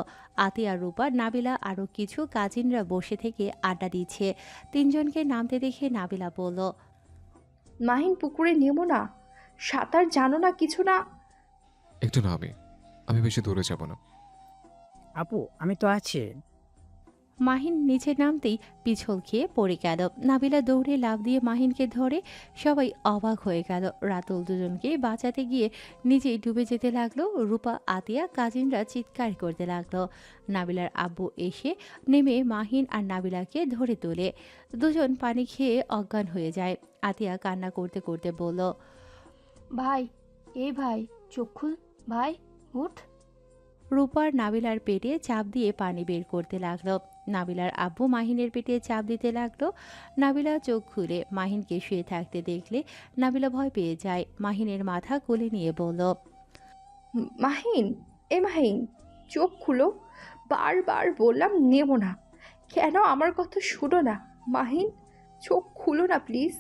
Speaker 3: আতিয়া, রূপা, নাবিলা আরও কিছু কাজিনরা বসে থেকে আড্ডা দিচ্ছে। তিনজনকে নামতে দেখে নাবিলা বলল,
Speaker 1: মাহিন পুকুরে নেমো না, সাঁতার জানো না, কিছু না।
Speaker 2: একটু না, আমি বেশি দূরে যাব না।
Speaker 10: আপু আমি তো আছি।
Speaker 3: মাহিন নিচে নামতেই পিছল খেয়ে পড়ে গেল। নাবিলা দৌড়ে লাফ দিয়ে মাহিনকে ধরে। সবাই অবাক হয়ে গেল। রাতুল দুজনকে বাঁচাতে গিয়ে নিজেই ডুবে যেতে লাগলো। রূপা, আতিয়া, কাজিনরা চিৎকার করতে লাগলো। নাবিলার আব্বু এসে নেমে মাহিন আর নাবিলাকে ধরে তোলে। দুজন পানি খেয়ে অজ্ঞান হয়ে যায়। আতিয়া কান্না করতে করতে বলল,
Speaker 4: ভাই, এই ভাই, চোখ খুল ভাই, উঠ।
Speaker 3: রূপার নাবিলার পেটে চাপ দিয়ে পানি বের করতে লাগলো। নাবিলার আব্বু মাহিনের পেটে চাপ দিতে লাগলো। নাবিলা চোখ খুলে মাহিনকে শুয়ে থাকতে দেখলে নাবিলা ভয় পেয়ে যায়। মাহিনের মাথা কোলে নিয়ে বলল,
Speaker 1: মাহিন, এ মাহিন, চোখ খুলো, বারবার বললাম নেবো না, কেন আমার কথা শুনো না? মাহিন, চোখ খুলো না প্লিজ।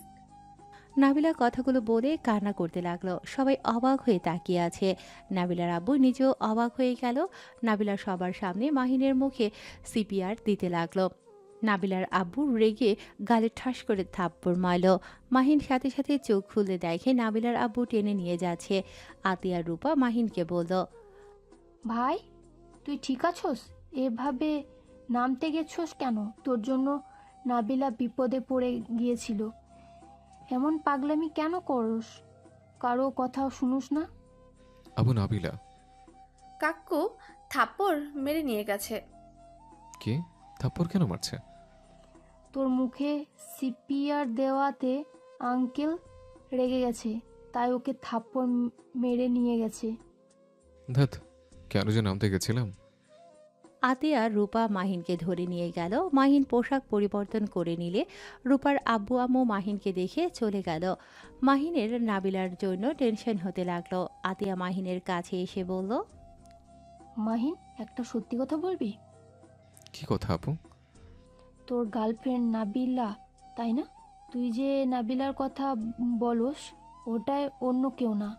Speaker 3: নাবিলা কথাগুলো বলে কান্না করতে লাগলো। সবাই অবাক হয়ে তাকিয়ে আছে। নাবিলার আব্বু নিজেও অবাক হয়ে গেল। নাবিলা সবার সামনে মাহিনের মুখে সিপিআর দিতে লাগলো। নাবিলার আব্বু রেগে গালে ঠাস করে থাপ্পড় মারল। মাহিন সাথে সাথে চোখ খুলে দেখে নাবিলার আব্বু টেনে নিয়ে যাচ্ছে। আতিয়া, রূপা মাহিনকে বলল,
Speaker 4: ভাই, তুই ঠিক আছোস? এভাবে নামতে গেছোস কেন? তোর জন্য নাবিলা বিপদে পড়ে গিয়েছিল। এমন পাগলামি কেন করস? কারো কথা শুনুস না?
Speaker 2: আবু নাবিলা।
Speaker 6: কাকু থাপ্পড় মেরে নিয়ে গেছে।
Speaker 2: কি? থাপ্পড় কেন মারছে?
Speaker 4: তোর মুখে সিপিআর দেওয়াতে আঙ্কেল রেগে গেছে, তাই ওকে থাপ্পড় মেরে নিয়ে গেছে।
Speaker 2: ধ্যাত, কেন যে নামতে গেছিলাম।
Speaker 3: আতিয়া, রূপা মাহিনকে ধরে নিয়ে গেল। মাহিন পোশাক পরিবর্তন করে নিলে রূপার আব্বু আম্মু মাহিনকে দেখে চলে গেল। মাহিনের নাবিলার জন্য টেনশন হতে লাগলো। আতিয়া মাহিনের কাছে এসে বলল,
Speaker 4: মাহিন, একটা সত্যি কথা বলবি?
Speaker 2: কি কথা আপু?
Speaker 4: তোর গার্লফ্রেন্ড নাবিলা, তাই না? তুই যে নাবিলার কথা বলস, ওটাই অন্য কেউ না,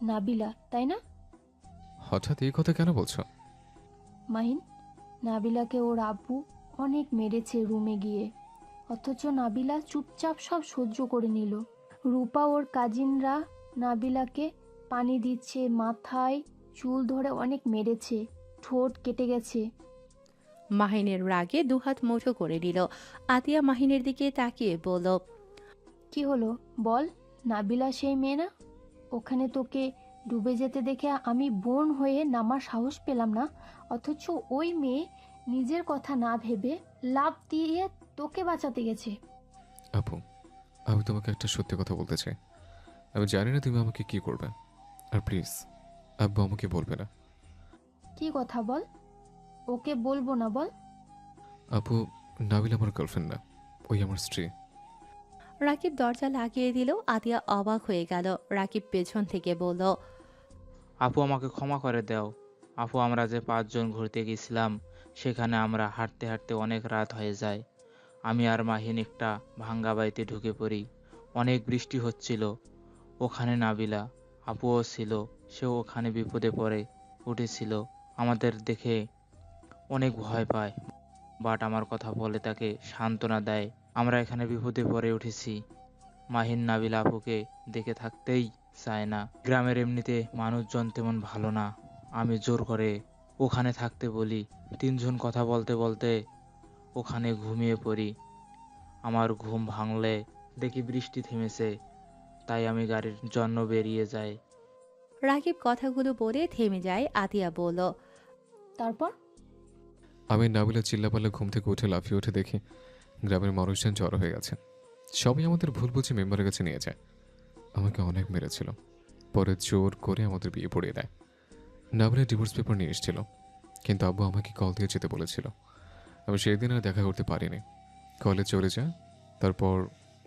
Speaker 4: নাবিলা, তাই না?
Speaker 2: হঠাৎ এই কথা কেন বলছো?
Speaker 4: মাহিন, নাবিলাকে ওর আব্বু অনেক মেরেছে রুমে গিয়ে, অথচ নাবিলা চুপচাপ সব সহ্য করে নিল। রূপা ওর কাজিনরা নাবিলাকে পানি দিচ্ছে, মাথায় চুল ধরে অনেক মেরেছে, ঠোঁট কেটে গেছে।
Speaker 3: মাহিনের রাগে দুহাত মুঠো করে নিল। আতিয়া মাহিনের দিকে তাকিয়ে বলল,
Speaker 4: কি হলো বল? নাবিলা সেই মেয়ে না? ওখানে তোকে ডুবে যেতে দেখে আমি বোন হয়ে নামার সাহস পেলাম না, অথচ ওই মেয়ে নিজের কথা না ভেবে লাফ দিয়ে তোকে বাঁচাতে গেছে।
Speaker 2: আপু, আমি তোমাকে একটা সত্যি কথা বলতে চাই। আমি জানি না তুমি আমাকে কি করবে, আর প্লিজ আব্বু আমাকে বলবে না।
Speaker 4: কি কথা বল? ওকে বলবো না বল।
Speaker 2: আপু, নাবিল আমার গার্লফ্রেন্ড না, ওই আমার স্ত্রী।
Speaker 3: রাকিব দরজা লাগিয়ে দিল। আতিয়া অবাক হয়ে গেল। রাকিব পেছন থেকে বলল,
Speaker 8: আপু আমাকে ক্ষমা করে দাও। আপু আমরা যে 5 জন ঘুরতে গেছিলাম সেখানে আমরা হাঁটতে হাঁটতে অনেক রাত হয়ে যায়। আমি আর মাহিন একটা ভাঙ্গা বাড়িতে ঢুকে পড়ি। অনেক বৃষ্টি হচ্ছিল। ওখানে নাবিলা আপুও ছিল। সেও ওখানে বিপদে পড়ে উঠেছিল। আমাদের দেখে অনেক ভয় পায়, বাট আমার কথা বলে তাকে সান্ত্বনা দেয়। আমরা এখানে বিপদে পড়ে উঠেছি। মাহিন নাবিলা আপুকে দেখে থাকতেই চায় না। গ্রামের এমনিতে মানুষজন তেমন ভালো না। আমি জোর করে ওখানে থাকতে বলি। 3 জন কথা বলতে বলতে ওখানে ঘুমিয়ে পড়ি। আমার ঘুম ভাঙলে দেখি বৃষ্টি থেমেছে, তাই আমি গাড়ির জন্য বেরিয়ে যাই।
Speaker 3: রাকিব কথাগুলো বলে থেমে যায়। আতিয়া বলল,
Speaker 4: তারপর?
Speaker 2: আমি নাবিলা চিল্লাপাল্লা ঘুম থেকে উঠে লাফিয়ে উঠে দেখি গ্রামের মানুষজন জড়ো হয়ে গেছে। সবাই আমাদের ভুল বুঝে মেম্বারের কাছে নিয়ে যায়। আমাকে অনেক মেরেছিল, পরে জোর করে আমাদের বিয়ে পড়িয়ে দেয়। নাবিলা ডিভোর্স পেপার নিয়ে এসেছিল, কিন্তু আব্বু আমাকে কল দিয়ে যেতে বলেছিল। আমি সেই দিন আর দেখা করতে পারিনি। কলে চলে যায়, তারপর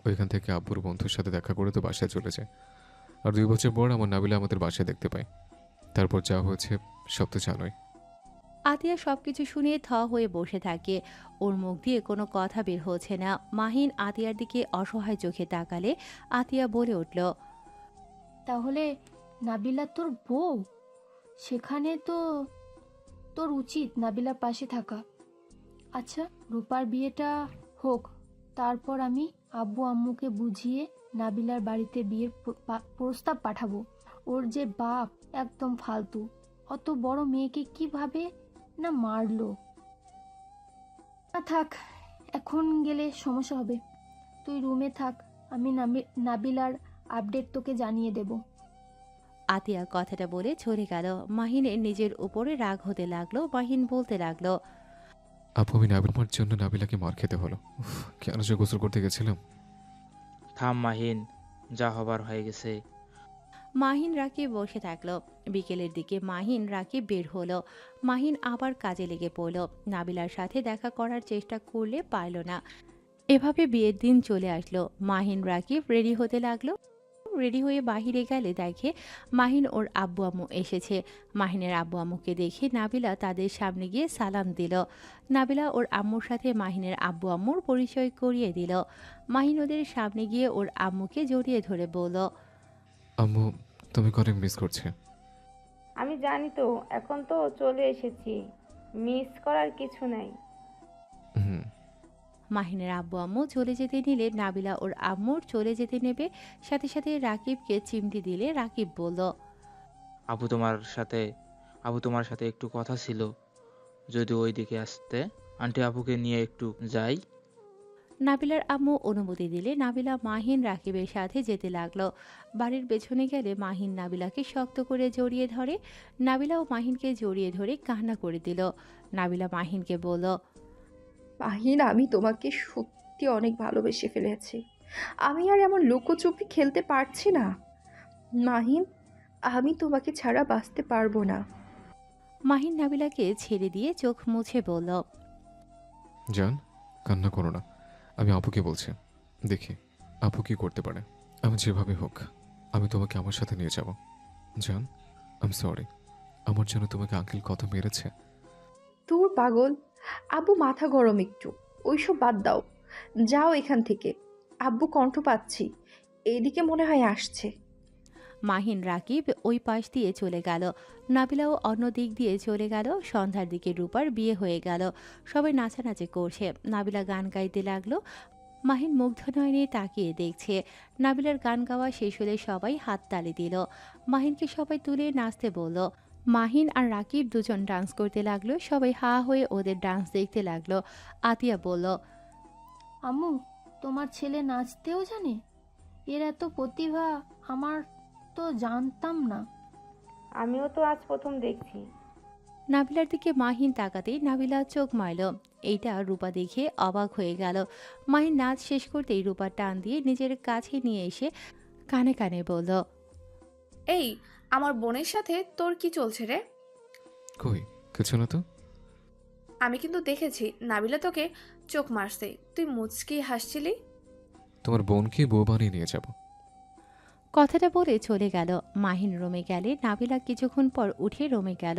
Speaker 2: ওইখান থেকে আব্বুর বন্ধুর সাথে দেখা করে তো বাসায় চলে যায়। আর 2 বছর পর আমার নাবিলা আমাদের বাসায় দেখতে পাই। তারপর যা হয়েছে সব তো জানোই।
Speaker 3: আতিয়া সবকিছু শুনে থ হয়ে বসে থাকে। ওর মুখ দিয়ে কোনো কথা বের হচ্ছে না। মাহিন আতিয়ার দিকে অসহায় চোখে তাকালে আতিয়া বলে উঠল,
Speaker 4: তাহলে নাবিলা তোর বউ? সেখানে তো তোর উচিত নাবিলার পাশে থাকা। আচ্ছা, রূপার বিয়েটা হোক, তারপর আমি আব্বু আম্মুকে বুঝিয়ে নাবিলার বাড়িতে বিয়ের প্রস্তাব পাঠাবো। ওর যে বাপ একদম ফালতু, অত বড় মেয়েকে কিভাবে না মারলো। না থাক, এখন গেলে সমস্যা হবে। তুই রুমে থাক, আমি নাবিলার আপডেট তোকে জানিয়ে দেব।
Speaker 3: আতিয়া কথাটা বলে চলে গেল। মাহিনের নিজের উপরে রাগ হতে লাগলো। মাহিন বলতে লাগলো,
Speaker 2: আপু, আমি নাবিলার জন্য নাবিলাকে মার খেতে হলো। উফ, কেন যে গোসল করতে গেছিলাম।
Speaker 8: থাম মাহিন, যা হবার হয়ে গেছে।
Speaker 3: মাহিন রাকিব বসে থাকলো। বিকেলের দিকে মাহিন রাকিব বের হলো। মাহিন আবার কাজে লেগে পড়ল। নাবিলার সাথে দেখা করার চেষ্টা করলে পারল না। এভাবে বিয়ের দিন চলে আসলো। মাহিন রাকিব রেডি হতে লাগলো। রেডি হয়ে বাহিরে গেলে দেখে মাহিন ওর আব্বু আম্মু এসেছে। মাহিনের আব্বু আম্মুকে দেখে নাবিলা তাদের সামনে গিয়ে সালাম দিল। নাবিলা ওর আম্মুর সাথে মাহিনের আব্বু আম্মুর পরিচয় করিয়ে দিল। মাহিন ওদের সামনে গিয়ে ওর আম্মুকে জড়িয়ে ধরে বলল,
Speaker 2: আম্মু, তুমি অনেক মিস করছে।
Speaker 5: আমি জানি তো, এখন তো চলে এসেছি, মিস করার কিছু নাই।
Speaker 2: হুম।
Speaker 3: মাহিনের আব্বু আম্মু চলে যেতে নিলে নাবিলা ওর আম্মুর চলে যেতে নেবে। সাথে সাথে রাকিবকে চিমটি দিলে রাকিব বলল,
Speaker 8: আপু তোমার সাথে একটু কথা ছিল, যদি ওই দিকে আসতে। আন্টি আপুকে নিয়ে একটু যাই।
Speaker 3: নাবিলার আম্মু অনুমতি দিলে নাবিলা মাহিন রাকিবের সাথে যেতে লাগলো। বাড়ির পেছনে গেলে মাহিন নাবিলাকে শক্ত করে জড়িয়ে ধরে। নাবিলাও মাহিনকে জড়িয়ে ধরে কান্না করে দিল। নাবিলা মাহিনকে বলল,
Speaker 1: মাহিন, আমি তোমাকে সত্যি অনেক ভালোবেসে ফেলেছি। আমি আর এমন লুকোচুপি খেলতে পারছি না। মাহিন, আমি তোমাকে ছাড়া বাঁচতে পারবো না।
Speaker 3: মাহিন নাবিলাকে ছেড়ে দিয়ে চোখ মুছে বলল,
Speaker 2: জান, কান্না করো না। আমি আপুকে বলছি, দেখি আপু কি করতে পারে। আমি যেভাবে হোক আমি তোমাকে আমার সাথে নিয়ে যাব। জান, আই সরি, আমার জন্য তোমাকে আঙ্কেল কত মেরেছে।
Speaker 1: দূর পাগল, আব্বু মাথা গরম একটু, ওইসব বাদ দাও। যাও এখান থেকে। আব্বু কণ্ঠ পাচ্ছি, এইদিকে মনে হয় আসছে।
Speaker 3: মাহিন রাকিব ওই পাশ দিয়ে চলে গেল। নাবিলাও অন্য দিক দিয়ে চলে গেল। সন্ধ্যার দিকে রূপার বিয়ে হয়ে গেল। সবাই নাচানাচি করছে। নাবিলা গান গাইতে লাগলো। মাহিন মুগ্ধ নয়নে তাকিয়ে দেখছে। নাবিলার গান গাওয়া শেষ হলে সবাই হাততালি দিল। মাহিনকে সবাই তুলে নাচতে বলল। মাহিন আর রাকিব দুজন ডান্স করতে লাগলো। সবাই হা হয়ে ওদের ডান্স দেখতে লাগলো। আতিয়া বলল,
Speaker 4: আম্মু, তোমার ছেলে নাচতেও জানে? এর এত প্রতিভা আমার তো জানতাম না।
Speaker 5: আমিও তো আজ প্রথম দেখছি।
Speaker 3: নাবিলার দিকে মাহিন তাকাতেই নাবিলা চোখ মারল। এইটা রূপা দেখে অবাক হয়ে গেল। মাহিন নাচ শেষ করতেই রূপা টান দিয়ে নিজের কাছে নিয়ে এসে কানে কানে বলল,
Speaker 6: এই, আমার বোনের সাথে তোর কি চলছে রে?
Speaker 2: কই, কিছু না তো।
Speaker 6: আমি কিন্তু দেখেছি নাবিলা তোকে চোখ মারছে, তুই মুচকি হাসছিলি।
Speaker 2: তোমার বোনকে বউ বানিয়ে নিয়ে যাব।
Speaker 3: কথাটা বলে চলে গেল। মাহিন রুমে গেলে নাবিলা কিছুক্ষণ পর উঠে রুমে গেল।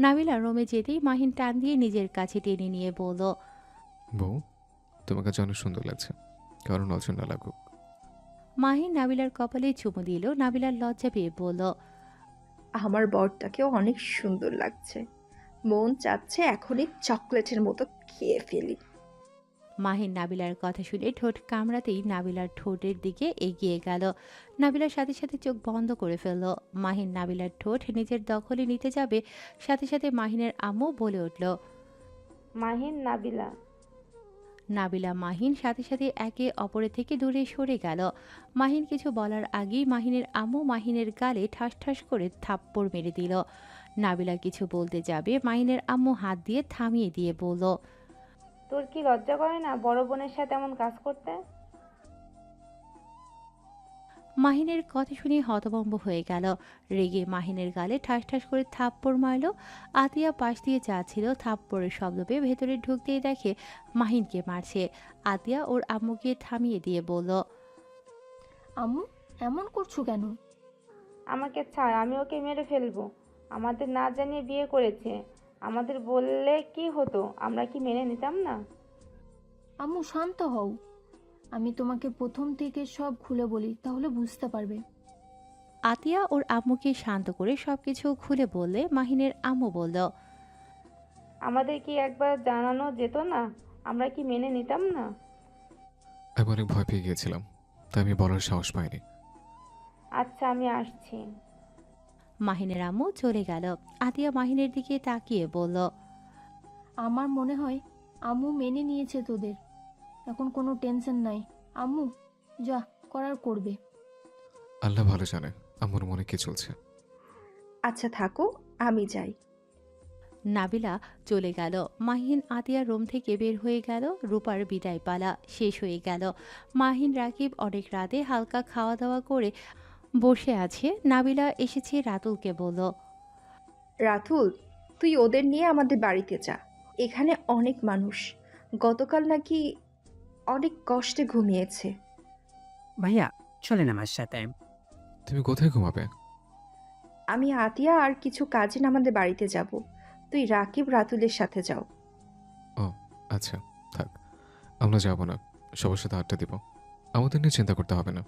Speaker 3: নাবিলা রুমে যেতেই মাহিন টান দিয়ে নিজের কাছে টেনে নিয়ে বলল,
Speaker 2: বউ, তোমাকে আজ অনেক সুন্দর লাগছে, কারণ নজর না লাগুক।
Speaker 3: মাহিন নাবিলার কপালে চুমু দিল। নাবিলার লজ্জা পেয়ে বলল,
Speaker 1: আমার বরটাকেও অনেক সুন্দর লাগছে, মন চাচ্ছে এখনই চকলেটের মতো খেয়ে ফেলি।
Speaker 3: মাহিন নাবিলার কথা শুনে ঠোঁট কামড়াতেই নাবিলার ঠোঁটের দিকে এগিয়ে গেল। নাবিলার সাথে সাথে চোখ বন্ধ করে ফেলল। মাহিন নাবিলার ঠোঁট নিজের দখলে নিতে যাবে, সাথে সাথে মাহিনের আম্মু বলে উঠল,
Speaker 5: মাহিন, নাবিলা।
Speaker 3: নাবিলা মাহিন সাথে সাথে একে অপরের থেকে দূরে সরে গেল। মাহিন কিছু বলার আগেই মাহিনের আম্মু মাহিনের গালে ঠাস ঠাস করে থাপ্পড় মেরে দিল। নাবিলা কিছু বলতে যাবে, মাহিনের আম্মু হাত দিয়ে থামিয়ে দিয়ে বলল,
Speaker 5: তোর কি লজ্জা করে না বড় বোনের সাথে এমন কাজ করতে?
Speaker 3: মাহিনের কথা শুনে হতভম্ব হয়ে গেল। রেগে মাহিনের গালে ঠাস ঠাস করে থাপ্পড় মারল। আতিয়া পাশ দিয়ে যাচ্ছিল, থাপ্পড়ের শব্দ পেয়ে ভেতরে ঢুকতেই দেখে মাহিনকে মারছে। আতিয়া ওর আম্মুকে থামিয়ে দিয়ে বলল,
Speaker 4: আম্মু এমন করছো কেন?
Speaker 5: আমাকে ছাড়, আমি ওকে মেরে ফেলবো। আমাদের না জানিয়ে বিয়ে করেছে, আমাদের বললে কি হতো? আমরা কি মেনে নিতাম না?
Speaker 4: আম্মু শান্ত হও, আমি তোমাকে প্রথম থেকে সব খুলে বলি, তাহলে বুঝতে পারবে।
Speaker 3: আতিয়া ওর আম্মুকে শান্ত করে সবকিছু খুলে বললে মাহিনের আম্মু বলল,
Speaker 5: আমাদের কি একবার জানানো যেত না? আমরা কি মেনে নিতাম না?
Speaker 2: আমি অনেক ভয় পেয়ে গিয়েছিলাম, তাই আমি বলার সাহস পাইনি।
Speaker 5: আচ্ছা, আমি আসছি।
Speaker 3: মাহিনের আম্মু চলে গেল। আতিয়া মাহিনের দিকে তাকিয়ে বলল,
Speaker 4: আমার মনে হয় আম্মু মেনে নিয়েছে তোদের, এখন কোনো টেনশন নাই। আম্মু যা করার করবে।
Speaker 2: আল্লাহ ভালো জানে আমার মনে কি চলছে।
Speaker 1: আচ্ছা থাকো, আমি যাই।
Speaker 3: নাবিলা চলে গেল। মাহিন আতিয়ার রুম থেকে বের হয়ে গেল। রূপার বিদায় পালা শেষ হয়ে গেল। মাহিন রাকিব অনেক রাতে হালকা খাওয়া দাওয়া করে বসে আছে। নাবিলা এসেছে রাতুলকে বলল,
Speaker 1: রাতুল, তুই ওদের নিয়ে আমাদের বাড়িতে যা, এখানে অনেক মানুষ, গতকাল নাকি অনেক কষ্টে ঘুমিয়েছে।
Speaker 10: ভাইয়া চলেন আমার সাথে।
Speaker 2: তুমি কোথায় ঘুমাবে?
Speaker 1: আমি আতিয়া আর কিছু কাজিন আমাদের বাড়িতে যাব, তুই রাকিব রাতুলের সাথে যাও।
Speaker 2: ও আচ্ছা, থাক, আমরা যাব না, সবার সাথে আড্ডা দিব, আমাদের নিয়ে চিন্তা করতে হবে না।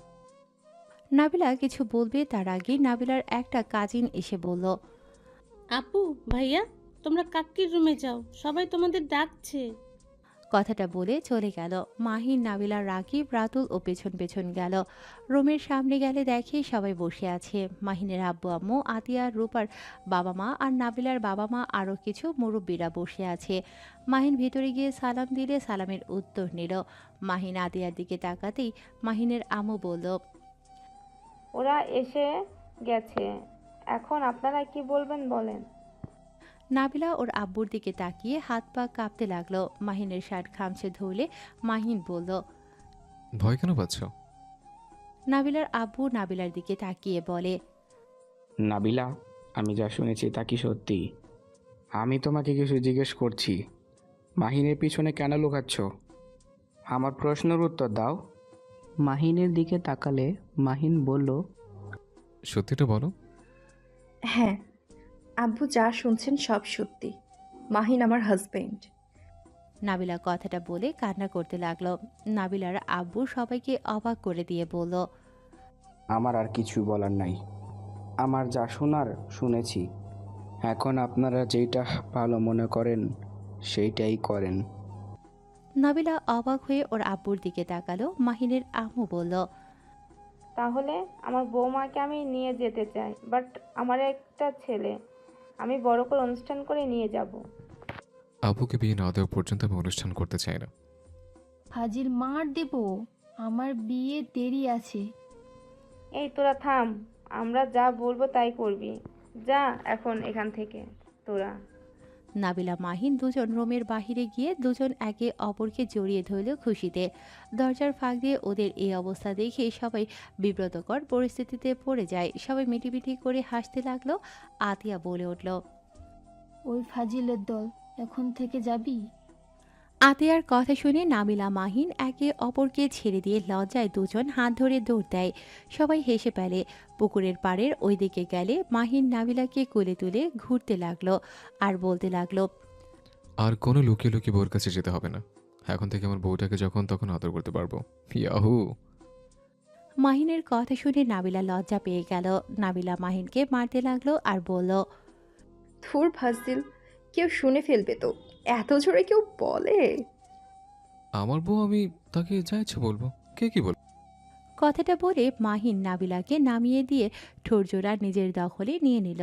Speaker 3: নাবিলা কিছু বলবে তার আগে নাবিলার একটা কাজিন এসে বলল,
Speaker 11: আপু, ভাইয়া, তোমরা কাকির রুমে যাও, সবাই তোমাদের ডাকছে।
Speaker 3: কথাটা বলে চলে গেল। মাহিন, নাবিলা, রাকিব, রাতুল ও পেছন পেছন গেল। রুমের সামনে গেলে দেখে সবাই বসে আছে। মাহিনের আব্বু আম্মু, আতিয়া, রূপার বাবা মা আর নাবিলার বাবা মা আরও কিছু মুরব্বীরা বসে আছে। মাহিন ভিতরে গিয়ে সালাম দিলে সালামের উত্তর নিল। মাহিন আতিয়ার দিকে তাকাতেই মাহিনের আম্মু বলল,
Speaker 5: ওরা এসে গেছে, এখন আপনারা কি বলবেন বলেন।
Speaker 3: নাবিলা ওর আব্বুর দিকে তাকিয়ে হাত পা কাঁপতে লাগলো। মাহিনের শার্ট খামচে ধরলে মাহিন বলল,
Speaker 2: ভয় কেন পাচ্ছ?
Speaker 3: নাবিলার আব্বু নাবিলার দিকে তাকিয়ে বলে,
Speaker 12: নাবিলা, আমি যা শুনেছি তা কি সত্যি? আমি তোমাকে কিছু জিজ্ঞেস করছি, মাহিনের পিছনে কেন লুকাচ্ছ? আমার প্রশ্নের উত্তর দাও। মাহিনের দিকে তাকালে মাহিন বলল,
Speaker 2: সত্যিটা বলো।
Speaker 1: হ্যাঁ, আব্বু যা শুনছেন সব সত্যি, মাহিন আমার হাজবেন্ড।
Speaker 3: নাবিলা কথাটা বলে কান্না করতে লাগলো। নাবিলার আব্বু সবাইকে অবাক করে দিয়ে বলল,
Speaker 12: আমার আর কিছু বলার নাই, আমার যা শোনার শুনেছি, এখন আপনারা যেটা ভালো মনে করেন সেইটাই করেন।
Speaker 3: নাবিলা অবাক হয়ে ওর আব্বুর দিকে তাকালো। মাহিনের আম্মু বলল,
Speaker 5: তাহলে আমার বৌমাকে আমি নিয়ে যেতে চাই, বাট আমার একটা ছেলে, আমি বড় করে অনুষ্ঠান করে নিয়ে যাব।
Speaker 2: আব্বুকে বিয়ে না দেওয়া পর্যন্ত আমি অনুষ্ঠান করতে চাই না।
Speaker 4: হাজির মার দেব, আমার বিয়ে দেরি আছে।
Speaker 5: এই তোরা থাম, আমরা যা বলবো তাই করবি, যা এখন এখান থেকে তোরা।
Speaker 3: নাবিলা মাহিন দুজন রুমের বাহিরে গিয়ে দুজন একে অপরকে জড়িয়ে ধরল খুশিতে। দরজার ফাঁক দিয়ে ওদের এই অবস্থা দেখে সবাই বিব্রতকর পরিস্থিতিতে পড়ে যায়। সবাই মিটিমিটি করে হাসতে লাগলো। আতিয়া বলে উঠল,
Speaker 4: ওই ফাজিলের দল, এখন থেকে যাবি?
Speaker 3: আতিয়ার কথা শুনে নাবিলা মাহিন একে অপরকে ছেড়ে দিয়ে লজ্জায় দুজন হাত ধরে দৌড় দেয়। সবাই হেসে ফেলে। পুকুরের পাড়ের ওই দিকে গেলে মাহিন নাবিলাকে কোলে তুলে ঘুরতে লাগলো আর বলতে লাগলো,
Speaker 2: আর কোনো লুকিয়ে লুকিয়ে বউর কাছে যেতে হবে না। এখন থেকে আমার বউটাকে যখন তখন আদর করতে পারবো। ইয়াহু!
Speaker 3: মাহিনের কথা শুনে নাবিলা লজ্জা পেয়ে গেল। নাবিলা মাহিনকে মারতে লাগলো আর বলল,
Speaker 1: ধুর ফাজিল, কেউ শুনে ফেলবে তো। এত জোরে কেউ বলে?
Speaker 2: আমার বউ, আমি তাকে যা ইচ্ছে বলবো। কে কি বলবো?
Speaker 3: কথাটা বলে মাহিন নাবিলাকে নামিয়ে দিয়ে ঠোরজোড়া নিজের দখলে নিয়ে নিল।